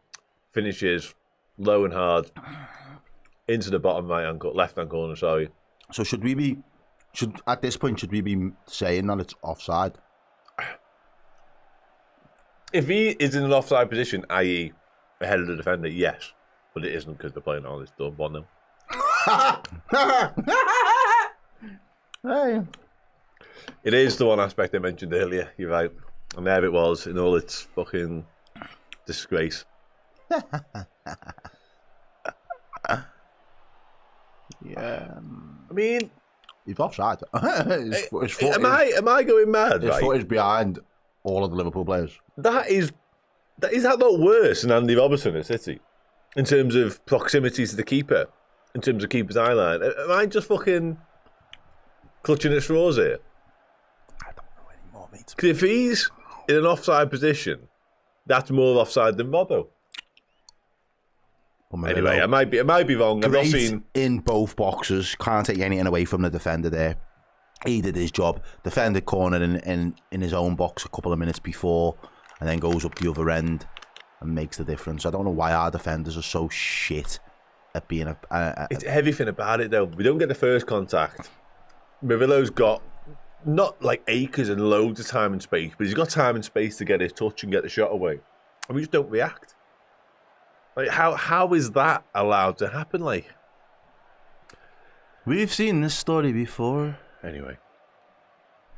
Finishes low and hard into the bottom left hand corner. Sorry. So at this point should we be saying that it's offside? If he is in an offside position, i.e., ahead of the defender, yes, but it isn't because they're playing on this done 1-0. Hey. It is the one aspect I mentioned earlier. You're right, and there it was in all its fucking disgrace. Yeah. I mean, he's offside. His foot am I going mad? His right? foot is behind all of the Liverpool players. That is that not worse than Andy Robertson at City in terms of proximity to the keeper, in terms of keeper's eye line? Am I just fucking clutching at straws here? I don't know anymore, mate. Because if he's in an offside position, that's more offside than Robbo. Anyway, I might be wrong. I've not seen in both boxes. Can't take anything away from the defender there. He did his job. Defended corner in his own box a couple of minutes before, and then goes up the other end and makes the difference. I don't know why our defenders are so shit at being it's everything about it though. We don't get the first contact. Murillo's got not like acres and loads of time and space, but he's got time and space to get his touch and get the shot away, and we just don't react. Like how is that allowed to happen? Like, we've seen this story before. Anyway,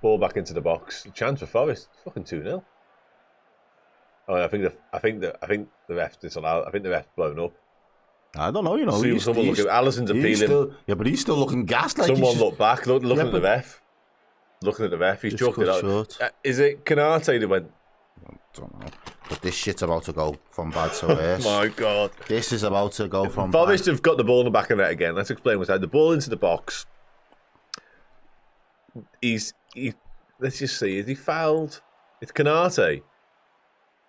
ball back into the box. Chance for Forest. Fucking 2-0. Oh, I think the ref disallowed. I think the ref's blown up. I don't know. You know, someone looking. Alisson's appealing. But he's still looking gassed. Like someone looked back, looking at the ref. Looking at the ref, he's chucked it out. Is it Konate that went? I don't know. But this shit's about to go from bad to worse. Oh my God. This is about to go from Forest bad. have got the ball in the back of the net again. Let's explain what's happened. The ball into the box. Let's just see. Is he fouled? It's Konate.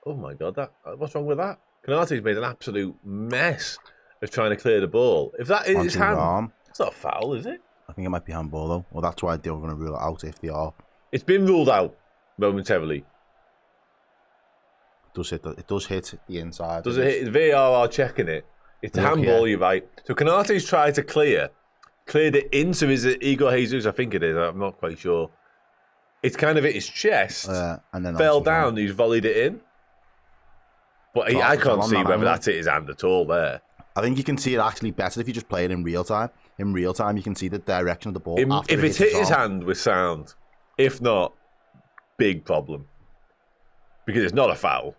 Oh my God. What's wrong with that? Konate's made an absolute mess of trying to clear the ball. If that is his hand, it's not a foul, is it? I think it might be handball though. Well, that's why they're going to rule it out if they are. It's been ruled out momentarily. It does hit the inside. Does it hit? VAR are checking it. It's handball, you're right. So Konate's tried to clear. cleared it into his Igor Jesus. I think it is. I'm not quite sure. It's kind of hit his chest, and then fell down. He's volleyed it in. But I can't see whether that's hit his hand at all there. I think you can see it actually better if you just play it in real time. In real time, you can see the direction of the ball. If it's hit his hand with sound, if not, big problem. Because it's not a foul.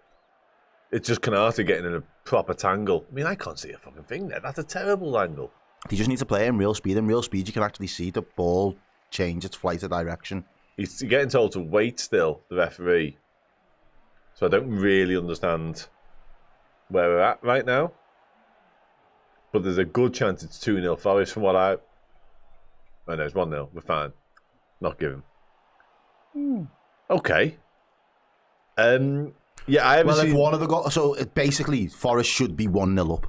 It's just Canata getting in a proper tangle. I mean, I can't see a fucking thing there. That's a terrible angle. You just need to play in real speed. In real speed, you can actually see the ball change its flight of direction. He's getting told to wait still, the referee. So I don't really understand where we're at right now. But there's a good chance it's 2-0 Forest from what I know it's 1-0. We're fine. Not given. Okay. Yeah, I haven't seen... if one of the goals... So, basically, Forest should be 1-0 up.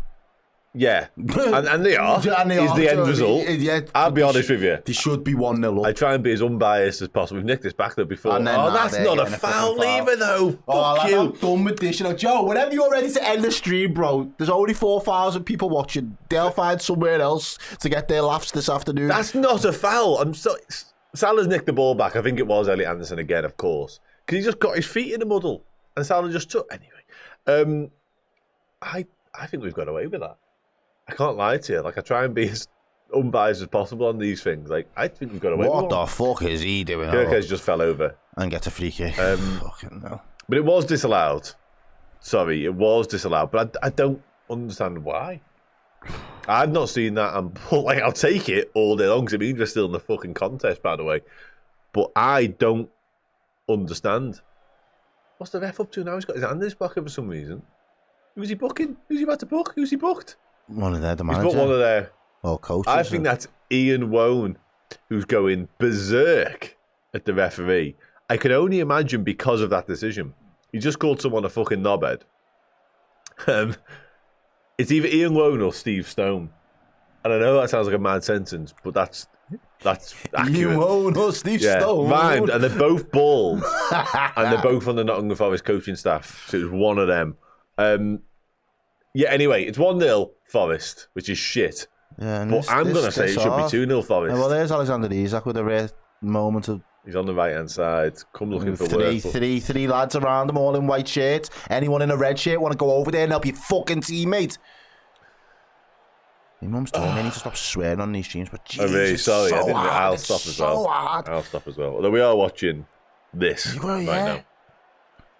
Yeah. and they are. And they are. The end result. Yeah, I'll be honest with you. They should be 1-0 up. I try and be as unbiased as possible. We've nicked this back though before. Oh, that's not a foul either, though. Fuck you. I'm done with this. You know, Joe, whenever you're ready to end the stream, bro, there's only 4,000 people watching. They'll find somewhere else to get their laughs this afternoon. That's not a foul. Salah's nicked the ball back. I think it was Elliot Anderson again, of course. Because he just got his feet in the muddle. And Salah just took... Anyway. I think we've got away with that. I can't lie to you. Like, I try and be as unbiased as possible on these things. Like, I think we've got away with it. What the fuck is he doing? Kirkes just fell over. And gets a free kick. Fucking no. But it was disallowed. Sorry, it was disallowed. But I don't understand why. I've not seen that. I'll take it all day long because it means we're still in the fucking contest, by the way. But I don't understand. What's the ref up to now? He's got his hand in his pocket for some reason. Who's he booking? Who's he about to book? Who's he booked? One of their, the manager. He's booked one of their... Well, coaches. I think that's Ian Wone, who's going berserk at the referee. I can only imagine because of that decision. He just called someone a fucking knobhead. It's either Ian Wone or Steve Stone. And I know that sounds like a mad sentence, but that's accurate. Ian Wone or Steve Stone. Rhymed, and they're both bald. And they're both on the Nottingham Forest coaching staff. So it was one of them. Yeah, anyway, it's 1-0 Forest, which is shit. Yeah, but I'm going to say it should be 2-0 Forest. Yeah, well, there's Alexander Isak with a rare moment of... He's on the right-hand side. Come looking for work. Three lads around them, all in white shirts. Anyone in a red shirt want to go over there and help your fucking teammate? Your mum's told me I need to stop swearing on these streams, but Jesus, I'm really sorry. So I'll stop as well. I'll stop as well. Although we are watching this right now.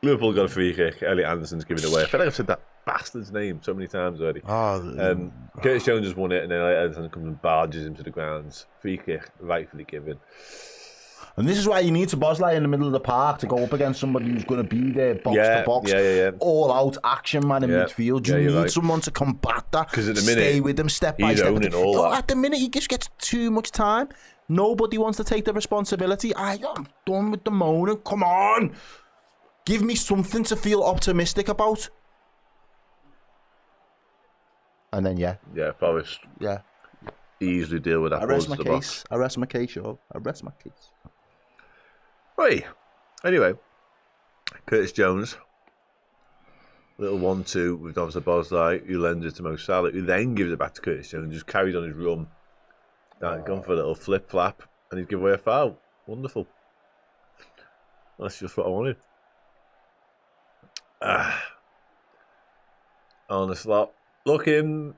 Liverpool got a free kick. Elliot Anderson's giving it away. I feel like I've said that bastard's name so many times already. Curtis Jones has won it, and then Elliot Anderson comes and barges him to the grounds. Free kick, rightfully given. And this is why you need to Bosley in the middle of the park to go up against somebody who's going to be there, box to box, all out action man in midfield. You need someone to combat that. Because at the minute, stay with them step by step. At the minute, he just gets too much time. Nobody wants to take the responsibility. I'm done with the moaning. Come on. Give me something to feel optimistic about. And then, Forest. Yeah. Easily deal with that. I rest my case. I rest my case, yo. I rest my case. Right. Anyway, Curtis Jones. Little 1-2 with obviously Bosley, who lends it to Mo Salah, who then gives it back to Curtis Jones, just carries on his run. Gone for a little flip-flap, and he's given away a foul. Wonderful. That's just what I wanted. On the slot. Looking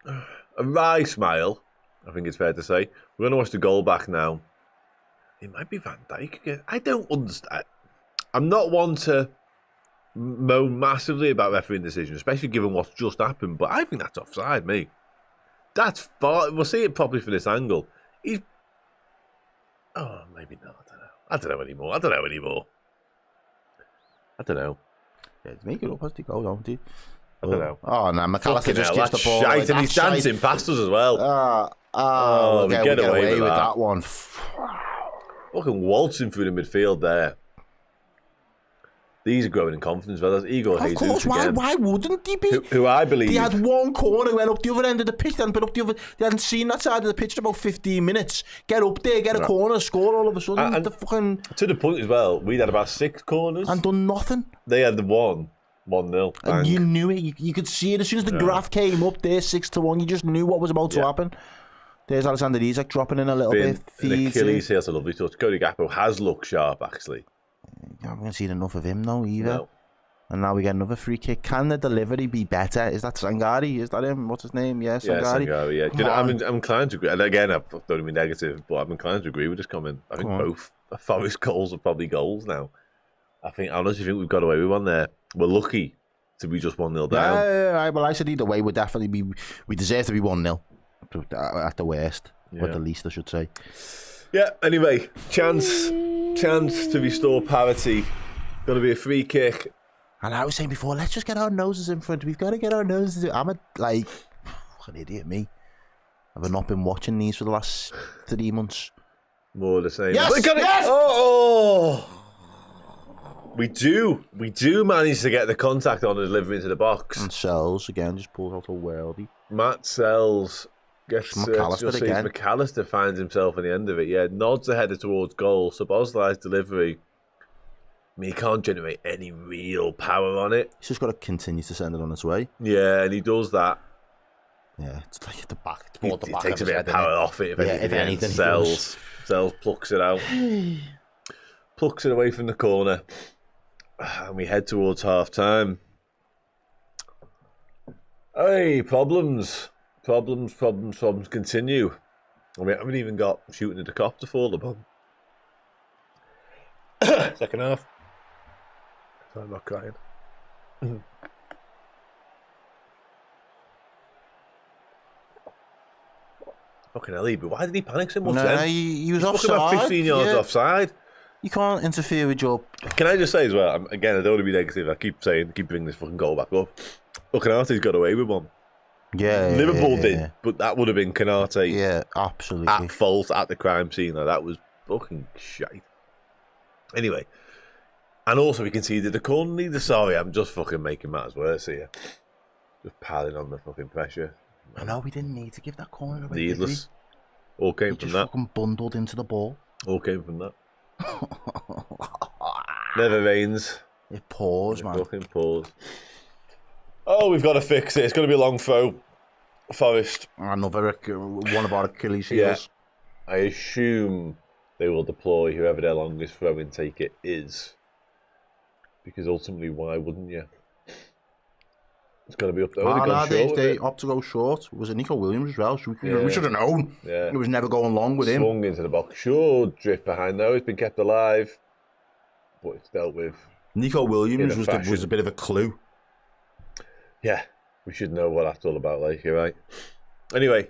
a wry smile, I think it's fair to say. We're going to watch the goal back now. It might be Van Dijk again. I don't understand. I'm not one to moan massively about refereeing decisions, especially given what's just happened, but I think that's offside, mate. That's far. We'll see it properly from this angle. He's... Oh, maybe not. I don't know anymore. I don't know. Yeah, make it up as they go, don't you? I don't know. Oh, no, McAllister just gives the ball. Shite, and he's dancing past us as well. We get away with that one. Fucking waltzing through the midfield there. These are growing in confidence. Well, that's Igor Jesus. Of course, why wouldn't he be? Who I believe. He had one corner, went up the other end of the pitch, then been up the other. They hadn't seen that side of the pitch in about 15 minutes. Get up there, get a corner, score all of a sudden. And the fucking... To the point as well, we'd had about 6 corners. And done nothing. They had the 1-0. And you knew it. You could see it as soon as the graph came up there, 6-1. You just knew what was about to happen. There's Alexander Isak dropping in a little Been bit. an Feeds Achilles heel, that's a lovely touch. Cody Gakpo has looked sharp, actually. I haven't seen enough of him though either. No. And now we get another free kick. Can the delivery be better? Is that Sangari? Is that him? What's his name? Yeah, Sangari. Yeah, Sangari, yeah. Do you know, I'm inclined to agree. And again, I don't want to be negative, but I'm inclined to agree with this comment. I think both Forest goals are probably goals now. I honestly think we've got away with one there. We're lucky to be just 1-0 down. Yeah, well, I said either way, we deserve to be 1-0 at the worst, or the least, I should say. Yeah, anyway, chance to restore parity. Going to be a free kick. And I was saying before, let's just get our noses in front. We've got to get our noses in. I'm an idiot, me. Have I not been watching these for the last 3 months? More the same. Yes! Yes! Oh! We do manage to get the contact on and deliver into the box. And Sells, again, just pulls out a worldie. Matt Sells gets McAllister again. McAllister finds himself in the end of it. Yeah, nods the header towards goal. Szoboszlai's delivery. I mean, he can't generate any real power on it. He's just got to continue to send it on its way. Yeah, and he does that. Yeah, it's like at the back. He takes a bit of power off it. If anything, Sells plucks it out. Plucks it away from the corner. And we head towards half-time. Hey, problems continue. And we haven't even got shooting at the cop to fall upon. Second half. So I'm not crying. Fucking hell, but why did he panic so much then? He was offside. offside. About 15 yards offside. You can't interfere with your... Can I just say as well, again, I don't want to be negative, I keep bringing this fucking goal back up. Look, Canate's got away with one. Yeah, Liverpool did, but that would have been Canate. Yeah, absolutely. At fault, at the crime scene. That was fucking shite. Anyway, and also we conceded the corner neither. Sorry, I'm just fucking making matters worse here. Just piling on the fucking pressure. I know we didn't need to give that corner away. Needless. All came from that. Fucking bundled into the ball. All came from that. Never rains. It pours, man. Fucking pours. Oh, we've got to fix it. It's going to be a long throw. Forest. Another one of our Achilles heels. Yeah. I assume they will deploy whoever their longest throw-in taker is. Because ultimately, why wouldn't you? It's going to be up there. They opt to go short. Was it Nico Williams as well? We should have known. Yeah. It was never going long with him. Swung into the box. Sure, drift behind though. It's been kept alive. But it's dealt with. Nico Williams was a bit of a clue. Yeah, we should know what that's all about, like, you're right. Anyway,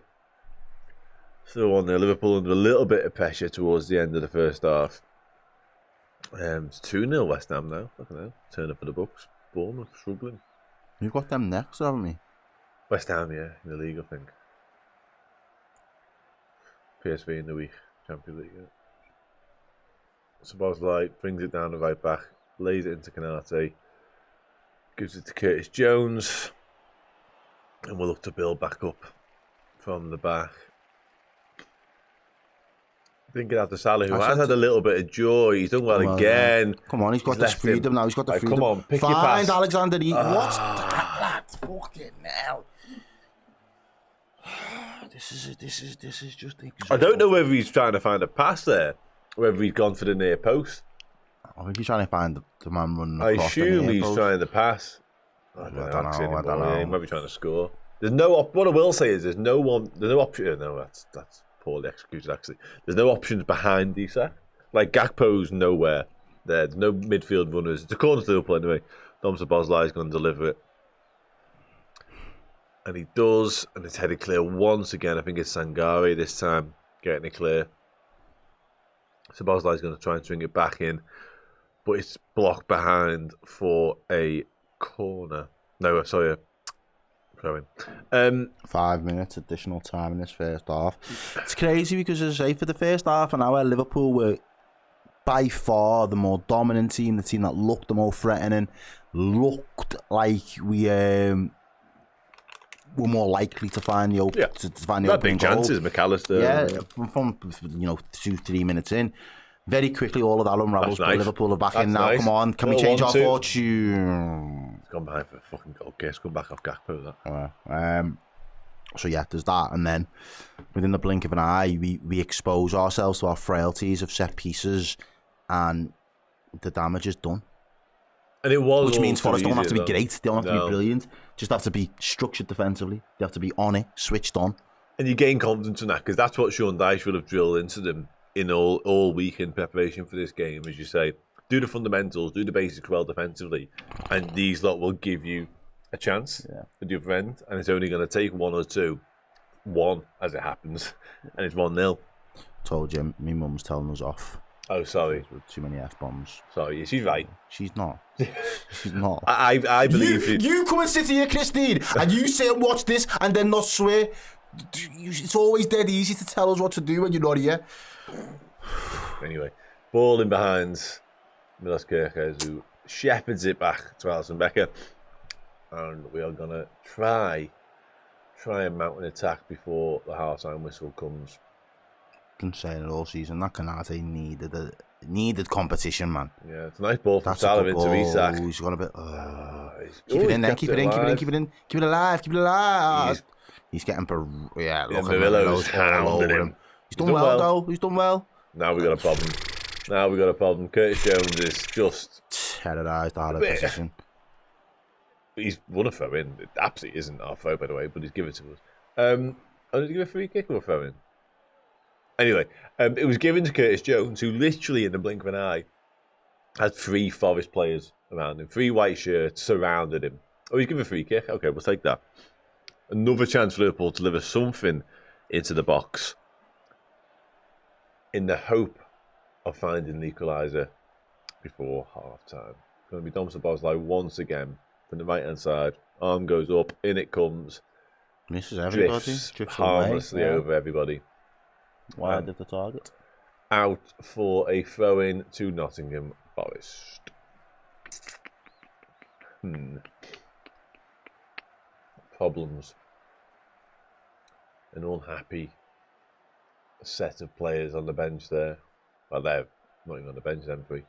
still on there. Liverpool under a little bit of pressure towards the end of the first half. It's 2-0 West Ham now. Look at that. Turn up for the Bucks. Bournemouth struggling. We've got them next, haven't we? West Ham, yeah, in the league, I think. PSV in the week, Champions League, yeah. Szoboszlai brings it down the right back, lays it into Canate, gives it to Curtis Jones, and we'll look to build back up from the back. Didn't get out to Salah, who has had a little bit of joy. He's done well again. Come on, he's got this freedom now. He's got the freedom. Come on, pick your pass. Find Alexander. What's that, lad? Fucking hell. This is just. I don't know whether he's trying to find a pass there, or whether he's gone for the near post. I think he's trying to find the man running I across the near assume he's post. trying to pass. I don't know. He might be trying to score. There's no. What I will say is there's no option. No, that's poorly executed. Actually, there's no options behind Isak. Like Gakpo's nowhere. There's no midfield runners. It's a corner to Liverpool anyway. Dom Szoboszlai is going to deliver it. And he does, and it's headed clear once again. I think it's Sangari this time getting it clear. Szoboszlai is going to try and swing it back in, but it's blocked behind for a corner. No, sorry, a throw in. 5 minutes additional time in this first half. It's crazy because, as I say, for the first half an hour, Liverpool were by far the more dominant team, the team that looked the more threatening, looked like we were more likely to find the opening big goal. Chances, McAllister. Yeah, from 2-3 minutes in. Very quickly, all of that unravels, but Liverpool are back in now. Nice. Come on, can we change our fortune? It's gone behind for a fucking goal. It's come back off Gakpo, that. So yeah, there's that, and then within the blink of an eye, we expose ourselves to our frailties of set pieces, and the damage is done. And it was, which means Forest don't have to be though. great, they don't have to be brilliant, just have to be structured defensively. They have to be on it, switched on. And you gain confidence in that, because that's what Sean Dyche will have drilled into them in all week in preparation for this game, as you say. Do the fundamentals, do the basics well defensively, and these lot will give you a chance at the other end, and it's only going to take one or two. One, as it happens, and it's 1-0. Told you, my mum's telling us off. Oh, sorry. With too many F-bombs. Sorry, she's right. She's not. She's not. I believe you come and sit here, Christine, and you sit and watch this and then not swear. It's always dead easy to tell us what to do when you're not here. Anyway, ball in behind Milos Kerkez, who shepherds it back to Alisson Becker. And we are going to try and mount an attack before the half-time whistle comes. Been saying it all season. That Canate needed competition, man. Yeah, it's a nice ball from Salah into Isak. He's gone a bit. Keep it in there. Keep it in. Keep it alive. He's getting. Look at Murillo's all over him. He's done well, though. He's done well. Now we got a problem. Curtis Jones is just terrorised out of position. He's won a throw in. It absolutely isn't our throw, by the way, but he's given it to us. Did he give a free kick or a throw in? Anyway, it was given to Curtis Jones, who literally in the blink of an eye had 3 Forest players around him, 3 white shirts surrounded him. Oh, he's given a free kick. Okay, we'll take that. Another chance for Liverpool to deliver something into the box in the hope of finding the equaliser before half-time. It's going to be Dom Szoboszlai once again from the right-hand side. Arm goes up, in it comes. Misses everybody. Drifts harmlessly over everybody. Wide at the target. Out for a throw-in to Nottingham Forest. Problems. An unhappy set of players on the bench there. Well, they're not even on the bench, them 3.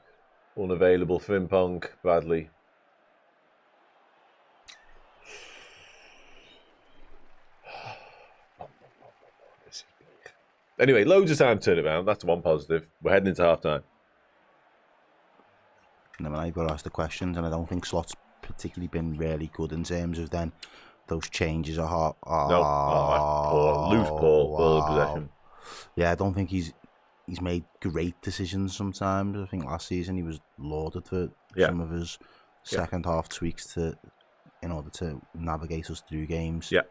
Unavailable, Frimpong, Bradley. Anyway, loads of time to turn it around. That's one positive. We're heading into half-time. And then I've got to ask the questions, and I don't think Slot's particularly been really good in terms of then those changes are hard. Loose ball possession. Yeah, I don't think he's made great decisions sometimes. I think last season he was lauded for some of his second half tweaks in order to navigate us through games. Yeah.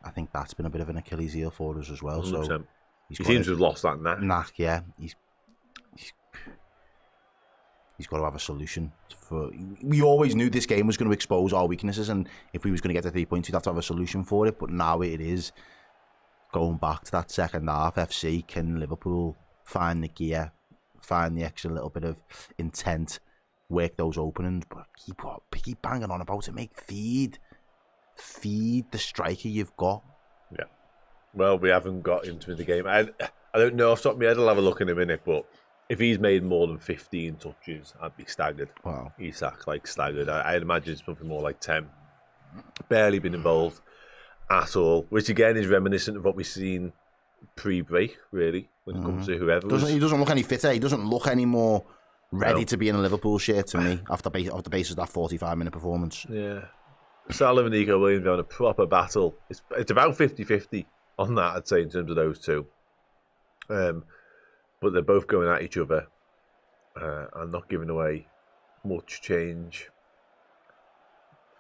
I think that's been a bit of an Achilles heel for us as well. 100%. So he seems to have lost that knack. Yeah. He's got to have a solution. We always knew this game was going to expose our weaknesses, and if we was going to get the 3 points, we'd have to have a solution for it. But now it is going back to that second half FC. Can Liverpool find the gear, find the extra little bit of intent, work those openings, but keep banging on about it, mate. Feed the striker you've got. Yeah. Well, we haven't got him to win the game. I don't know off the top of my head. I'll have a look in a minute, but if he's made more than 15 touches, I'd be staggered. Wow. Isak, staggered. I'd imagine it's something more like 10. Barely been involved at all, which again is reminiscent of what we've seen pre-break, really, when it comes to whoever. He doesn't look any fitter. He doesn't look any more ready to be in a Liverpool shirt to me after the basis of that 45-minute performance. Yeah. Salah and Nico Williams are having a proper battle. It's about 50-50 on that, I'd say, in terms of those two. But they're both going at each other and not giving away much change.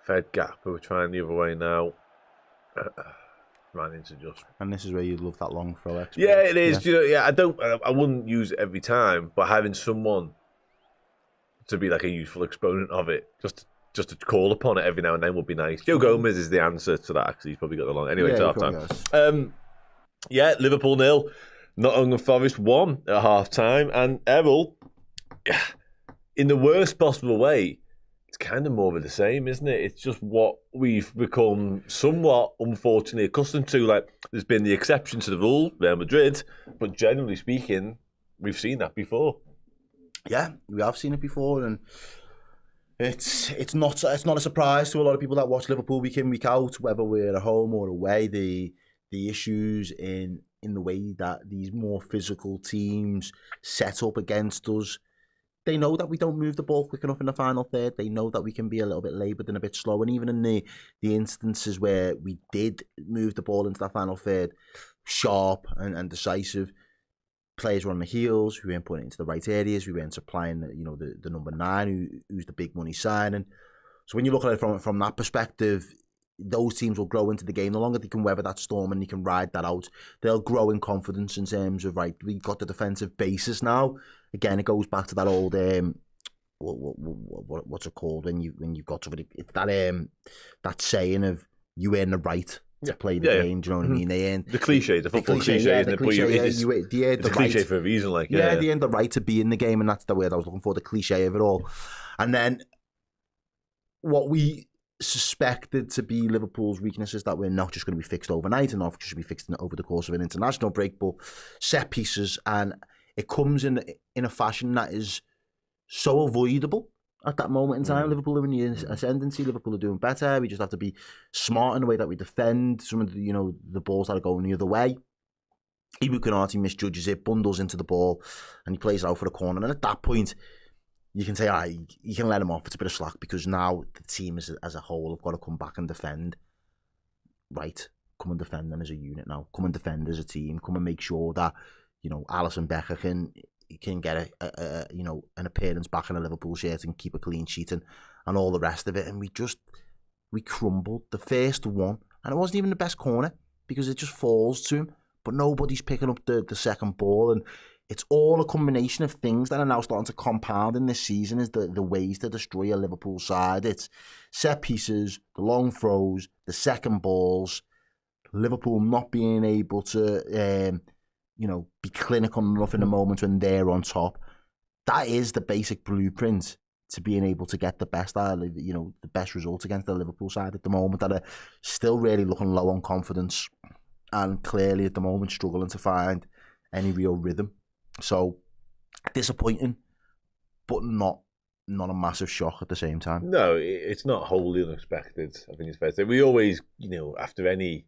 Fed Gap, who are trying the other way now. Ran into just. And this is where you love that long throw experience. Yeah, it is. Yeah. I wouldn't use it every time, but having someone to be like a useful exponent of it, just to call upon it every now and then would be nice. Joe Gomez is the answer to that. Actually, he's probably got the long. Anyway, it's half time. Liverpool 0, Nottingham Forest 1 at half time, and Errol, in the worst possible way, it's kind of more of the same, isn't it? It's just what we've become somewhat, unfortunately, accustomed to. Like, there's been the exception to the rule, Real Madrid, but generally speaking, we've seen that before. Yeah, we have seen it before, and it's not a surprise to a lot of people that watch Liverpool week in, week out, whether we're at home or away. the issues in the way that these more physical teams set up against us. They know that we don't move the ball quick enough in the final third. They know that we can be a little bit laboured and a bit slow. And even in the instances where we did move the ball into that final third, sharp and decisive, players were on the heels. We weren't putting it into the right areas. We weren't supplying, the number 9, who's the big money signing. So when you look at it from that perspective, those teams will grow into the game. The longer they can weather that storm and they can ride that out, they'll grow in confidence in terms of, right, we've got the defensive basis now. Again, it goes back to that old what's it called when you've got somebody. It's that saying of you earn the right to play the game. Do you know what I mean? They earn the cliche, the football cliche, isn't it? It's a cliche for a reason, like they earn the right to be in the game, and that's the word I was looking for. The cliche of it all, and then what we suspected to be Liverpool's weaknesses that we're not just going to be fixed overnight and not just be fixed over the course of an international break, but set pieces, and it comes in a fashion that is so avoidable at that moment in time. Liverpool are in the ascendancy. Liverpool are doing better. We just have to be smart in the way that we defend some of the balls that are going the other way. Ibu Konate misjudges it, bundles into the ball, and he plays it out for the corner. And at that point, you can say, you can let him off. It's a bit of slack because now the team as a whole have got to come back and defend. Right, come and defend them as a unit now. Come and defend as a team. Come and make sure that Alisson Becker can get an appearance back in a Liverpool shirt and keep a clean sheet and all the rest of it. And we crumbled the first one, and it wasn't even the best corner because it just falls to him. But nobody's picking up the second ball, and it's all a combination of things that are now starting to compound in this season is the ways to destroy a Liverpool side. It's set pieces, the long throws, the second balls, Liverpool not being able to, be clinical enough in the moment when they're on top. That is the basic blueprint to being able to get the best out of, the best results against the Liverpool side at the moment that are still really looking low on confidence and clearly at the moment struggling to find any real rhythm. So disappointing, but not a massive shock at the same time. No, it's not wholly unexpected. I think it's fair to say. We always, after any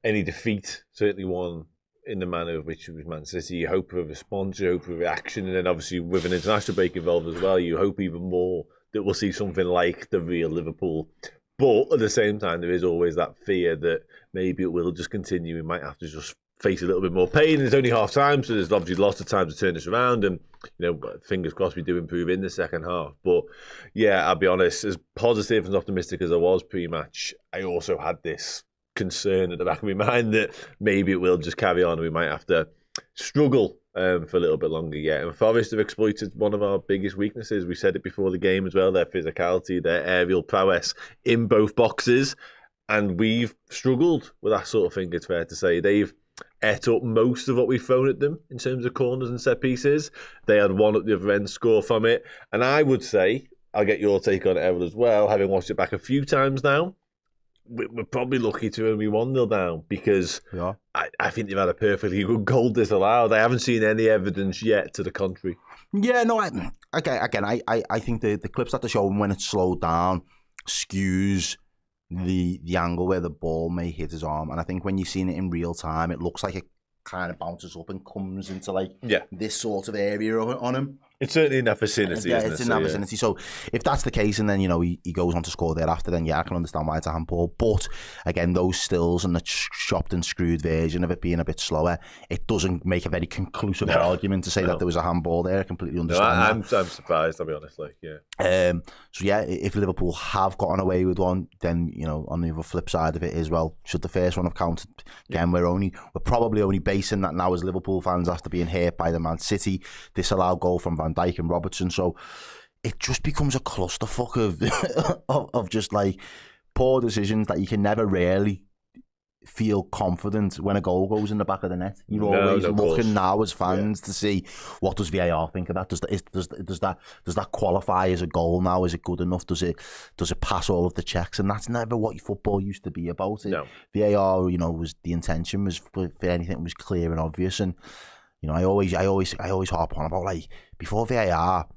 defeat, certainly one in the manner of which it was Man City, you hope for a response, you hope for a reaction, and then obviously with an international break involved as well, you hope even more that we'll see something like the real Liverpool. But at the same time, there is always that fear that maybe it will just continue. We might have to just face a little bit more pain. There's only half time, so there's obviously lots of time to turn this around, and fingers crossed we do improve in the second half. But yeah, I'll be honest, as positive and optimistic as I was pre-match, I also had this concern at the back of my mind that maybe it will just carry on and we might have to struggle for a little bit longer yet. And Forest have exploited one of our biggest weaknesses. We said it before the game as well, their physicality, their aerial prowess in both boxes, and we've struggled with that sort of thing, it's fair to say. They've ate up most of what we've thrown at them in terms of corners and set pieces. They had one at the other end score from it, and I would say, I'll get your take on it, Errol, as well, having watched it back a few times now, we're probably lucky to only 1-0 down because I think they've had a perfectly good goal disallowed. I haven't seen any evidence yet to the contrary. Yeah, no, I think the clips that they're showing when it's slowed down skews the angle where the ball may hit his arm. And I think when you've seen it in real time, it looks like it kind of bounces up and comes into this sort of area on him. It's certainly in that vicinity. Yeah, it's in that vicinity. So if that's the case, and then he goes on to score thereafter, then I can understand why it's a handball. But again, those stills and the chopped and screwed version of it being a bit slower, it doesn't make a very conclusive argument to say that there was a handball there. I completely understand. I'm surprised, I'll be honest. So yeah, if Liverpool have gotten away with one, then on the other flip side of it is, well, should the first one have counted? Again, we're probably only basing that now as Liverpool fans after being hurt by the Man City disallowed goal from Van Dijk and Robertson. So it just becomes a clusterfuck of just poor decisions that you can never really feel confident when a goal goes in the back of the net. You're always looking now as fans to see what does VAR think of that. Does that qualify as a goal now? Is it good enough? Does it pass all of the checks? And that's never what football used to be about. VAR, was the intention was for anything that was clear and obvious. And I always harp on about before VAR,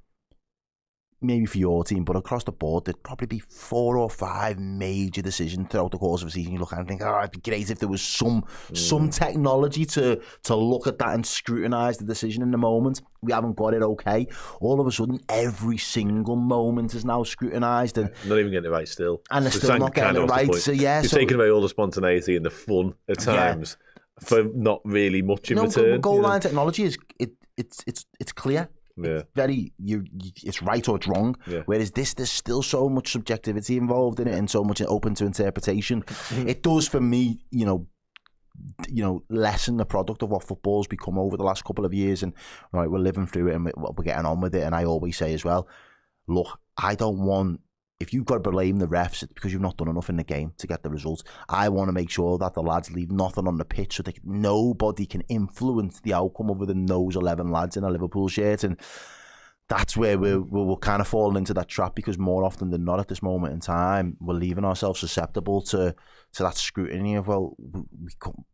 maybe for your team, but across the board, there'd probably be 4 or 5 major decisions throughout the course of a season. You look at it and think, oh, it'd be great if there was some technology to look at that and scrutinise the decision in the moment. We haven't got it. Okay. All of a sudden, every single moment is now scrutinised, and not even getting it right still. And they're still not getting it right. So yeah, you're taking away all the spontaneity and the fun at times for not really much in return. Goal line technology is it's clear. Yeah. It's very it's right or it's wrong. Yeah. Whereas there's still so much subjectivity involved in it and so much open to interpretation. It does for me, lessen the product of what football's become over the last couple of years. And right, we're living through it and we're getting on with it. And I always say as well, look, I don't want. If you've got to blame the refs, it's because you've not done enough in the game to get the results. I want to make sure that the lads leave nothing on the pitch so that nobody can influence the outcome other than those 11 lads in a Liverpool shirt. And that's where we're kind of falling into that trap, because more often than not at this moment in time, we're leaving ourselves susceptible to that scrutiny of, well,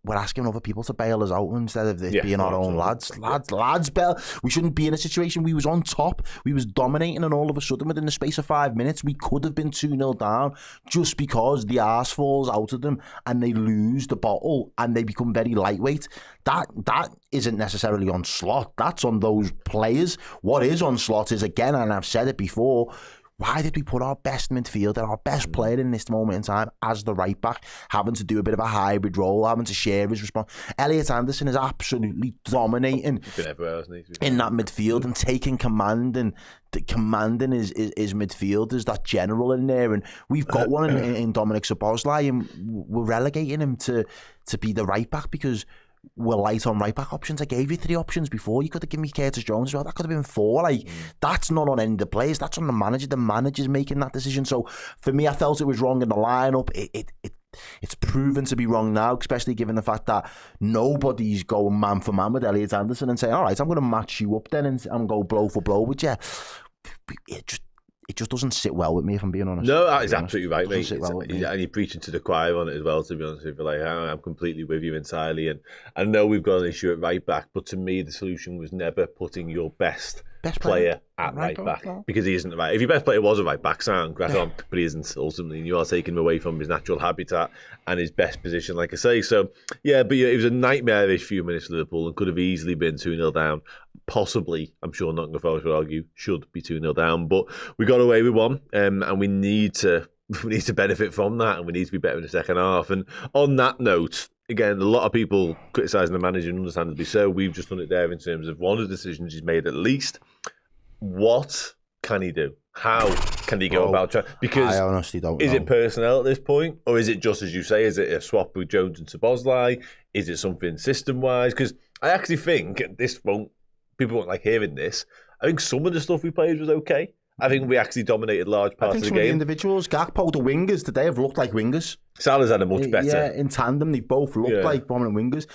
we're asking other people to bail us out instead of it being our own lads. Lads bail. We shouldn't be in a situation. We was on top. We was dominating, and all of a sudden, within the space of 5 minutes, we could have been 2-0 down just because the arse falls out of them and they lose the bottle and they become very lightweight. That isn't necessarily on Slot. That's on those players. What is on Slot is, again, and I've said it before, why did we put our best midfielder, our best player in this moment in time as the right back, having to do a bit of a hybrid role, having to share his response? Elliot Anderson is absolutely dominating in that midfield and taking command and commanding his midfield. There's that general in there, and we've got one in Dominic Szoboszlai, and we're relegating him to be the right back because we're light on right back options. I gave you 3 options before. You could have given me Curtis Jones as well. That could have been 4. That's not on any of the players. That's on the manager. The manager's making that decision. So for me, I felt it was wrong in the lineup. It's proven to be wrong now, especially given the fact that nobody's going man for man with Elliot Anderson and saying, all right, I'm going to match you up then and I'm going to go blow for blow with you. It just doesn't sit well with me, if I'm being honest. No, that is absolutely right, mate. And you're preaching to the choir on it as well, to be honest with you. I'm completely with you entirely. And I know we've got an issue at right back, but to me, the solution was never putting your best player at right back, because he isn't the right. If your best player was a right back, sound crack on, but he isn't ultimately, and you are taking him away from his natural habitat and his best position, like I say. So yeah, but it was a nightmarish few minutes for Liverpool and could have easily been 2-0 down. Possibly, I'm sure Nottingham Forest would argue, should be 2-0 down, but we got away with one, and we need to benefit from that, and we need to be better in the second half. And on that note, again, a lot of people criticising the manager, and understandably so. We've just done it there in terms of one of the decisions he's made, at least. What can he do? How can he go about trying? Because I honestly don't know. Is it personnel at this point? Or is it just, as you say, is it a swap with Jones and Szoboszlai? Is it something system-wise? Because I actually think people won't like hearing this. I think some of the stuff we played was okay. I think we actually dominated large parts of the game. Of the individuals, Gakpo, the wingers today have looked like wingers. Salah's had a much better. Yeah, in tandem, they both looked like prominent wingers.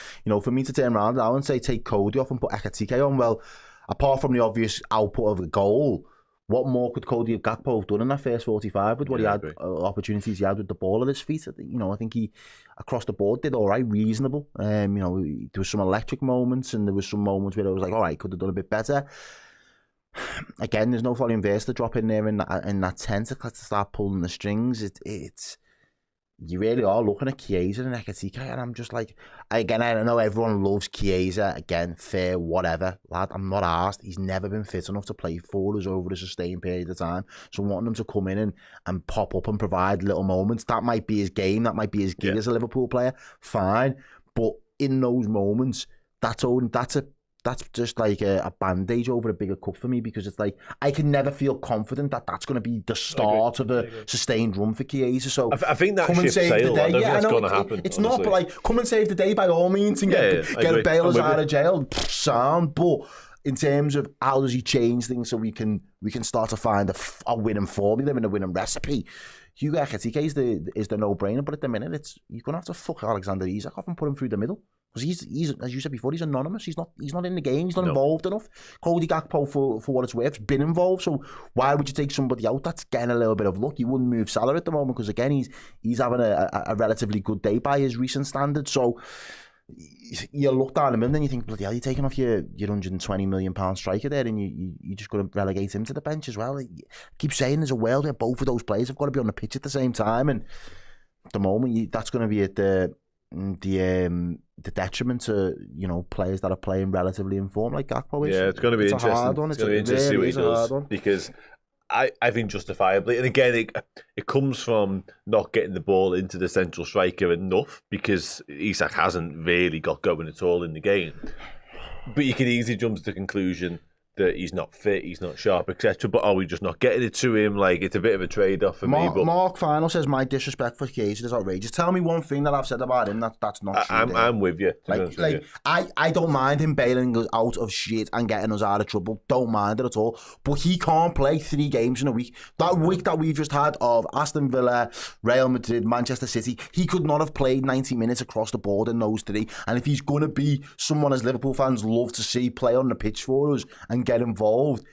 For me to turn around now and say, take Cody off and put Ekatike on, well, apart from the obvious output of the goal, what more could Cody Gakpo have done in that first 45 with what he had, opportunities he had with the ball at his feet? I think he, across the board, did all right, reasonable. There was some electric moments, and there was some moments where I was like, all right, could have done a bit better. Again, there's no Florian Wirtz to drop in there in that 10 to start pulling the strings. It's you really are looking at Chiesa and Ekatike, and I'm just like, again, I know everyone loves Chiesa. Again, fair, whatever, lad. I'm not arsed. He's never been fit enough to play for us over a sustained period of time. So wanting him to come in and pop up and provide little moments, that might be his game. That might be his gig as a Liverpool player. Fine, but in those moments, that's just like a bandage over a bigger cut for me, because it's like I can never feel confident that that's going to be the start of a sustained run for Chiesa. So I think that ship sailed. I don't think that's going to happen. It's not, but like, come and save the day by all means and get bailers out of jail. Sound, but in terms of how does he change things so we can start to find a winning formula and a winning recipe. Hugo Ekatike is the no-brainer, but at the minute you're going to have to fuck Alexander Isak off and put him through the middle. Because he's, as you said before, he's anonymous. He's not in the game. He's not involved enough. Cody Gakpo, for what it's worth, has been involved. So why would you take somebody out that's getting a little bit of luck? You wouldn't move Salah at the moment, because again, he's having a relatively good day by his recent standards. So you look down the middle and you think, bloody hell, you're taking off your £120 million striker there, and you just got to relegate him to the bench as well. I keep saying there's a world where both of those players have got to be on the pitch at the same time, and at the moment that's going to be at the detriment to players that are playing relatively in form like Gakpo is. Yeah, it's going to be interesting. Hard one. It's going to be interesting to see what he does, because I think justifiably, and again, it comes from not getting the ball into the central striker enough, because Isak hasn't really got going at all in the game. But you can easily jump to the conclusion that he's not fit, he's not sharp, etc. But are we just not getting it to him? Like, it's a bit of a trade-off for me. But Mark Final says my disrespect for Chiesa is outrageous. Tell me one thing that I've said about him that's not true. I'm with you. I don't mind him bailing us out of shit and getting us out of trouble. Don't mind it at all. But he can't play 3 games in a week. That week that we've just had of Aston Villa, Real Madrid, Manchester City, he could not have played 90 minutes across the board in those 3. And if he's going to be someone as Liverpool fans love to see play on the pitch for us and get involved,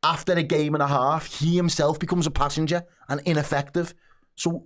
after a game and a half, he himself becomes a passenger and ineffective. So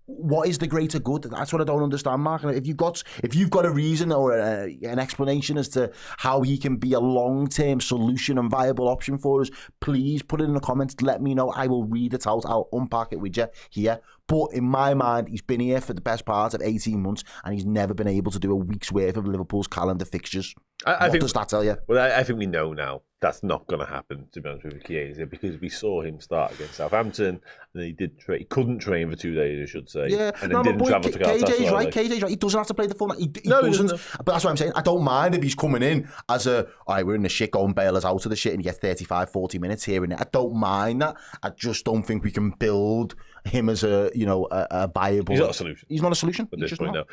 what is the greater good? That's what I don't understand, Mark. And if you've got a reason or an explanation as to how he can be a long-term solution and viable option for us, please put it in the comments. Let me know. I will read it out. I'll unpack it with you here. But in my mind, he's been here for the best part of 18 months and he's never been able to do a week's worth of Liverpool's calendar fixtures. What does that tell you? Well, I think we know now that's not going to happen, to be honest with Chiesa, because we saw him start against Southampton, and he couldn't train for 2 days, I should say. Yeah, and then didn't travel to Galatasaray. KJ's right. He doesn't have to play the full night. He doesn't. But that's what I'm saying. I don't mind if he's coming in as all right, we're in the shit, going bail us out of the shit, and he gets 35, 40 minutes here and there. I don't mind that. I just don't think we can build him as a viable. He's not a solution. He's not a solution At this point, no.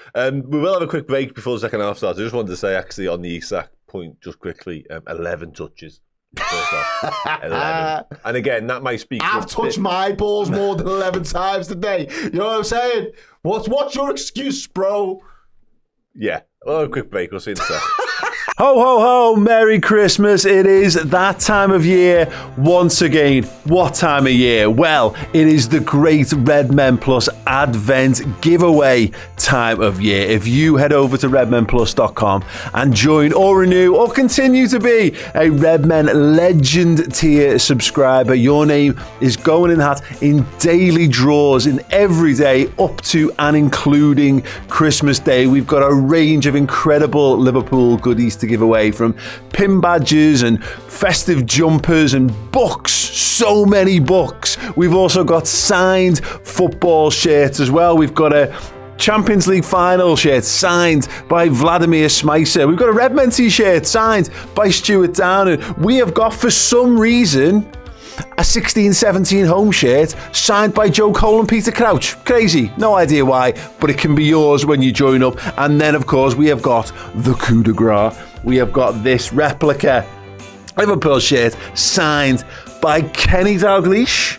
We will have a quick break before the second half starts. I just wanted to say, actually, on the Isak point, just quickly, 11 touches. 11. And again, that might speak. I've touched my balls more than 11 times today. You know what I'm saying? What's your excuse, bro? Yeah. Well, a quick break. We'll see in a second. Ho, ho, ho, Merry Christmas. It is that time of year once again. What time of year? Well, it is the great Red Men Plus Advent giveaway time of year. If you head over to redmenplus.com and join or renew or continue to be a Red Men Legend tier subscriber, your name is going in the hat in daily draws in every day up to and including Christmas Day. We've got a range of incredible Liverpool goodies to give away, from pin badges and festive jumpers and books, so many books. We've also got signed football shirts as well. We've got a Champions League final shirt signed by Vladimir Smicer. We've got a Redmen t-shirt signed by Stuart Downer. We have got, for some reason, a 16-17 home shirt signed by Joe Cole and Peter Crouch. Crazy, no idea why, but it can be yours when you join up. And then, of course, we have got the coup de grace. We have got this replica Liverpool shirt signed by Kenny Dalglish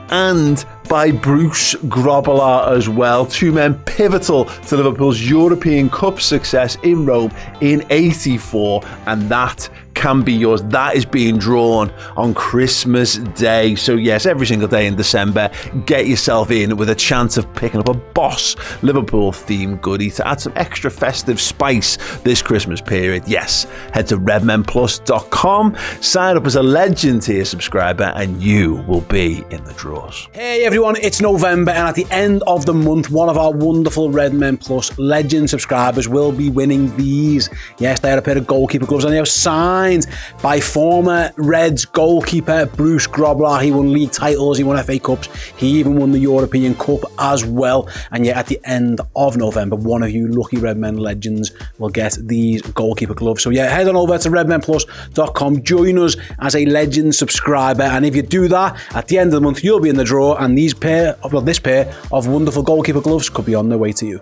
and by Bruce Grobbelaar as well. 2 men pivotal to Liverpool's European Cup success in Rome in '84, and that can be yours. That is being drawn on Christmas Day. So yes, every single day in December, get yourself in with a chance of picking up a Boss Liverpool themed goodie to add some extra festive spice this Christmas period. Yes, head to redmenplus.com, sign up as a Legend tier subscriber, and you will be in the draws. Hey everyone, it's November, and at the end of the month, one of our wonderful Red Men Plus Legend subscribers will be winning these. Yes, they had a pair of goalkeeper gloves, and they are signed by former Reds goalkeeper Bruce Grobbelaar. He won league titles, he won FA Cups, he even won the European Cup as well. And yet at the end of November, one of you lucky Redmen legends will get these goalkeeper gloves. So yeah, head on over to redmenplus.com, join us as a Legend subscriber, and if you do that, at the end of the month you'll be in the draw, and this pair of wonderful goalkeeper gloves could be on their way to you.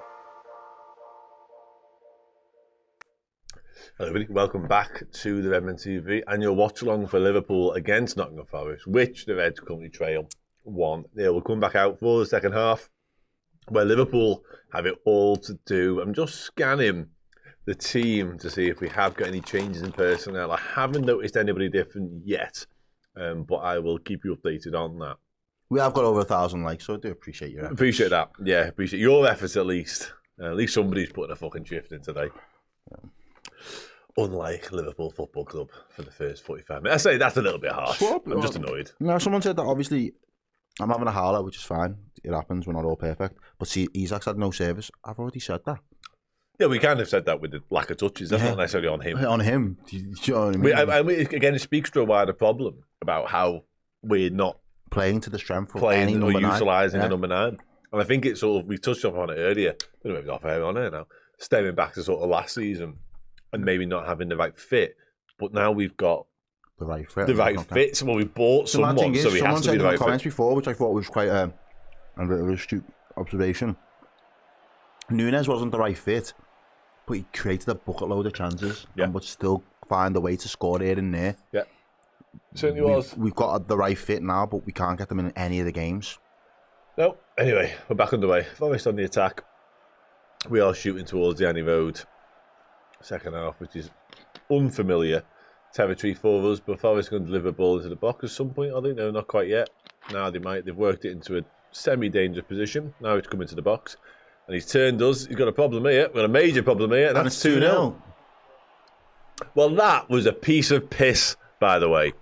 Hello everybody, welcome back to the Redmen TV and your watch along for Liverpool against Nottingham Forest, which the Reds currently trail 1-0. We'll come back out for the second half, where Liverpool have it all to do. I'm just scanning the team to see if we have got any changes in personnel. I haven't noticed anybody different yet, but I will keep you updated on that. We have got over 1,000 likes, so I do appreciate your efforts. Appreciate that. Yeah, appreciate your efforts at least. At least somebody's putting a fucking shift in today. Unlike Liverpool Football Club for the first 45 minutes. I say that's a little bit harsh. I'm just annoyed. No, someone said that obviously I'm having a howler, which is fine. It happens. We're not all perfect. But see, Isak's had no service. I've already said that. Yeah, we kind of said that with the lack of touches. That's not necessarily on him. On him. Do you know what I mean? Again, it speaks to a wider problem about how we're not playing to the strength of playing any or number utilising 9. a number 9. And I think it's sort of, we touched on it earlier, I don't know if it's off air on it now, stemming back to sort of last season and maybe not having the right fit. But now we've got the right fit. So we bought someone, so he has to be the right fit. Comments before, which I thought was quite a bit of a astute observation. Núñez wasn't the right fit, but he created a bucket load of chances and would still find a way to score here and there. Yeah, certainly was. We've got the right fit now, but we can't get them in any of the games. No, anyway, we're back underway. Forest on the attack. We are shooting towards the Annie Road second half, which is unfamiliar territory for us, but Forest going to deliver a ball into the box at some point, are they? No, not quite yet. Now they might. They've worked it into a semi-dangerous position. Now it's coming to the box. And he's turned us. He's got a problem here. We've got a major problem here, and that's 2-0. Well, that was a piece of piss, by the way.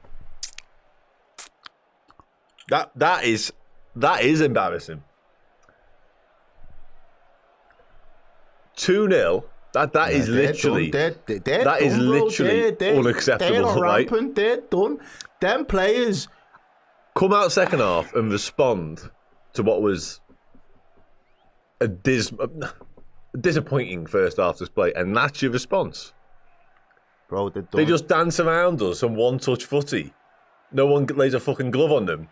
That is embarrassing. 2-0. That is literally unacceptable. Right? They're done. Them players come out second half and respond to what was a disappointing first half display, and that's your response. Bro, they just dance around us and one-touch footy. No one lays a fucking glove on them.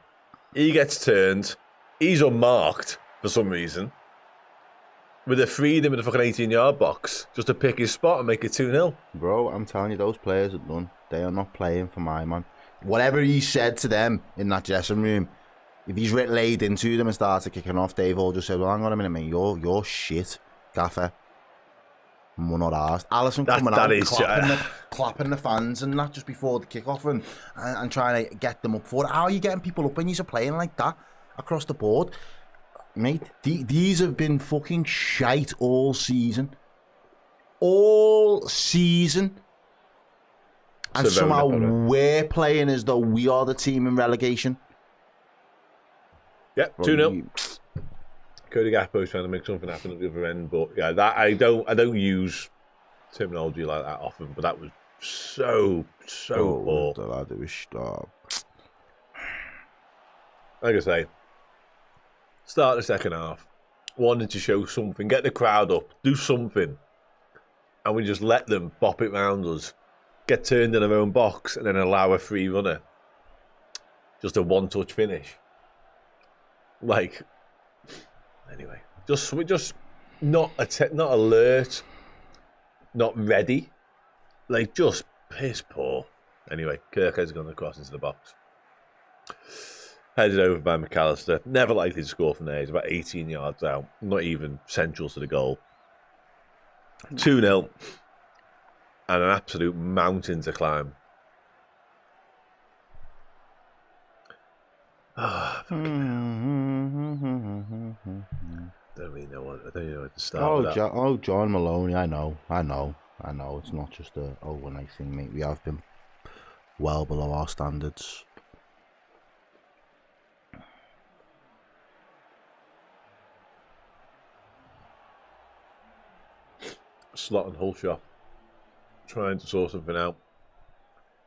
He gets turned. He's unmarked for some reason. With the freedom in the fucking 18-yard box, just to pick his spot and make it 2-0. Bro, I'm telling you, those players are done. They are not playing for my man. Whatever he said to them in that dressing room, if he's laid into them and started kicking off, they've all just said, well, hang on a minute, mate, you're shit, gaffer. And we're not arsed. Alisson coming out, clapping the fans and that just before the kick-off and trying to get them up for it. How are you getting people up when you're playing like that across the board? Mate, these have been fucking shite all season. All season. And somehow we're playing as though we are the team in relegation. Yeah, 2-0. Cody Gakpo's trying to make something happen at the other end, but yeah, that I don't use terminology like that often, but that was so poor. Like I say, start the second half, wanted to show something, get the crowd up, do something, and we just let them bop it round us, get turned in their own box, and then allow a free runner. Just a one-touch finish. Like, anyway, we're just not alert, not ready, like just piss poor. Anyway, Kirkhead's gone across into the box, headed over by McAllister. Never likely to score from there. He's about 18 yards out, not even central to the goal. 2-0, and an absolute mountain to climb. I don't really know what to start with that. John Maloney, I know. It's not just a overnight thing, mate. We have been well below our standards. Slot and Hulshaw trying to sort something out.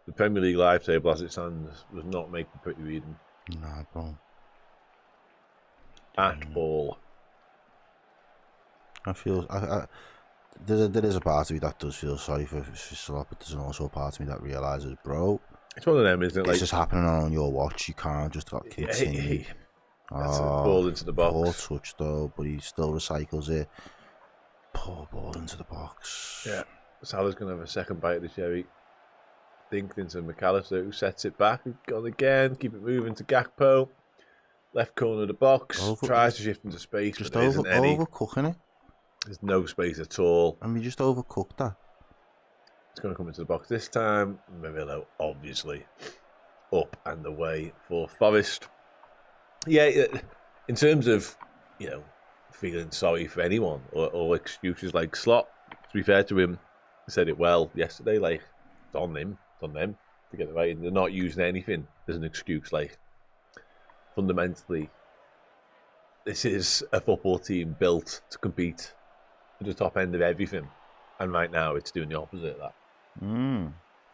The Premier League live table, as it stands, does not make a pretty reading. Nah, bro. At all. I feel there is a part of me that does feel sorry for Slot, but there's also a part of me that realises, bro, it's one of them, isn't it? This is happening on your watch. You can't just continue. That's a ball into the box. Poor touch though, but he still recycles it. Poor ball into the box. Yeah, Salah's going to have a second bite of the cherry. Dinked into McAllister, who sets it back. Gone again. Keep it moving to Gakpo. Left corner of the box. Tries to shift into space, just but there isn't any. Overcooking it. There's no space at all. And we just overcooked that. It's going to come into the box this time. Murillo, obviously, up and away for Forest. Yeah, in terms of, feeling sorry for anyone or excuses like Slot, to be fair to him, said it well yesterday. Like, it's on them to get it right, and they're not using anything as an excuse. Like, fundamentally, this is a football team built to compete at the top end of everything, and right now it's doing the opposite of that.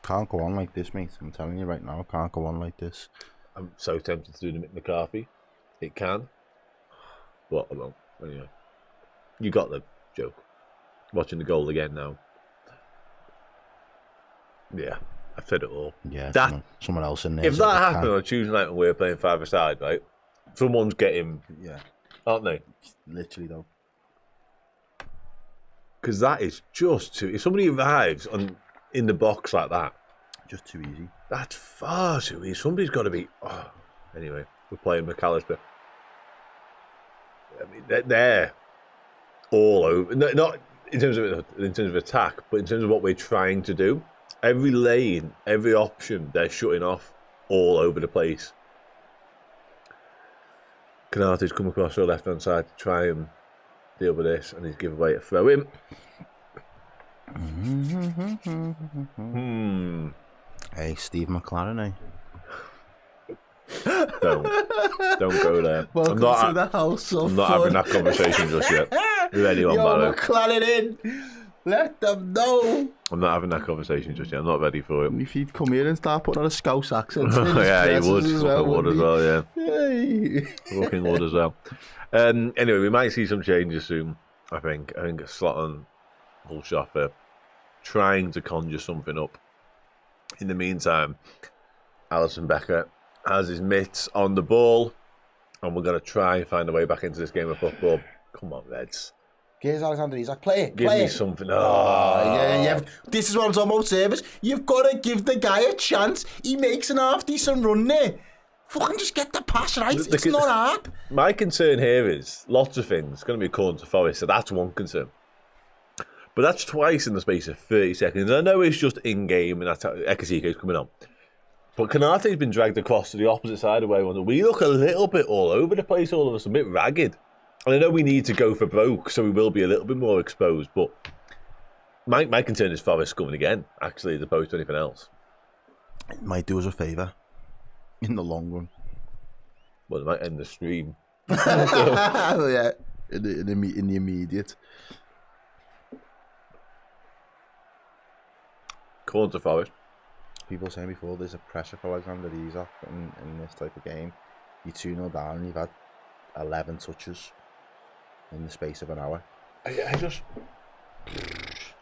Can't go on like this, mate. I'm telling you right now, can't go on like this. I'm so tempted to do the Mick McCarthy. It can, but I won't. Anyway, you got the joke. Watching the goal again now. Yeah, I've said it all. Yeah, that someone else in there. If that happened on Tuesday night when we were playing five-a-side, right? Someone's getting, aren't they? Literally though. Because that is just too. If somebody arrives in the box like that, just too easy. That's far too easy. Somebody's got to be. Oh. Anyway, we're playing McAllister. I mean, they're all over. Not in terms of attack, but in terms of what we're trying to do. Every lane, every option, they're shutting off all over the place. Canate's come across the left-hand side to try and deal with this, and he's given away a throw in. Hey, Steve McLaren, Don't go there. Welcome to the house of I'm not having that conversation just yet. With anyone, McLaren in. Let them know. I'm not having that conversation just yet. I'm not ready for it. If he'd come here and start putting on a Scouse accent. Yeah, he would. As well, would as well, yeah. Hey. Fucking would as well. Anyway, we might see some changes soon, I think. I think Slotton, Hulshoffer, trying to conjure something up. In the meantime, Alisson Becker has his mitts on the ball, and we're going to try and find a way back into this game of football. Come on, Reds. Here's Alexander Isak. Play it. Give me something. Oh. This is what I'm talking about, service. You've got to give the guy a chance. He makes an half-decent run there. Fucking just get the pass right. It's not hard. My concern here is lots of things. It's going to be a corner to Forest, so that's one concern. But that's twice in the space of 30 seconds. I know it's just in-game, and that's how Ekasiko's coming on. But Konate's been dragged across to the opposite side of where we look a little bit all over the place, all of us, a bit ragged. And I know we need to go for broke, so we will be a little bit more exposed. But my concern is Forest coming again, actually, as opposed to anything else. It might do us a favour in the long run. Well, it might end the stream. Yeah, in the immediate. Corner to Forest. People saying before there's a pressure for Alexander Isak in this type of game. You're 2-0 down and you've had 11 touches in the space of an hour. I just...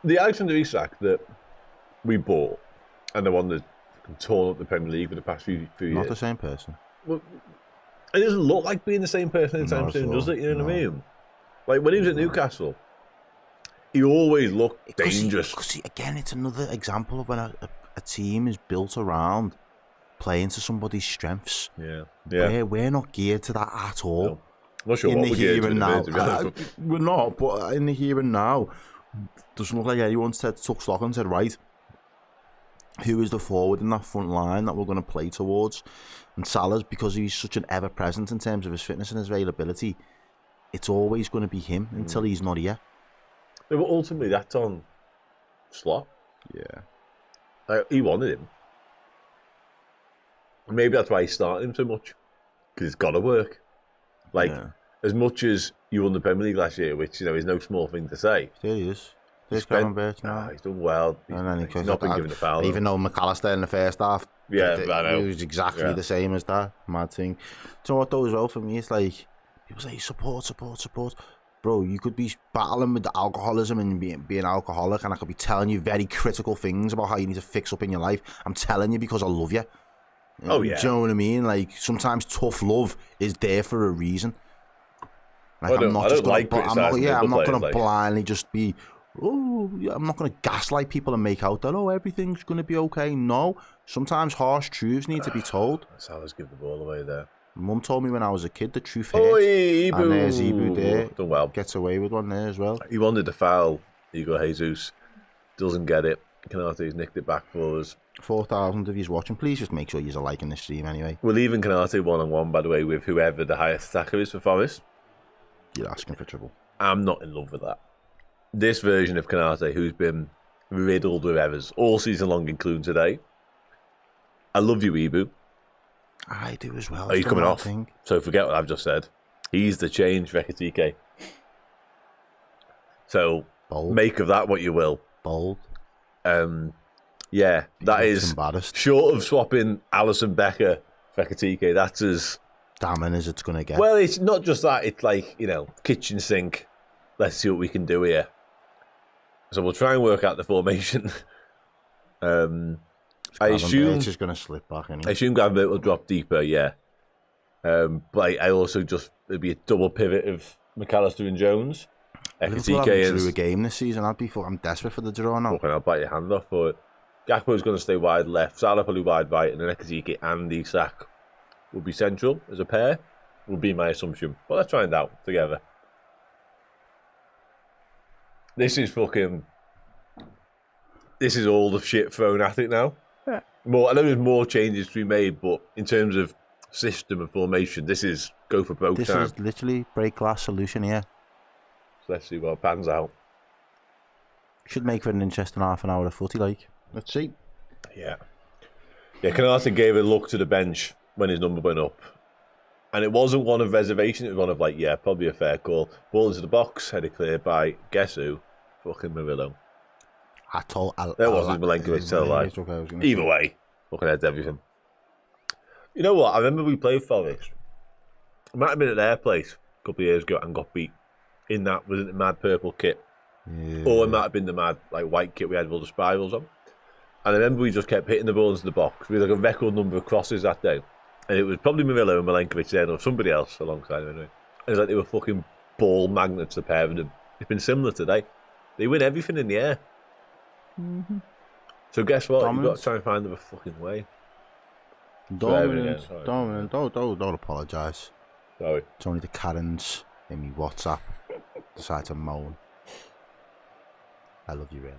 The Alexander Isak that we bought and the one that's torn up the Premier League for the past few years. Not the same person. Well, it doesn't look like being the same person anytime soon, does it? You know what I mean? Like when he was at Newcastle, he always looked dangerous. Because again, it's another example of when a team is built around playing to somebody's strengths. Yeah. We're not geared to that at all. No. I'm not sure in what the we're here geared and to now. We're not, but in the here and now, doesn't look like anyone took stock and said, right, who is the forward in that front line that we're going to play towards? And Salah's, because he's such an ever-present in terms of his fitness and his availability, it's always going to be him until he's not here. Yeah, but ultimately, that's on Slot. Yeah. He wanted him. Maybe that's why he's starting him so much. Because it's got to work. As much as you won the Premier League last year, which is no small thing to say. There he is. He's done well. He's not been given a foul. Even though McAllister in the first half, I know. It was exactly the same as that. Mad thing. So what though as well for me, it's like people say support. Bro, you could be battling with the alcoholism and being alcoholic, and I could be telling you very critical things about how you need to fix up in your life. I'm telling you because I love you. Oh yeah. Do you know what I mean? Like sometimes tough love is there for a reason. Like I'm not going to blindly just be. I'm not going to gaslight people and make out that everything's going to be okay. No, sometimes harsh truths need to be told. Salah's give the ball away there. Mum told me when I was a kid the truth hurt. And there's Ibu there. Done well. Gets away with one there as well. He wanted the foul. Igor Jesus doesn't get it. Konate's nicked it back for us. 4,000 of you watching. Please just make sure you're liking this stream anyway. We're leaving Konate one-on-one, by the way, with whoever the highest attacker is for Forest. You're asking for trouble. I'm not in love with that. This version of Konate, who's been riddled with errors all season long, including today. I love you, Ibu. I do as well. Oh, he's coming off. So forget what I've just said. He's the change for Ekitike. So Bold. make of that what you will. Bold. Yeah, that is embarrassed. short of swapping Alisson Becker for Ekitike. That's as damning as it's going to get. Well, it's not just that. It's like, kitchen sink. Let's see what we can do here. So we'll try and work out the formation. I assume it's just going to slip back. I assume Gambit will drop deeper, yeah. But I also it'd be a double pivot of McAllister and Jones. Liverpool haven't drew a game this season. I'm desperate for the draw now. Okay, I'll bite your hand off for it. Gakpo's going to stay wide left, Salah probably wide right, and then Ekitike and Isak will be central as a pair. Would be my assumption. But let's find out together. This is all the shit thrown at it now. Yeah. I know there's more changes to be made, but in terms of system and formation, this is go for broke this time. This is literally break glass solution here. So let's see what pans out. Should make for an interesting half an hour of footy, like. Let's see. Yeah. Canate gave a look to the bench when his number went up. And it wasn't one of reservation, it was one of probably a fair call. Ball into the box, headed clear by, guess who? Fucking Murillo. There wasn't Milenkovic still alive. Either way, fucking heads everything. You know what? I remember we played Forest. It might have been at their place a couple of years ago and got beat in that, was it the mad purple kit? Yeah. Or it might have been the mad white kit we had with all the spirals on. And I remember we just kept hitting the ball into the box. We had a record number of crosses that day. And it was probably Murillo and Milenkovic then, or somebody else alongside him anyway. It was like they were fucking ball magnets, the pair of them. It's been similar today. They win everything in the air. Mm-hmm. So guess what? Dominance. You've got to try and find them a fucking way. Dominant. Don't apologise. Sorry. It's only the Karens in me WhatsApp decide to moan. I love you, really.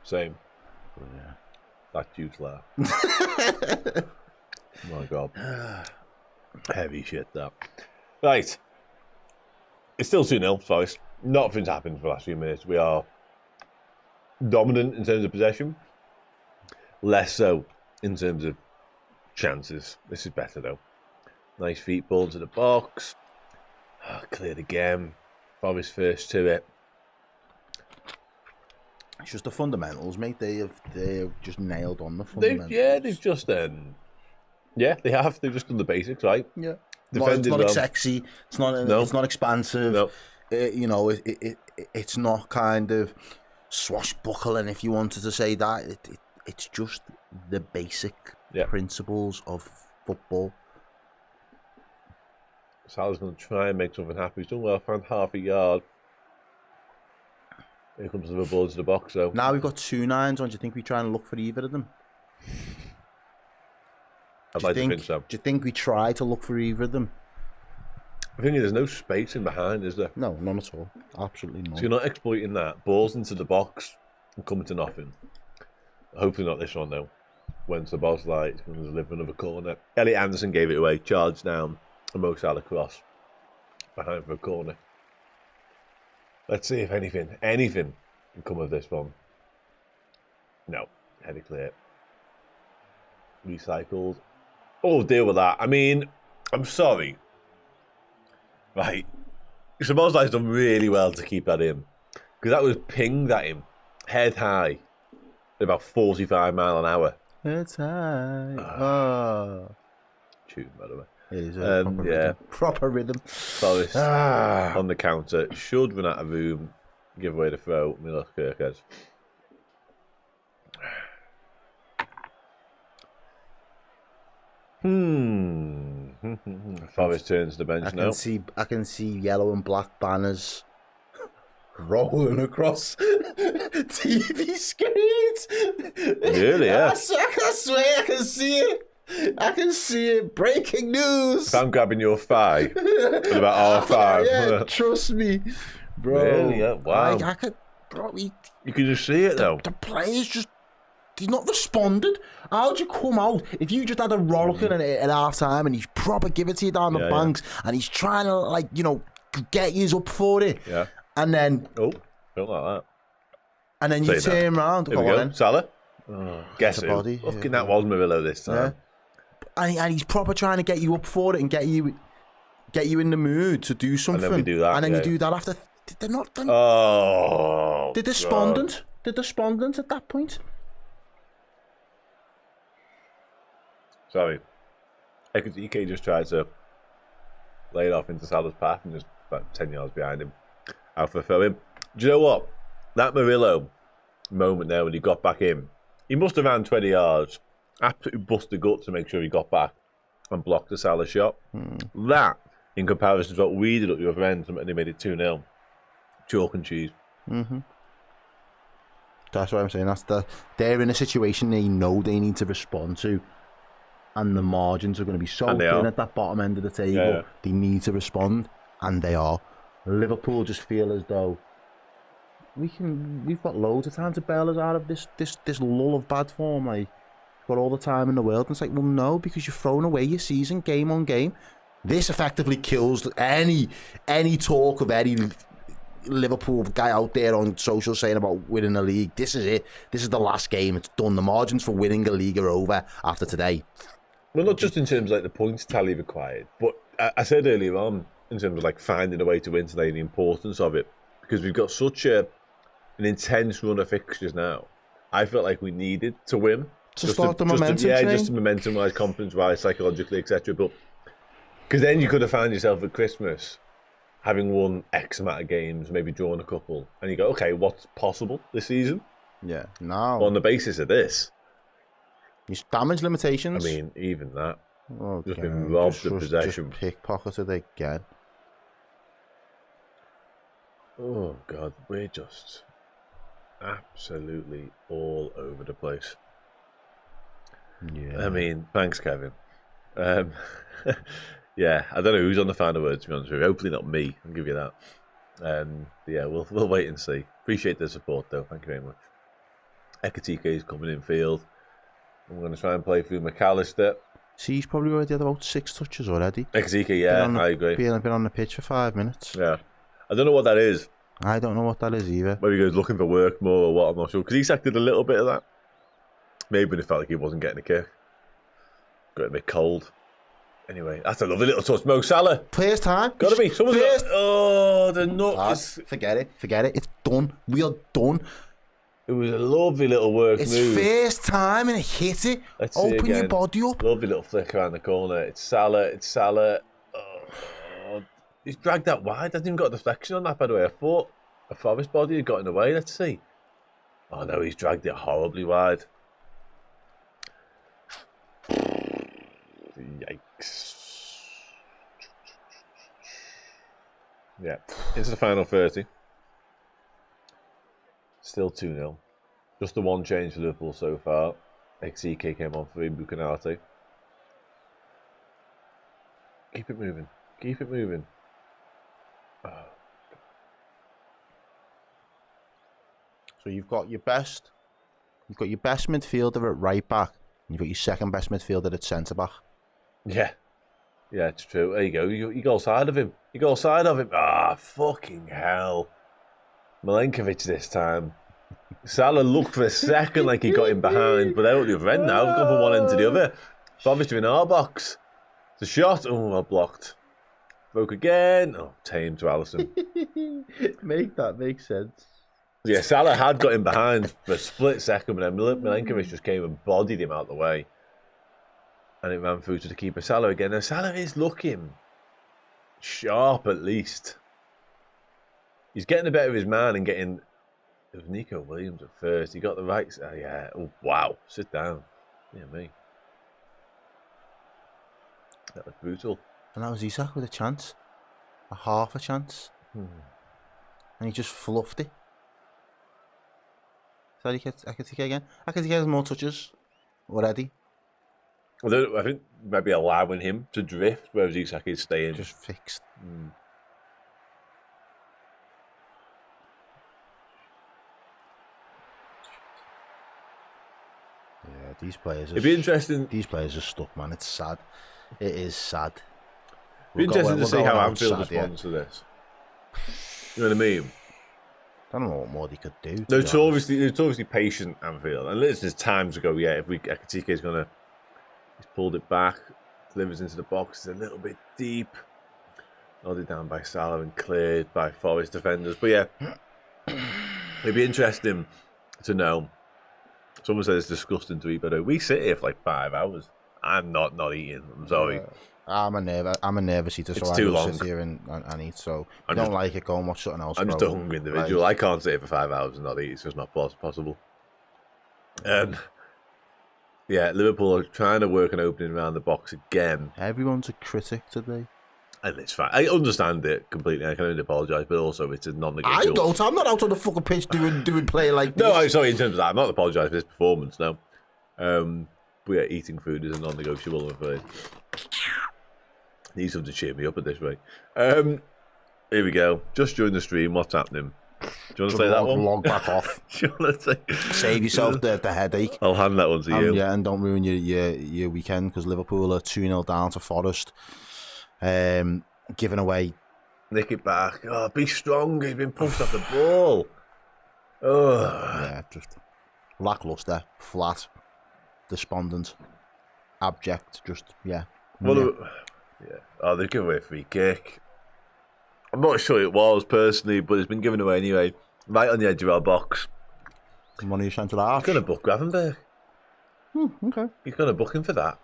Same. But, yeah. That juice laugh. My God. Heavy shit, that. Right. It's still 2-0, Forest. Nothing's happened for the last few minutes. We are dominant in terms of possession. Less so in terms of chances. This is better, though. Nice feet ball to the box. Cleared again. Forest first to it. It's just the fundamentals, mate. They've just nailed on the fundamentals. They've just they have. They've just done the basics, right? Yeah. Defended it's not sexy. It's not. No. It's not expansive. No. It's not kind of swashbuckling, if you wanted to say that. It's just the basic principles of football. Salah's going to try and make something happen. He's done well, found half a yard. Here comes the ball to the box, though. Now we've got 2 9s on. Do you think we try and look for either of them? I'd like to think so. Do you think we try to look for either of them? I think there's no space in behind, is there? No, none at all. Absolutely none. So you're not exploiting that. Balls into the box and coming to nothing. Hopefully not this one, though. Went to the box light, it's going to deliver another corner. Elliot Anderson gave it away, charged down, and Mo Salah cross behind for a corner. Let's see if anything can come of this one. No, headed clear. Recycled. Oh, deal with that. I mean, I'm sorry. Right. Sabozlai's done really well to keep that in. Because that was pinged at him, head high, at about 45 mile an hour. It's high. Tune, by the way. It is a proper rhythm. Forest on the counter. Should run out of room. Give away the throw. Milos Kirkes. Forest turns to the bench now. I can see yellow and black banners rolling across TV screens. Really, yeah. I swear I can see it. I can see it. Breaking news. If I'm grabbing your thigh at about R5. Yeah, trust me, bro. Really? Yeah. Wow. I could, bro. You can just see it, though. The players just... He's not responded. How'd you come out if you just had a rollicking at half time and he's proper give it to you down the banks and he's trying to, get you up for it? Yeah. And then... Oh, don't like that. And then you Say turn around. Here we Go on go. then. Salah. Oh, guess a who? body. Fucking that was Murillo this Yeah. time. And he's proper trying to get you up for it and get you in the mood to do something. And then we do that. And then yeah. you do that after. They're not done. Oh. They're despondent. They're despondent at that point. Sorry. EK just tried to lay it off into Salah's path and just about 10 yards behind him. Out for a throw in. Do you know what? That Murillo moment there when he got back in, he must have ran 20 yards, absolutely busted gut to make sure he got back and blocked the Salah shot. That, in comparison to what we did at the other end, and they made it 2-0. Chalk and cheese. That's what I'm saying. They're in a situation they know they need to respond to, and the margins are going to be so thin at that bottom end of the table. Yeah. They need to respond, and they are. Liverpool just feel as though we've got loads of time to bail us out of this lull of bad form. Like, got all the time in the world. And it's like, well, no, because you've thrown away your season game on game. This effectively kills any talk of any Liverpool guy out there on social saying about winning a league. This is it. This is the last game. It's done. The margins for winning a league are over after today. Well, not just in terms of like the points tally required, but I said earlier on, in terms of like finding a way to win today, the importance of it, because we've got such an intense run of fixtures now. I felt like we needed to win to start the momentum. Just momentum-wise, confidence-wise, psychologically, etc. But because then you could have found yourself at Christmas having won X amount of games, maybe drawn a couple, and you go, okay, what's possible this season? Yeah, no. On the basis of this, your damage limitations. I mean, even that. Oh, just been robbed of possession. Just pickpocketed again. Oh God, we're just absolutely all over the place. Yeah. I mean, thanks, Kevin. Yeah, I don't know who's on the final word, to be honest with you. Hopefully not me. I'll give you that. Yeah, we'll wait and see. Appreciate the support, though. Thank you very much. Ekatike is coming in field. I'm going to try and play through McAllister. See, he's probably already had about 6 touches already. Ekatike, yeah, I agree. Been on the pitch for 5 minutes. Yeah. I don't know what that is. I don't know what that is either. Maybe he goes looking for work more or what, I'm not sure. Because Isak did a little bit of that. Maybe when it felt like he wasn't getting a kick. Got a bit cold. Anyway, that's a lovely little touch. Mo Salah. First time. Gotta be. Someone's got, oh, the nuts. Forget it. It's done. We are done. It was a lovely little work it's move. First time and it hit it. Let's Open your body up. Lovely little flick around the corner. It's Salah. Oh, he's dragged that wide. Hasn't even got a deflection on that, by the way. I thought a Forest body had got in the way. Let's see. Oh no, he's dragged it horribly wide. Yikes. Yeah, into the final 30. Still 2-0. Just the one change for Liverpool so far. XEK came on for Bucanate. Keep it moving. Keep it moving. Oh. So you've got your best midfielder at right back. And you've got your second best midfielder at centre back. Yeah. Yeah, it's true. There you go. You go side of him. You go side of him. Ah, fucking hell. Milenkovic this time. Salah looked for a second like he got him behind, but they're at the other end now. We've gone from one end to the other. Obviously in our box. It's a shot. Oh, well blocked. Broke again. Oh, tame to Alisson. That makes sense. Yeah, Salah had got him behind for a split second, but then Milenkovic just came and bodied him out the way. And it ran through to the keeper, Salah again. Now, Salah is looking sharp at least. He's getting the better of his man and getting... It was Nico Williams at first. He got the right... yeah. Oh, wow. Sit down. Yeah, me. That was brutal. And that was Isak with a chance. A half a chance. And he just fluffed it. So I could take it again. I could take more touches already. I think maybe allowing him to drift, whereas Isak is staying. Just fixed. Yeah, these players are... It'd be interesting... These players are stuck, man. It's sad. It is sad. It'd be interesting to see how Anfield responds to this. You know what I mean? I don't know what more they could do. to be honest. Notoriously patient, Anfield. And listen, there's times ago, if Ekitike's he's pulled it back, delivers into the box, it's a little bit deep. Nodded down by Salah and cleared by Forest defenders. But yeah, it'd be interesting to know. Someone said it's disgusting to eat, but we sit here for like 5 hours. I'm not eating. I'm sorry. I'm a nervous eater, so It's I too will long. sit here and eat. So if you don't like it, go and watch something else. I'm just a hungry individual. I can't sit here for 5 hours and not eat. It's just not possible. Yeah, Liverpool are trying to work an opening around the box again. Everyone's a critic today. And it's fine. I understand it completely. I can only apologise, but also it's a non-negotiable. I don't. I'm not out on the fucking pitch doing play like this. No, sorry, in terms of that, I'm not apologising for this performance, no. But yeah, eating food is a non-negotiable, I'm afraid. Need something to cheer me up at this rate. Here we go. Just during the stream, what's happening? Do you want to say that one? Log back off. Do you want to say? Save yourself the headache. I'll hand that one to you. Yeah, and don't ruin your weekend, because Liverpool are 2-0 down to Forest. Giving away. Nick it back. Oh, be strong. He's been punched off the ball. Oh. Yeah, just lacklustre, flat, despondent, abject. Just yeah. Well, yeah. Oh, they give away a free kick. I'm not sure it was personally, but it's been given away anyway. Right on the edge of our box. One of your centre halves. He's going to book Gravenberch. Okay. He's going to book him for that.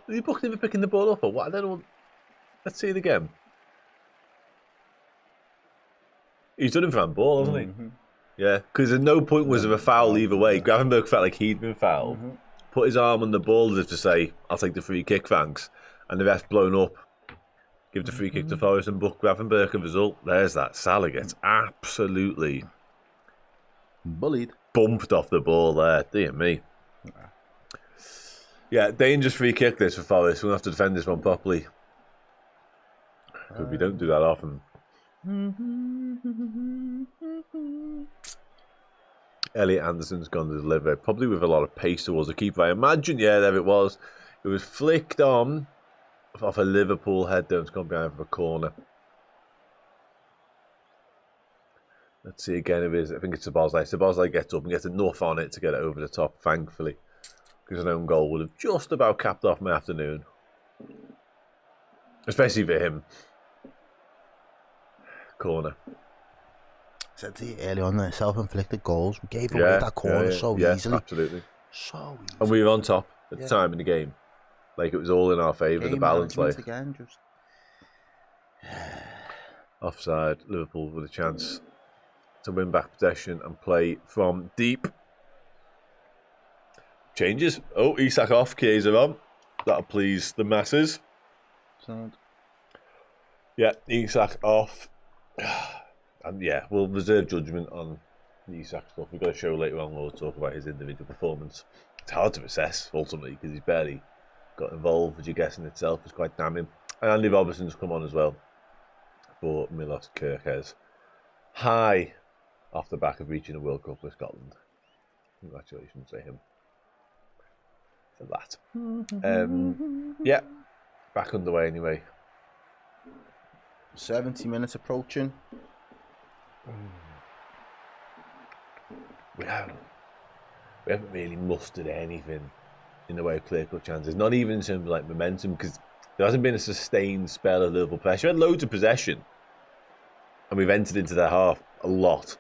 Is he booked him for picking the ball up or what? I don't know. Let's see it again. He's done him for handball, hasn't he? Yeah, because at no point was there a foul either way. Gravenberch felt like he'd been fouled. Put his arm on the ball as if to say, I'll take the free kick, thanks. And the ref's blown up. Give the free kick to Forest and book Gravenberch, and result. There's that. Salah gets absolutely bullied. Bumped off the ball there. Dear me. Yeah, dangerous free kick this for Forest. We're going to have to defend this one properly. Because we don't do that often. Elliot Anderson's gone to deliver, probably with a lot of pace towards the keeper. I imagine, yeah, there it was. It was flicked on off a Liverpool head down. It's gone behind for a corner. Let's see again if it is. I think it's Szoboszlai. Szoboszlai gets up and gets enough on it to get it over the top, thankfully. Because an own goal would have just about capped off my afternoon. Especially for him. Corner. Said to you earlier on that self-inflicted goals. We gave away that corner so easily. Absolutely. So easy. And we were on top at the time in the game. Like it was all in our favour, the balance. Like again, just offside. Liverpool with a chance to win back possession and play from deep. Changes. Oh, Isak off, Chiesa on. That'll please the masses. Sound. Yeah, Isak off. And yeah, we'll reserve judgment on the Isak stuff. We've got a show later on where we'll talk about his individual performance. It's hard to assess, ultimately, because he's barely got involved, which I guess in itself is quite damning. And Andy Robertson's come on as well for Milos Kerkez. High off the back of reaching a World Cup with Scotland. Congratulations to him for that. Yeah, back underway anyway. 70 minutes approaching. We haven't really mustered anything in the way of clear-cut chances. Not even in terms of like momentum, because there hasn't been a sustained spell of Liverpool pressure. We had loads of possession, and we've entered into their half a lot.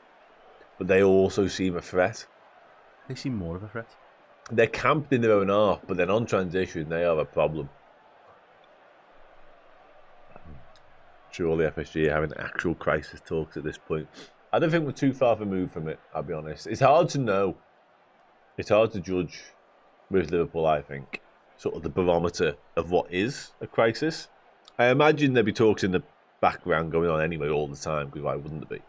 But they also seem a threat. They seem more of a threat. They're camped in their own half, but then on transition, they have a problem. Surely FSG are having actual crisis talks at this point. I don't think we're too far removed from it, I'll be honest. It's hard to know. It's hard to judge with Liverpool, I think. Sort of the barometer of what is a crisis. I imagine there'd be talks in the background going on anyway all the time, because why wouldn't there be?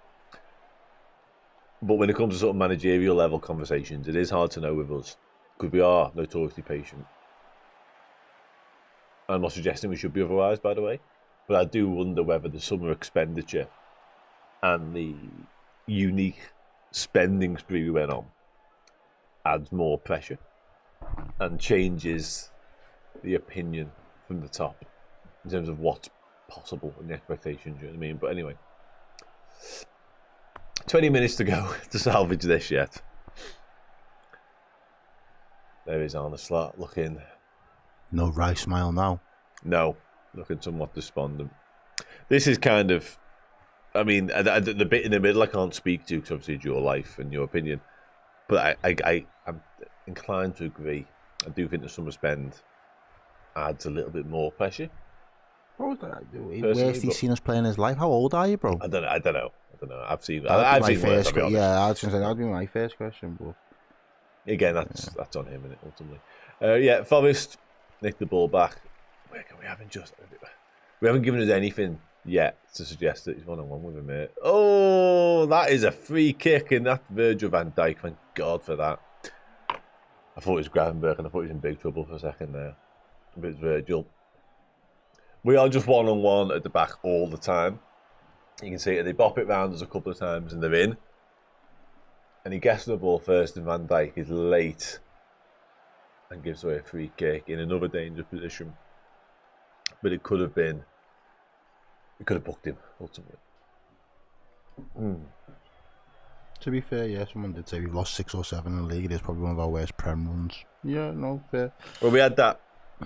But when it comes to sort of managerial level conversations, it is hard to know with us, because we are notoriously patient. I'm not suggesting we should be otherwise, by the way. But I do wonder whether the summer expenditure and the unique spending spree we went on adds more pressure and changes the opinion from the top in terms of what's possible and the expectations, you know what I mean? But anyway, 20 minutes to go to salvage this yet. There he's on the slot, looking... No wry smile now. No, looking somewhat despondent. This is kind of... I mean, the bit in the middle I can't speak to because obviously it's your life and your opinion. But I'm inclined to agree. I do think the summer spend adds a little bit more pressure. Bro, where's he seen us play in his life? How old are you, bro? I don't know. I've seen worse. Yeah, I was going to say, that'd be my first question. But again, that's on him, innit, ultimately. Forest nicked the ball back. We haven't given us anything yet to suggest that he's 1-on-1 with him, mate. Oh, that is a free kick, and that's Virgil van Dijk. Thank God for that. I thought it was Gravenberg, and I thought he was in big trouble for a second there. But it's Virgil. We are just 1-on-1 at the back all the time. You can see it. They bop it round us a couple of times, and they're in. And he gets the ball first, and Van Dijk is late and gives away a free kick in another dangerous position. But it could have booked him, ultimately. to be fair, yeah, someone did say we've lost 6 or 7 in the league. It is probably one of our worst Prem runs. Yeah, no, fair. Well, we had that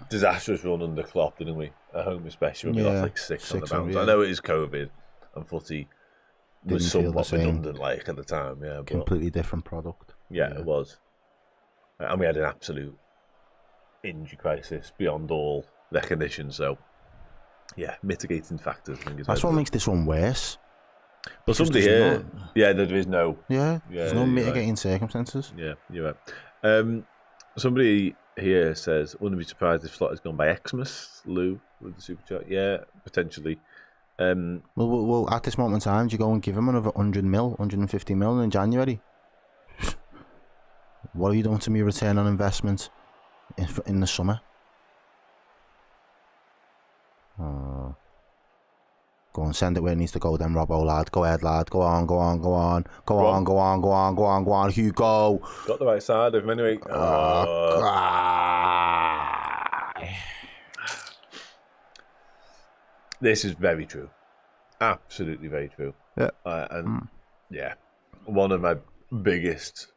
disastrous run under Klopp, didn't we? At home especially, when we lost like 6 on the bounce. I know it is COVID, and footy was somewhat redundant like at the time, yeah. But completely different product. Yeah, it was. And we had an absolute injury crisis beyond all recognition, so yeah, mitigating factors. I think that's what makes this one worse. But somebody here, there is no. There's no mitigating circumstances. Yeah, you're right. Somebody here says, wouldn't be surprised if Slot has gone by Xmas, Lou, with the super chat. Yeah, potentially. Well, at this moment in time, do you go and give him another 100 mil, 150 mil in January? What are you doing to me return on investment in the summer? Go on, send it where it needs to go then, Robbo, lad. Go ahead, lad. Go on. Hugo. Got the right side of him anyway. This is very true. Absolutely very true. Yeah. One of my biggest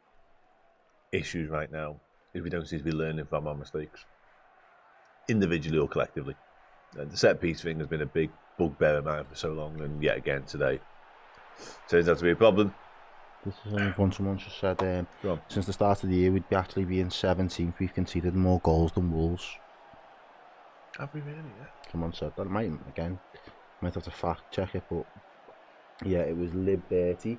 issues right now is we don't seem to be learning from our mistakes, individually or collectively. And the set piece thing has been a big bugbear of mine for so long, and yet again today turns out to be a problem. This is only one someone just said. Since the start of the year, we'd actually be in 17th. We've conceded more goals than Wolves. Have we really? Yeah. Someone said that. Might have to fact check it, but yeah, it was Liberty.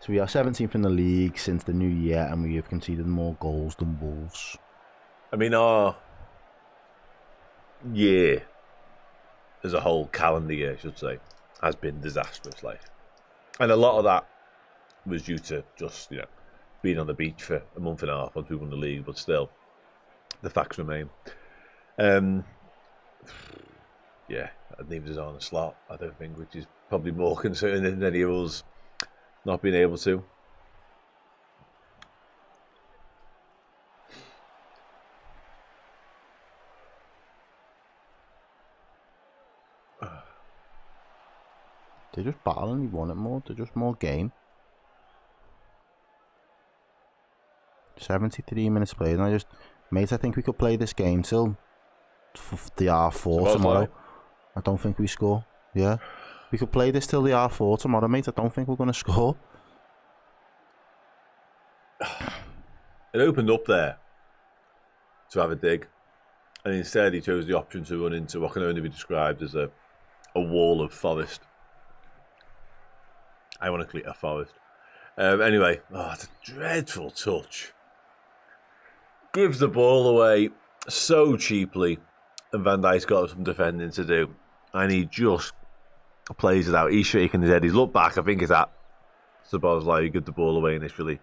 So we are 17th in the league since the new year, and we have conceded more goals than Wolves. I mean, our year as a whole, calendar year, I should say, has been disastrous. And a lot of that was due to just, being on the beach for a month and a half once we won the league, but still, the facts remain. Neither is on a slot, I don't think, which is probably more concerning than any of us not being able to. They're just battling, we want it more, they're just more game. 73 minutes played, and I think we could play this game till the R4 tomorrow. I don't think we score. Yeah. We could play this till the R4 tomorrow, mate. I don't think we're going to score. It opened up there to have a dig, and instead he chose the option to run into what can only be described as a wall of Forest. Ironically, a Forest. Anyway, it's a dreadful touch. Gives the ball away so cheaply, and Van Dijk's got some defending to do, and he just plays it out. He's shaking his head. He's looked back. I think it's at Szoboszlai who gave the ball away initially.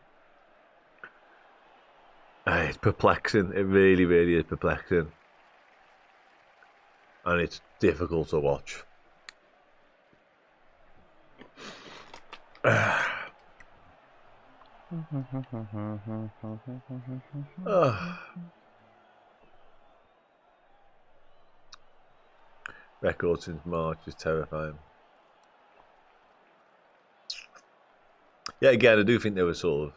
It's perplexing. It really, really is perplexing, and it's difficult to watch. Record since March is terrifying. Yeah, again, I do think there were sort of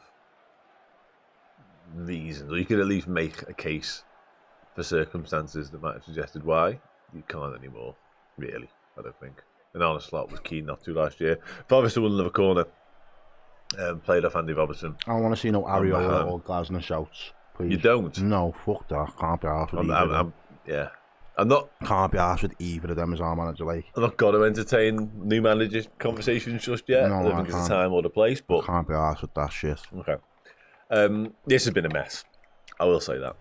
reasons, or you could at least make a case for circumstances that might have suggested why. You can't anymore, really, I don't think. And Arne Slot was keen not to last year. Forrester won another corner, played off Andy Robertson. I don't want to see no Areola or Glasner shouts, please. You don't? No, fuck that. Can't be arsed with either of them. Yeah. I'm not... Can't be arsed with either of them as our manager, like. I'm not going to entertain new managers conversations just yet. No, I don't think it's the time or the place, but... Can't be arsed with that shit. Okay. This has been a mess. I will say that.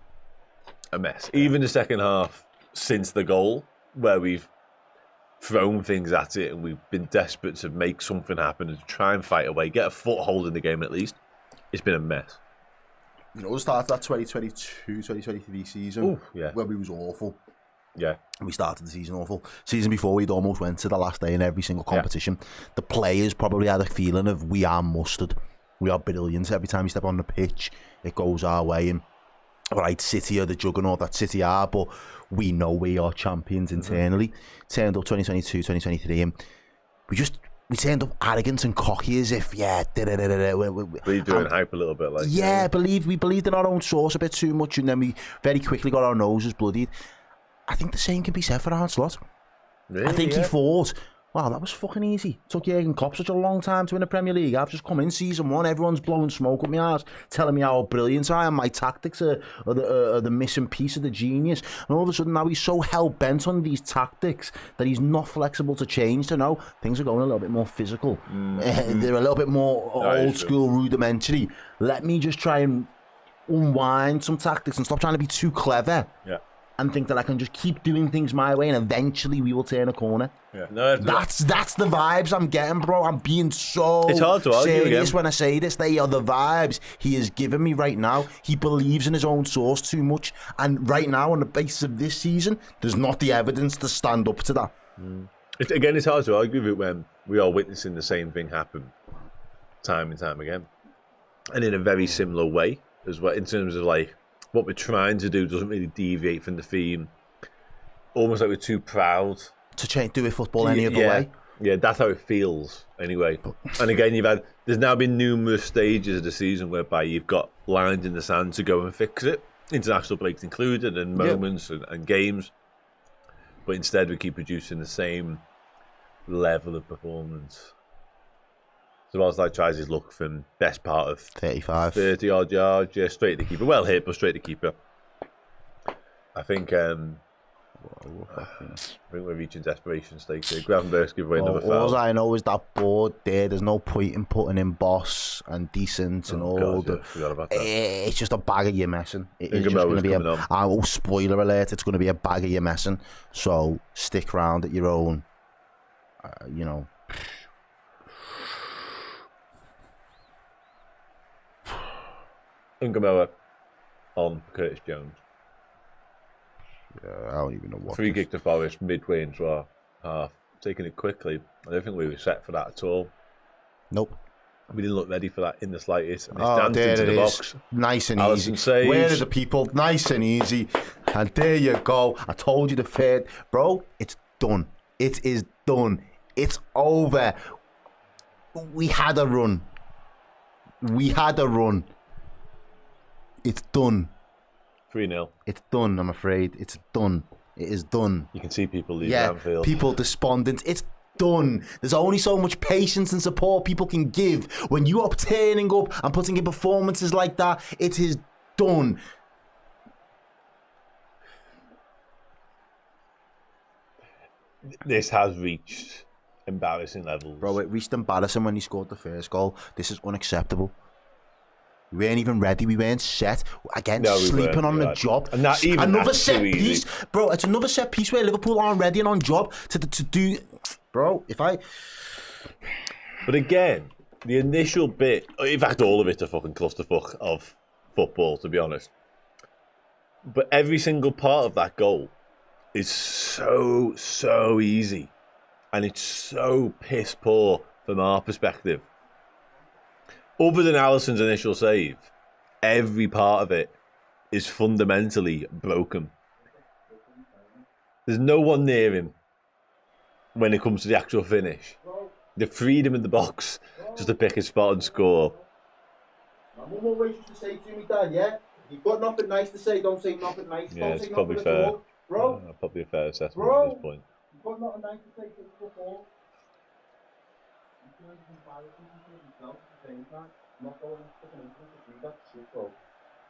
A mess. Even the second half since the goal, where we've thrown things at it and we've been desperate to make something happen and to try and fight away, get a foothold in the game at least, it's been a mess. You know, the start of that 2022-2023 season, where we was awful. Yeah. We started the season awful. Season before, we'd almost went to the last day in every single competition. Yeah. The players probably had a feeling of, we are mustard. We are brilliant. Every time you step on the pitch, it goes our way. And right, City are the juggernaut that City are, but we know we are champions internally. Turned up 2022-2023, and we turned up arrogant and cocky as if, Believed doing hype a little bit, like. We believed in our own source a bit too much, and then we very quickly got our noses bloodied. I think the same can be said for Arne Slot. Really? I think he thought, wow, that was fucking easy. Took Jurgen Klopp such a long time to win the Premier League. I've just come in season one, everyone's blowing smoke up my arse, telling me how brilliant I am. My tactics are the missing piece of the genius. And all of a sudden now he's so hell-bent on these tactics that he's not flexible to change to know things are going a little bit more physical. They're a little bit more old school, rudimentary. Let me just try and unwind some tactics and stop trying to be too clever. Yeah. And think that I can just keep doing things my way and eventually we will turn a corner. Yeah. No, that's the vibes I'm getting, bro. I'm being so it's hard to argue serious again. when I say this. They are the vibes he is giving me right now. He believes in his own source too much. And right now, on the basis of this season, there's not the evidence to stand up to that. It's hard to argue with it when we are witnessing the same thing happen time and time again. And in a very similar way as well, in terms of like, what we're trying to do doesn't really deviate from the theme. Almost like we're too proud to do it football any other way. Yeah, that's how it feels anyway. And again, there's now been numerous stages of the season whereby you've got lines in the sand to go and fix it, international breaks included, and moments and games. But instead, we keep producing the same level of performance. So Oxlade tries his luck from best part of 35, 30 odd yards, straight to keeper. Well hit, but straight to keeper. I think we're reaching desperation stakes here. Gravenberg's give away another foul. All I know is that board there. There's no point in putting in boss and decent and all. Forgot about that. It's just a bag of you messing. It's just going to be spoiler alert. It's going to be a bag of you messing. So stick round at your own. Ungamoa on Curtis Jones. Yeah, I don't even know what. Free kick to Forest midway into our half. Taking it quickly. I don't think we were set for that at all. Nope. We didn't look ready for that in the slightest. And it's there into the box. Nice and Allison easy. Saves. Where are the people? Nice and easy. And there you go. I told you the third. Bro, it's done. It is done. It's over. We had a run. It's done. 3-0. It's done, I'm afraid. It's done. It is done. You can see people leaving Anfield. People despondent. It's done. There's only so much patience and support people can give. When you are turning up and putting in performances like that, it is done. This has reached embarrassing levels. Bro, it reached embarrassing when he scored the first goal. This is unacceptable. We weren't even ready. We weren't set. Again, sleeping on the job. And that, even another set piece. Bro, it's another set piece where Liverpool aren't ready and on job to do... Bro, But again, the initial bit... In fact, all of it's a fucking clusterfuck of football, to be honest. But every single part of that goal is so easy. And it's so piss poor from our perspective. Other than Alisson's initial save, every part of it is fundamentally broken. There's no one near him when it comes to the actual finish. The freedom in the box just to pick a spot and score. My mum always used to say to me, Dad, yeah, if you've got nothing nice to say, don't say nothing nice. Yeah, don't it's say probably nothing fair. at all. Bro, Probably a fair assessment Bro. at this point. you've got nothing nice to say to football. You can't embarrass yourself at the same time. Not going to fucking England to do that shit, bro.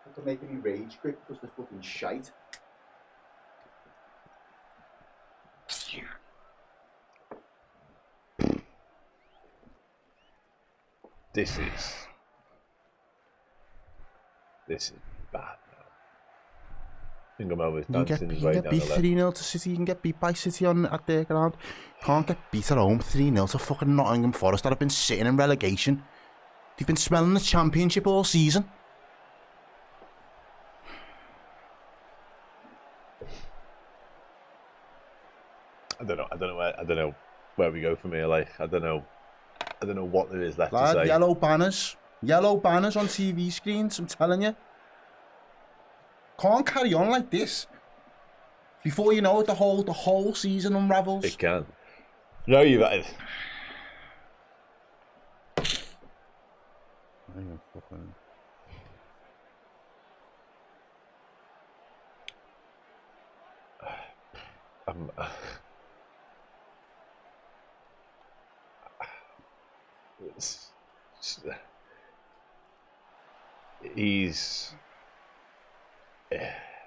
Fucking making me rage quit because they're fucking shite. This is bad now. I think I'm always dancing his way down the beat left. 3-0 to City. You can get beat by City at their ground. Can't get beat at home 3-0 to fucking Nottingham Forest that have been sitting in relegation. They've been smelling the championship all season. I don't know where we go from here. Like, I don't know what there is left to Lad, say. yellow banners on TV screens. I'm telling you, can't carry on like this. Before you know it, the whole season unravels. It can. No, you've. He's.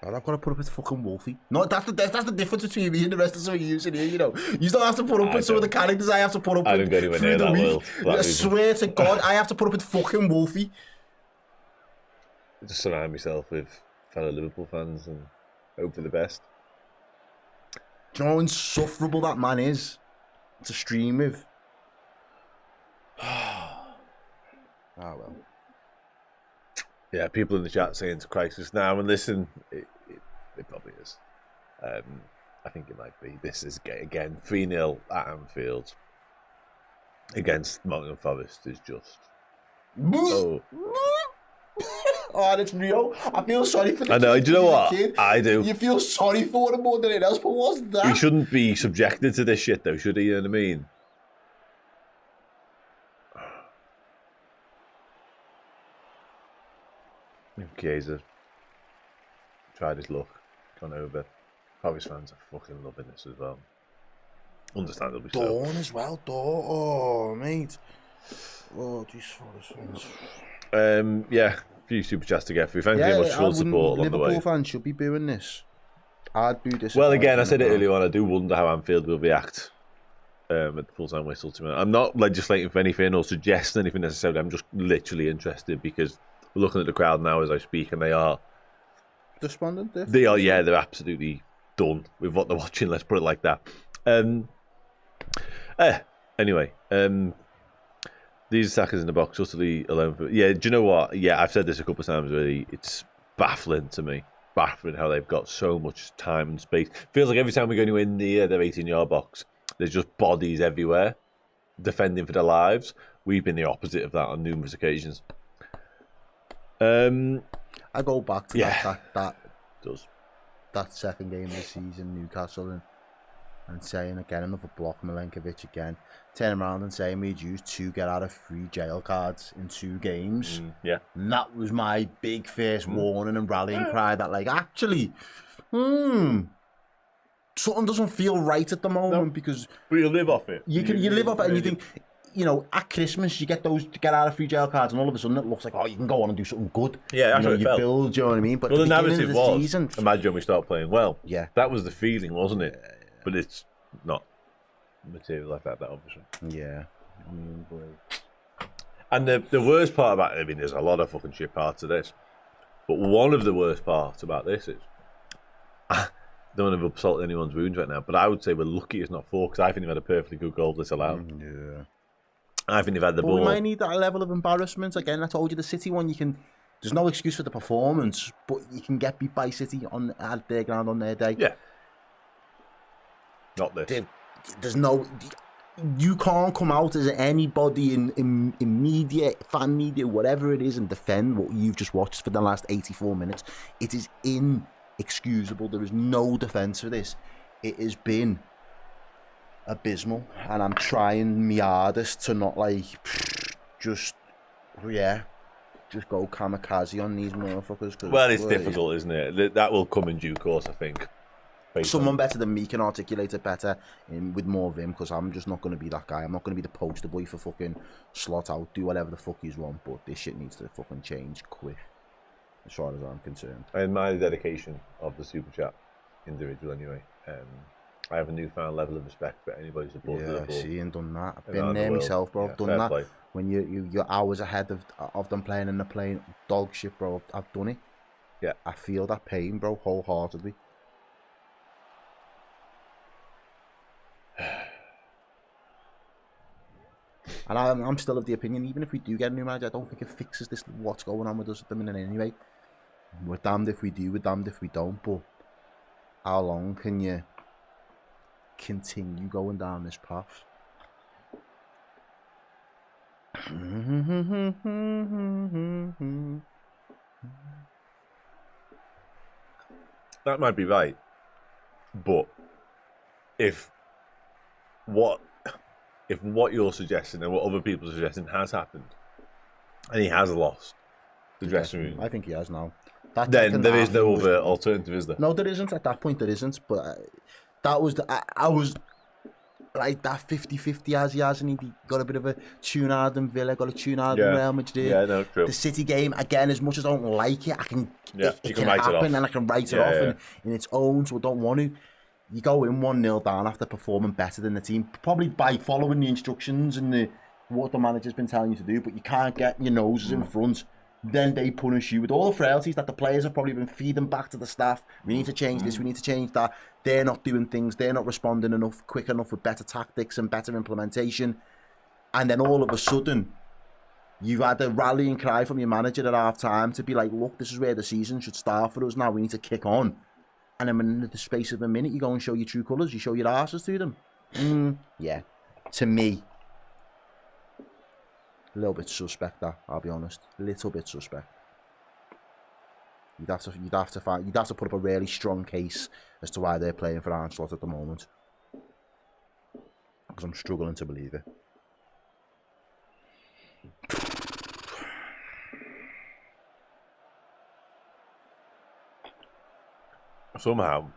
I've got to put up with fucking Wolfie. No, that's the difference between me and the rest of some of you here. You know, you don't have to put up with some of the characters I have to put up with. I don't go anywhere near that world. I swear to God, I have to put up with fucking Wolfie. Just surround myself with fellow Liverpool fans and hope for the best. Do you know how insufferable that man is to stream with? Well. Yeah, people in the chat saying it's a crisis now, and listen, it probably is. I think it might be. This is, again, 3-0 at Anfield against Nottingham Forest is just... Oh, it's real. I feel sorry for the I know, kid. do you know what? Kid. I do. You feel sorry for him more than anything else, but what's that? He shouldn't be subjected to this shit, though, should he? You know what I mean? Chiesa tried his luck, gone over. Forest fans are fucking loving this as well. Understandably so. Dawn as well, Dawn. Oh, mate. Oh, these Forest fans. Yeah, a few super chats to get through. Thank you very much for all the support along the way. Liverpool fans should be booing this. I'd boo this. Well, again, I said it earlier on, I do wonder how Anfield will react at the full-time whistle to me. I'm not legislating for anything or suggesting anything necessarily. I'm just literally interested because we're looking at the crowd now as I speak, and they are despondent. They are, yeah, they're absolutely done with what they're watching. Let's put it like that. Anyway, these attackers in the box utterly alone. Do you know what? Yeah, I've said this a couple of times already. It's baffling to me. Baffling how they've got so much time and space. Feels like every time we go anywhere near their 18-yard box, there's just bodies everywhere defending for their lives. We've been the opposite of that on numerous occasions. I go back to that second game of the season, Newcastle, and saying again, another block, Milenkovic again, turning around and saying we'd used 2 get out of 3 jail cards in 2 games. And that was my big first warning and rallying cry that, like, actually, something doesn't feel right at the moment because but you live off it. You live off it, and you think, you know, at Christmas you get those to get out of 3 jail cards, and all of a sudden it looks like, oh, you can go on and do something good. Yeah, that's you know, what it felt. build, do you know what I mean? But well, the beginning narrative of the was, season, imagine we start playing well. Yeah, that was the feeling, wasn't it? But it's not material like that obviously. Yeah. And the worst part about it, I mean, there's a lot of fucking shit parts of this, but one of the worst parts about this is, I don't want to insult anyone's wounds right now, but I would say we're lucky it's not 4, because I think they've had a perfectly good goal disallowed. Yeah. I think they've had the ball. We might need that level of embarrassment. Again, I told you the City one, there's no excuse for the performance, but you can get beat by City at their ground on their day. Yeah. Not this. There's no... You can't come out as anybody in media, fan media, whatever it is, and defend what you've just watched for the last 84 minutes. It is inexcusable. There is no defence for this. It has been abysmal, and I'm trying my hardest to not, like, just go kamikaze on these motherfuckers. 'Cause, Well, it's difficult, isn't it? That will come in due course, I think. Someone better than me can articulate it better with more vim, because I'm just not going to be that guy. I'm not going to be the poster boy for fucking slot out, do whatever the fuck you want, but this shit needs to fucking change quick, as far as I'm concerned. I admire the dedication of the Super Chat individual anyway. I have a newfound level of respect for anybody supporting Liverpool. Yeah, see, and done that. I've been there myself, bro. I've done that. Play. When you're hours ahead of them playing and they're playing dog shit, bro. I've done it. Yeah. I feel that pain, bro, wholeheartedly. And I'm still of the opinion, even if we do get a new manager, I don't think it fixes this, what's going on with us at the minute anyway. We're damned if we do, we're damned if we don't, but how long can you continue going down this path? That might be right, but if what you're suggesting and what other people are suggesting has happened, and he has lost the dressing room, I think he has now. Then there is no other alternative, is there? No, there isn't. At that point, there isn't. But that was I was like that 50-50 as he has, and he got a bit of a tune out than Villa, got a tune out than Real Madrid. Yeah, no, true. The City game, again, as much as I don't like it, I can it can write happen, it off. and I can write it off in its own, so I don't want to. You go in 1-0 down after performing better than the team, probably by following the instructions and what the manager's been telling you to do, but you can't get your noses in front. Then they punish you with all the frailties that the players have probably been feeding back to the staff. We need to change this, we need to change that. They're not doing things, they're not responding enough, quick enough with better tactics and better implementation. And then all of a sudden, you've had a rallying cry from your manager at half time to be like, look, this is where the season should start for us now, we need to kick on. And then in the space of a minute, you go and show your true colours, you show your arses to them. Yeah, to me, a little bit suspect, that, I'll be honest. A little bit suspect. You'd have to put up a really strong case as to why they're playing for Anfield at the moment. Because I'm struggling to believe it. Somehow,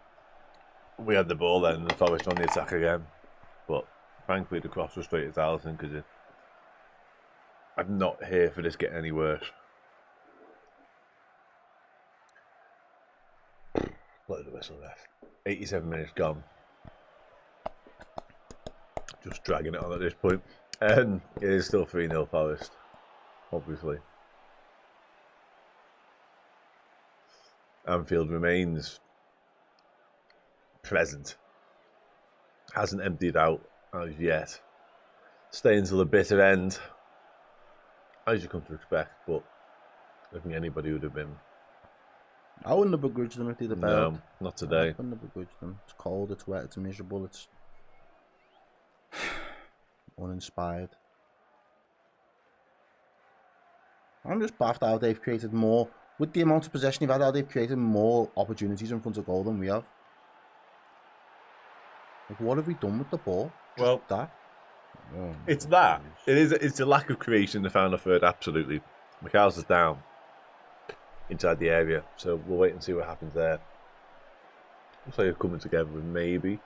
we had the ball then, and Forest on the attack again. But thankfully, the cross was straight at Alisson, because I'm not here for this getting any worse. Blow the whistle there. 87 minutes gone. Just dragging it on at this point. And it is still 3-0 Forest, obviously. Anfield remains present. Hasn't emptied out as yet. Staying till the bitter end, as you come to expect, but I think anybody would have been. I wouldn't have begrudged them if they'd have failed. No, not today. I wouldn't have begrudged them. It's cold, it's wet, it's miserable, it's uninspired. I'm just baffed how they've created more, with the amount of possession they've had, how they've created more opportunities in front of goal than we have. Like, what have we done with the ball? Just well, that. Oh, it's that. It's a lack of creation in the final third, absolutely. McAllister's down inside the area, so we'll wait and see what happens there. Looks like they're coming together with maybe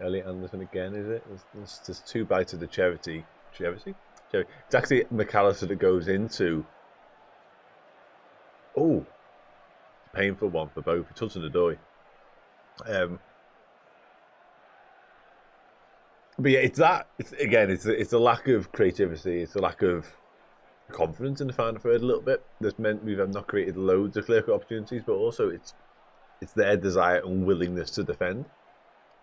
Elliot Anderson again, is it? There's two bites of the cherry. It's actually McAllister that goes into. Oh, painful one for both. It's Hudson Odoi. But yeah, it's that. It's a lack of creativity. It's a lack of confidence in the final third a little bit. That's meant we've not created loads of clear-cut opportunities, but also it's their desire and willingness to defend.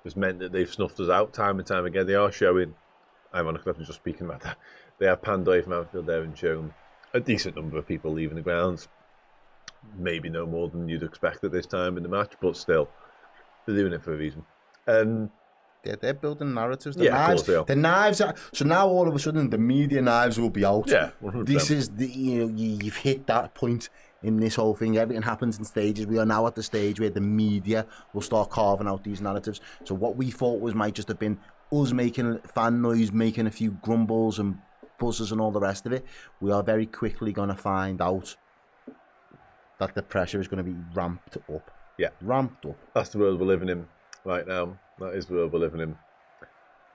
It's meant that they've snuffed us out time and time again. They are showing, ironically, I'm just speaking about that, they have panned away from Anfield there and shown a decent number of people leaving the grounds. Maybe no more than you'd expect at this time in the match, but still, they're doing it for a reason. They're building narratives. The knives. So now all of a sudden the media knives will be out. Yeah, 100%. This is you've hit that point in this whole thing. Everything happens in stages. We are now at the stage where the media will start carving out these narratives. So what we thought might just have been us making fan noise, making a few grumbles and buzzers and all the rest of it, we are very quickly going to find out that the pressure is going to be ramped up. Yeah. Ramped up. That's the world we're living in right now. That is the world we're living in.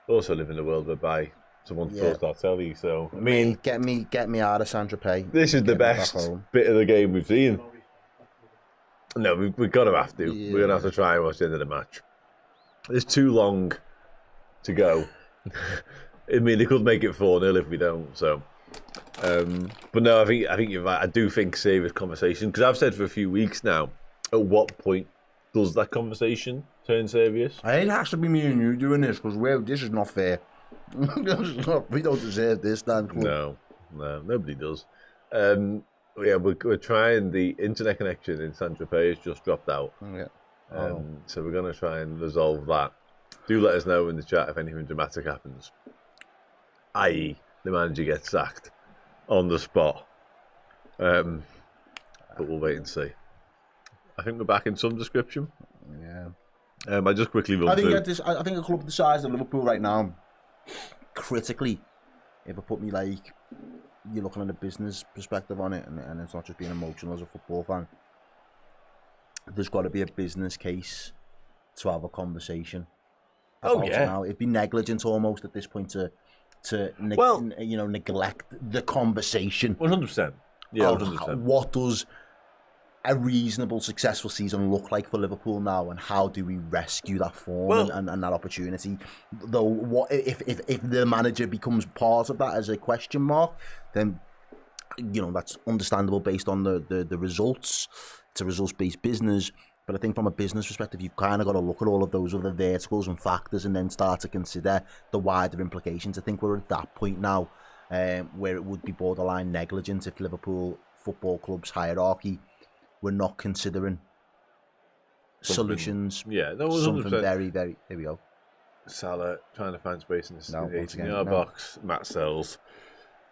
Also live in a world whereby someone's forced our telly, so... I mean... Get me out of Saint-Tropez. This is the best bit of the game we've seen. No, we've got to have to. Yeah. We're going to have to try and watch the end of the match. It's too long to go. I mean, they could make it 4-0 if we don't, so... but no, I think you're right. I do think serious conversation, because I've said for a few weeks now, at what point does that conversation turn serious? I think it has to be me and you doing this, because this is not fair. We don't deserve this, Dan. No, nobody does. Yeah, we're trying. The internet connection in Saint-Tropez has just dropped out. Yeah. So we're going to try and resolve that. Do let us know in the chat if anything dramatic happens, i.e. the manager gets sacked on the spot. But we'll wait and see. I think we're back in some description. Yeah. I just quickly run through. I think a club the size of Liverpool right now, critically, if I put me like, you're looking at a business perspective on it, and it's not just being emotional as a football fan. There's got to be a business case to have a conversation. Now. It'd be negligent almost at this point to neglect the conversation. 100%. Yeah, 100%. What does a reasonable, successful season look like for Liverpool now, and how do we rescue that form and that opportunity? Though, what if the manager becomes part of that as a question mark, then that's understandable based on the results. It's a results-based business, but I think from a business perspective, you've kind of got to look at all of those other verticals and factors, and then start to consider the wider implications. I think we're at that point now, where it would be borderline negligent if Liverpool Football Club's hierarchy we're not considering solutions. Yeah, that was something 100%. very, very. Here we go. Salah trying to find space in the 18-yard no. box. Matt Sells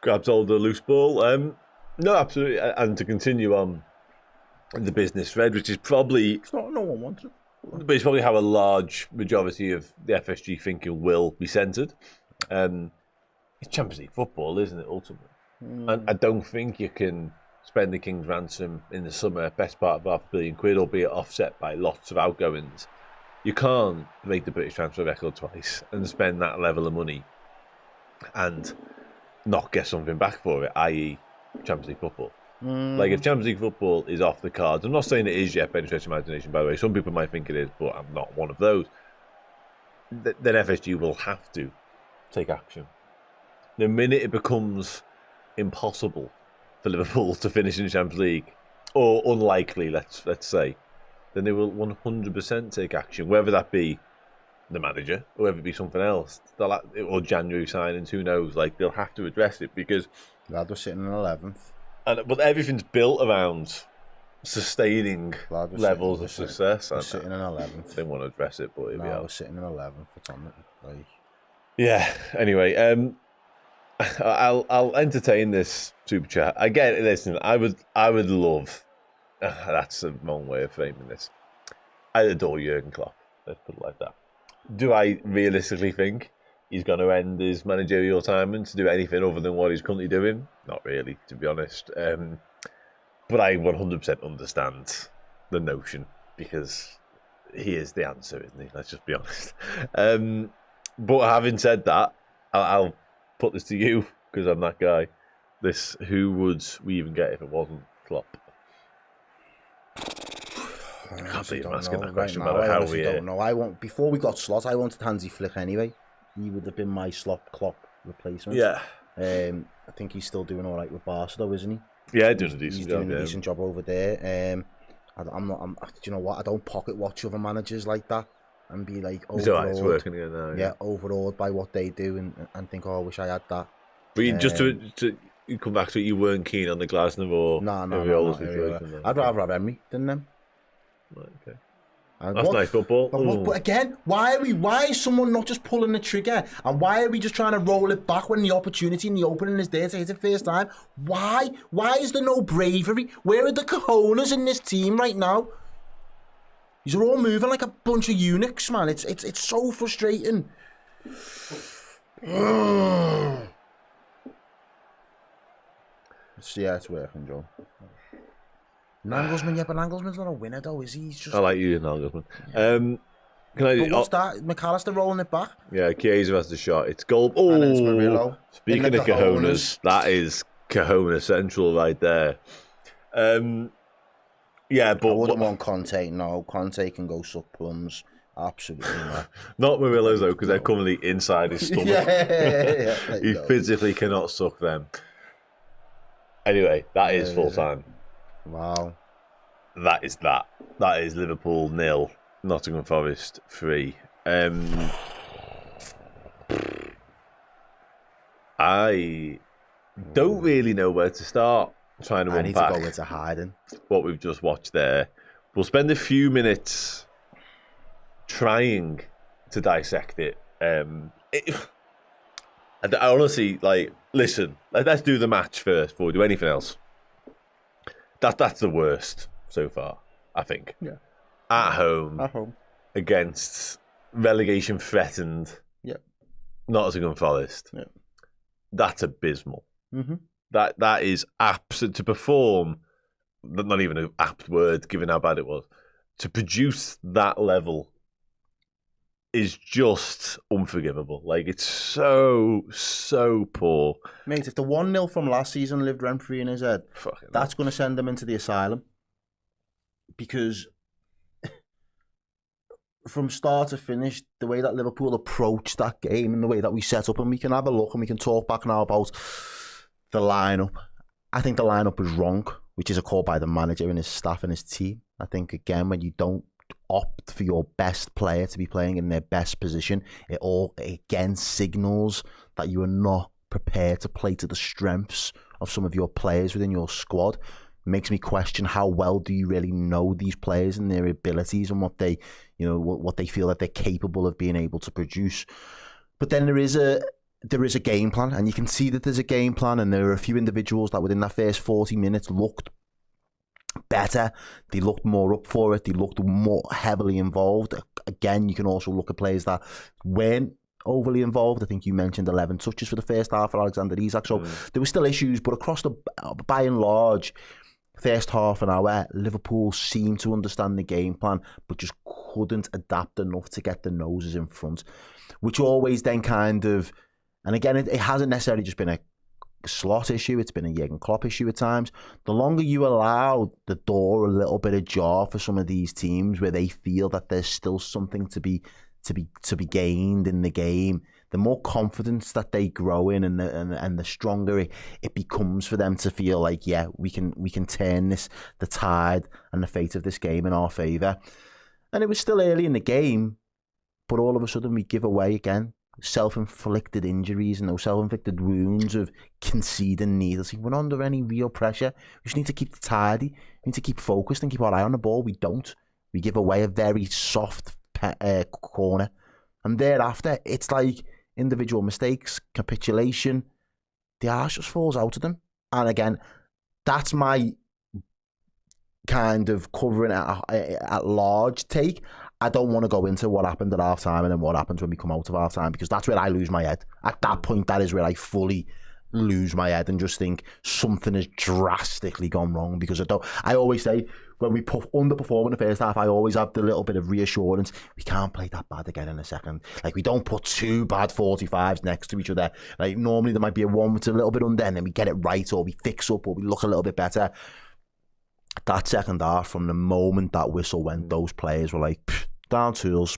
grabs hold of the loose ball. No, absolutely. And to continue on the business thread, which is probably... It's not, no one wants it. But it's probably how a large majority of the FSG thinking will be centred. It's Champions League football, isn't it, ultimately? And I don't think you can spend the King's ransom in the summer, best part of £500 million, albeit offset by lots of outgoings. You can't make the British transfer record twice and spend that level of money and not get something back for it, i.e. Champions League football. Like, if Champions League football is off the cards, I'm not saying it is yet, by any stretch of imagination, by the way. Some people might think it is, but I'm not one of those. Then FSG will have to take action. The minute it becomes impossible for Liverpool to finish in the Champions League, or unlikely, let's say, then they will 100% take action, whether that be the manager, or whether it be something else, or January signings, who knows. Like, they'll have to address it, because Glad we're sitting in 11th. But everything's built around sustaining levels of success. We're sitting in 11th. They want to address it, but here we are. We're sitting in 11th. It's on it. Like... Yeah. Anyway, I'll entertain this super chat. Again, listen, I would love. That's a wrong way of framing this. I adore Jurgen Klopp. Let's put it like that. Do I realistically think he's going to end his managerial time and to do anything other than what he's currently doing? Not really, to be honest. But I 100% understand the notion, because he is the answer, isn't he? Let's just be honest. But having said that, I'll put this to you, because I'm that guy. Who would we even get if it wasn't Klopp? I can't believe I'm asking that question about how we don't know. Before we got Slot, I wanted Hansi Flick anyway. He would have been my Klopp replacement. Yeah. I think he's still doing all right with Barca, though, isn't he? Yeah, doing a decent job. He's doing a decent job over there. I'm not. Do you know what? I don't pocket watch other managers like that and be like overawed. It's working again now. Yeah, overawed by what they do and think, oh, I wish I had that. But just to come back to it, you weren't keen on the Glasner or no. I'd rather have Emery than them. Right, okay. That's nice football. But again, why is someone not just pulling the trigger? And why are we just trying to roll it back when the opportunity in the opening is there to hit it first time? Why? Why is there no bravery? Where are the cojones in this team right now? These are all moving like a bunch of eunuchs, man. It's so frustrating. It's working, Joe. Nagelsmann, but Nagelsmann's not a winner though, is he? He's just... I like you, Nagelsmann. But what's that? McAllister rolling it back? Yeah, Chiesa has the shot. It's goal. Oh, And then it's Murillo. Speaking of cojones, that is cojones central right there. Yeah, but I wouldn't want Conte. No, Conte can go suck plums. Absolutely not. Not Murillo's though, because they're currently inside his stomach. Yeah. He physically cannot suck them. Anyway, that is full time. Wow. That is that. That is Liverpool 0, Nottingham Forest 3. I don't really know where to start trying to I need to unpack go into hiding. what we've just watched there. We'll spend a few minutes trying to dissect it. I honestly, listen, let's do the match first before we do anything else. That's the worst so far, I think. Yeah. At home. Against relegation threatened. Yeah. Nottingham Forest. Yeah. That's abysmal. Mm-hmm. That is absolute to perform. Not even an apt word, given how bad it was. To produce that level is just unforgivable. It's so poor. Mate, if the 1-0 from last season lived rent-free in his head, that's going to send him into the asylum. Because from start to finish, the way that Liverpool approached that game and the way that we set up, and we can have a look and we can talk back now about the lineup. I think the lineup was wrong, which is a call by the manager and his staff and his team. I think, again, when you don't opt for your best player to be playing in their best position, it all, again, signals that you are not prepared to play to the strengths of some of your players within your squad. It makes me question how well do you really know these players and their abilities and what they, what they feel that they're capable of being able to produce. But then there is a game plan, and you can see that there's a game plan, and there are a few individuals that within that first 40 minutes looked better. They looked more up for it. They looked more heavily involved. Again, you can also look at players that weren't overly involved. I think you mentioned 11 touches for the first half for Alexander Isak. So there were still issues, but across by and large, first half an hour, Liverpool seemed to understand the game plan, but just couldn't adapt enough to get the noses in front, which always then kind of, and again, it hasn't necessarily just been a slot issue, it's been a Jurgen Klopp issue at times. The longer you allow the door a little bit ajar for some of these teams where they feel that there's still something to be gained in the game, the more confidence that they grow in, and the stronger it becomes for them to feel like, yeah, we can turn the tide and the fate of this game in our favour. And it was still early in the game, but all of a sudden we give away again self-inflicted injuries and those self-inflicted wounds of conceding needlessly. We're not under any real pressure. We just need to keep tidy. We need to keep focused and keep our eye on the ball. We don't. We give away a very soft corner, and thereafter it's like individual mistakes, capitulation. The arse just falls out of them. And again, that's my kind of covering at large take. I don't want to go into what happened at half time and then what happens when we come out of half time, because that's where I lose my head. At that point, that is where I fully lose my head and just think something has drastically gone wrong. Because I always say, when we underperform in the first half, I always have the little bit of reassurance. We can't play that bad again in a second. We don't put two bad 45s next to each other. Normally there might be a one that's a little bit under, and then we get it right, or we fix up, or we look a little bit better. That second half, from the moment that whistle went, those players were like, down tools,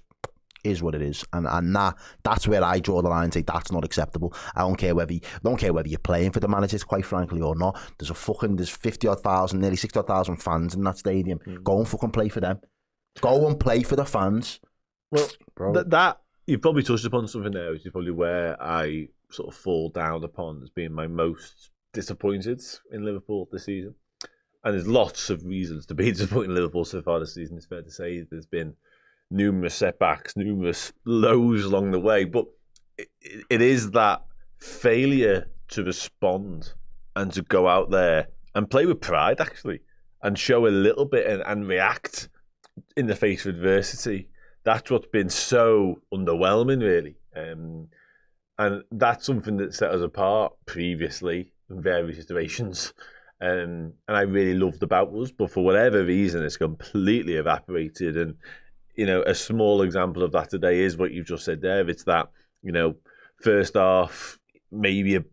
is what it is, and that's where I draw the line and say that's not acceptable. I don't care whether you're playing for the managers, quite frankly, or not. There's 50,000, nearly 60,000 fans in that stadium. Go and fucking play for them. Go and play for the fans. Well, that you've probably touched upon something there, which is probably where I sort of fall down upon as being my most disappointed in Liverpool this season. And there's lots of reasons to be disappointed in Liverpool so far this season. It's fair to say there's been numerous setbacks, numerous lows along the way, but it is that failure to respond and to go out there and play with pride, actually, and show a little bit and react in the face of adversity. That's what's been so underwhelming, really. And that's something that set us apart previously in various iterations. and I really loved about us, but for whatever reason, it's completely evaporated. And a small example of that today is what you've just said there. It's that first half maybe a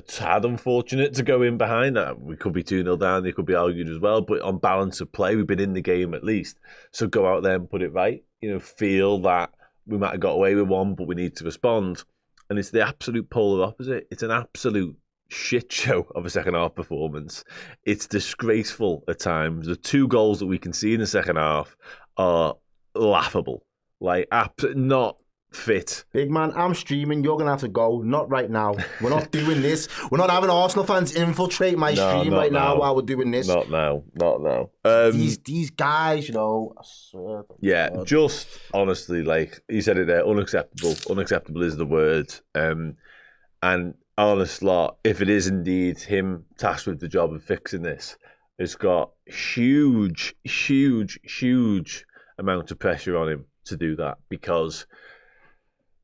tad unfortunate to go in behind. We could be 2-0 down. They could be argued as well. But on balance of play, we've been in the game at least. So go out there and put it right. Feel that we might have got away with one, but we need to respond. And it's the absolute polar opposite. It's an absolute shit show of a second half performance. It's disgraceful at times. The 2 goals that we can see in the second half are laughable. Like, not fit. Big man, I'm streaming. You're going to have to go. Not right now. We're not doing this. We're not having Arsenal fans infiltrate my stream right now while we're doing this. Not now. These guys, I swear. Yeah, God. Just honestly, like you said it there, unacceptable. Unacceptable is the word. And honest lot, if it is indeed him tasked with the job of fixing this, it's got huge amount of pressure on him to do that, because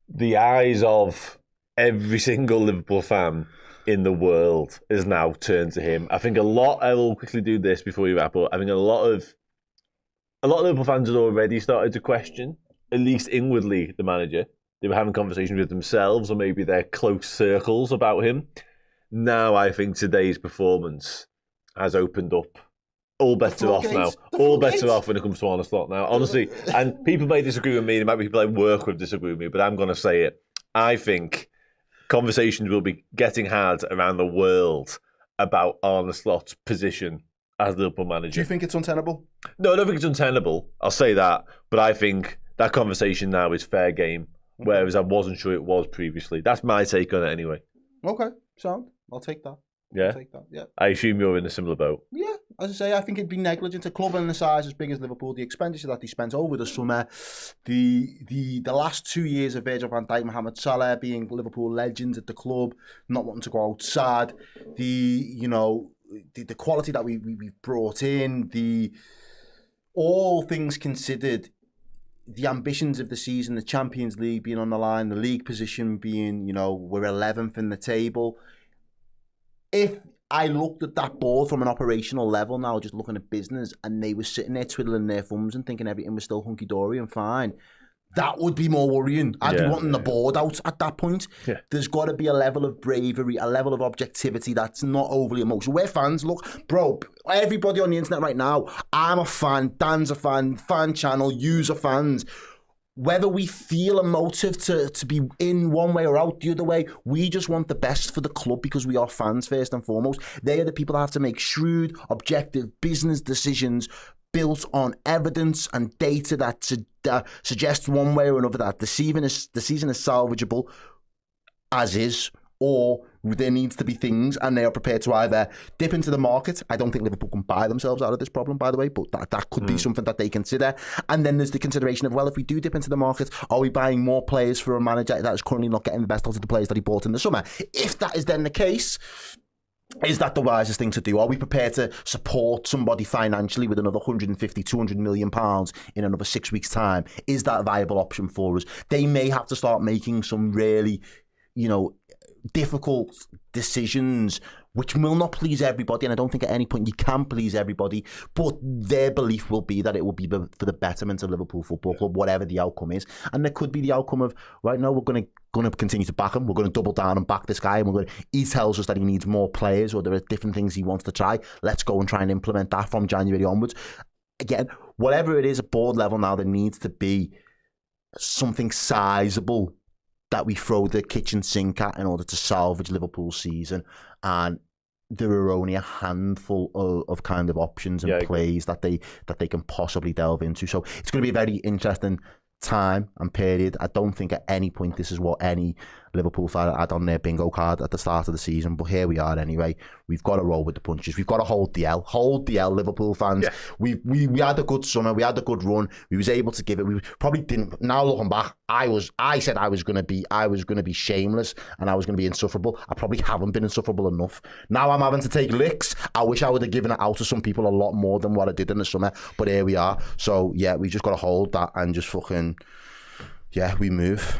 the eyes of every single Liverpool fan in the world is now turned to him. I think I will quickly do this before we wrap up. I think a lot of Liverpool fans had already started to question, at least inwardly, the manager. They were having conversations with themselves or maybe their close circles about him. Now I think today's performance has opened up. All bets are off now. All bets are off when it comes to honest lot now. Honestly, and people may disagree with me. There might be people I work with disagree with me, but I'm going to say it. I think conversations will be getting had around the world about Arne Slot's position as Liverpool manager. Do you think it's untenable? No, I don't think it's untenable. I'll say that. But I think that conversation now is fair game, whereas I wasn't sure it was previously. That's my take on it anyway. Okay, sound. I'll take that. Yeah? I'll take that, yeah. I assume you're in a similar boat. Yeah, as I say, I think it'd be negligent. A club in the size as big as Liverpool, the expenditure that they spent over the summer, the last 2 years of Virgil van Dijk, Mohamed Salah being Liverpool legends at the club, not wanting to go outside, the quality that we brought in, all things considered, the ambitions of the season, the Champions League being on the line, the league position being, we're 11th in the table. If I looked at that board from an operational level now, just looking at business, and they were sitting there twiddling their thumbs and thinking everything was still hunky-dory and fine, that would be more worrying. I'd be wanting the board out at that point. Yeah. There's got to be a level of bravery, a level of objectivity that's not overly emotional. We're fans. Look, bro, everybody on the internet right now, I'm a fan, Dan's a fan channel, yous are fans. Whether we feel a motive to be in one way or out the other way, we just want the best for the club because we are fans first and foremost. They are the people that have to make shrewd, objective business decisions built on evidence and data that suggests one way or another that the season is salvageable as is, or there needs to be things, and they are prepared to either dip into the market. I don't think Liverpool can buy themselves out of this problem, by the way, but that could be something that they consider. And then there's the consideration of, well, if we do dip into the market, are we buying more players for a manager that is currently not getting the best out of the players that he bought in the summer? If that is then the case, is that the wisest thing to do? Are we prepared to support somebody financially with another 150, 200 million pounds in another 6 weeks' time? Is that a viable option for us? They may have to start making some really, difficult decisions, which will not please everybody, and I don't think at any point you can please everybody, but their belief will be that it will be for the betterment of Liverpool Football Club, whatever the outcome is. And there could be the outcome of, right now, we're going to continue to back him, we're going to double down and back this guy, and he tells us that he needs more players, or there are different things he wants to try. Let's go and try and implement that from January onwards. Again, whatever it is at board level now, there needs to be something sizable that we throw the kitchen sink at in order to salvage Liverpool's season. And there are only a handful of kind of options and plays that they can possibly delve into. So it's going to be a very interesting time and period. I don't think at any point this is what any Liverpool fan had on their bingo card at the start of the season, but here we are anyway. We've got to roll with the punches. We've got to hold the L, Liverpool fans. Yeah. We had a good summer. We had a good run. We was able to give it. We probably didn't. Now looking back, I said I was going to be shameless and I was going to be insufferable. I probably haven't been insufferable enough. Now I'm having to take licks. I wish I would have given it out to some people a lot more than what I did in the summer, but here we are. So yeah, we just got to hold that and just fucking, we move.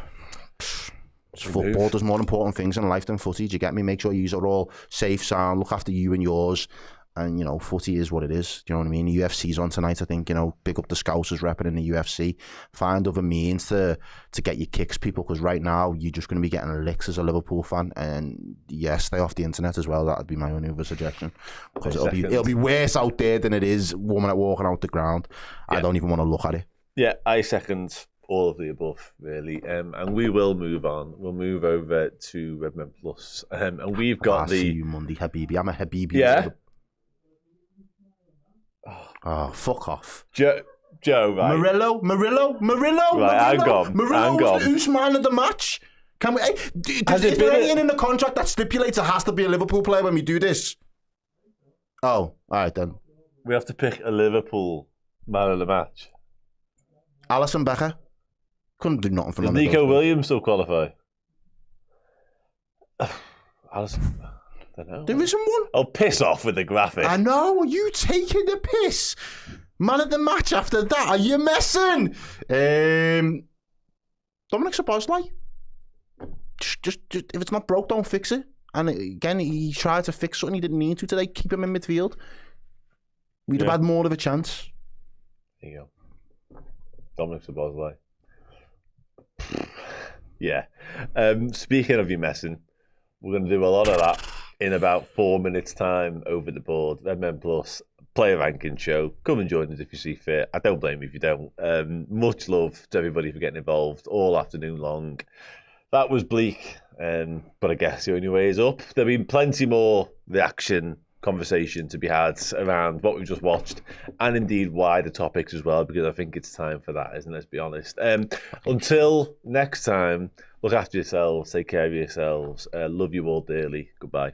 It's football. There's more important things in life than footy. Do you get me? Make sure you are all safe, sound, look after you and yours. And, you know, footy is what it is. Do you know what I mean? The UFC's on tonight, I think, you know, pick up the Scousers repping in the UFC. Find other means to get your kicks, people, because right now you're just going to be getting licks as a Liverpool fan. And, yeah, stay off the internet as well. That would be my only other suggestion. Because it'll be worse out there than it is walking out the ground. Yeah. I don't even want to look at it. Yeah, I second all of the above, really. And we will move on. We'll move over to Redmen Plus. And we've got see you Monday, Habibi. I'm a Habibi. Yeah. Oh, fuck off. Joe, right. Murillo. Right, hang on. Murillo's the Usman of the match. Can we? Is there anything in the contract that stipulates it has to be a Liverpool player when we do this? Oh, all right then. We have to pick a Liverpool man of the match. Alisson Becker. Couldn't do nothing for Does Nico Williams still qualify? Alisson... I don't know. There isn't one. Oh, piss off with the graphic. I know. Are you taking the piss? Man of the match after that. Are you messing? Dominic Szoboszlai. Just if it's not broke, don't fix it. And again, he tried to fix something he didn't need to today. Keep him in midfield. We'd have had more of a chance. There you go. Dominic Szoboszlai. Yeah. Speaking of you messing, we're going to do a lot of that in about 4 minutes' time over the board. Redmen Plus, player ranking show. Come and join us if you see fit. I don't blame you if you don't. Much love to everybody for getting involved all afternoon long. That was bleak, but I guess the only way is up. There'll be plenty more reaction conversation to be had around what we've just watched and indeed wider topics as well, because I think it's time for that, isn't it? Let's be honest. Until next time, look after yourselves, take care of yourselves. Love you all dearly. Goodbye.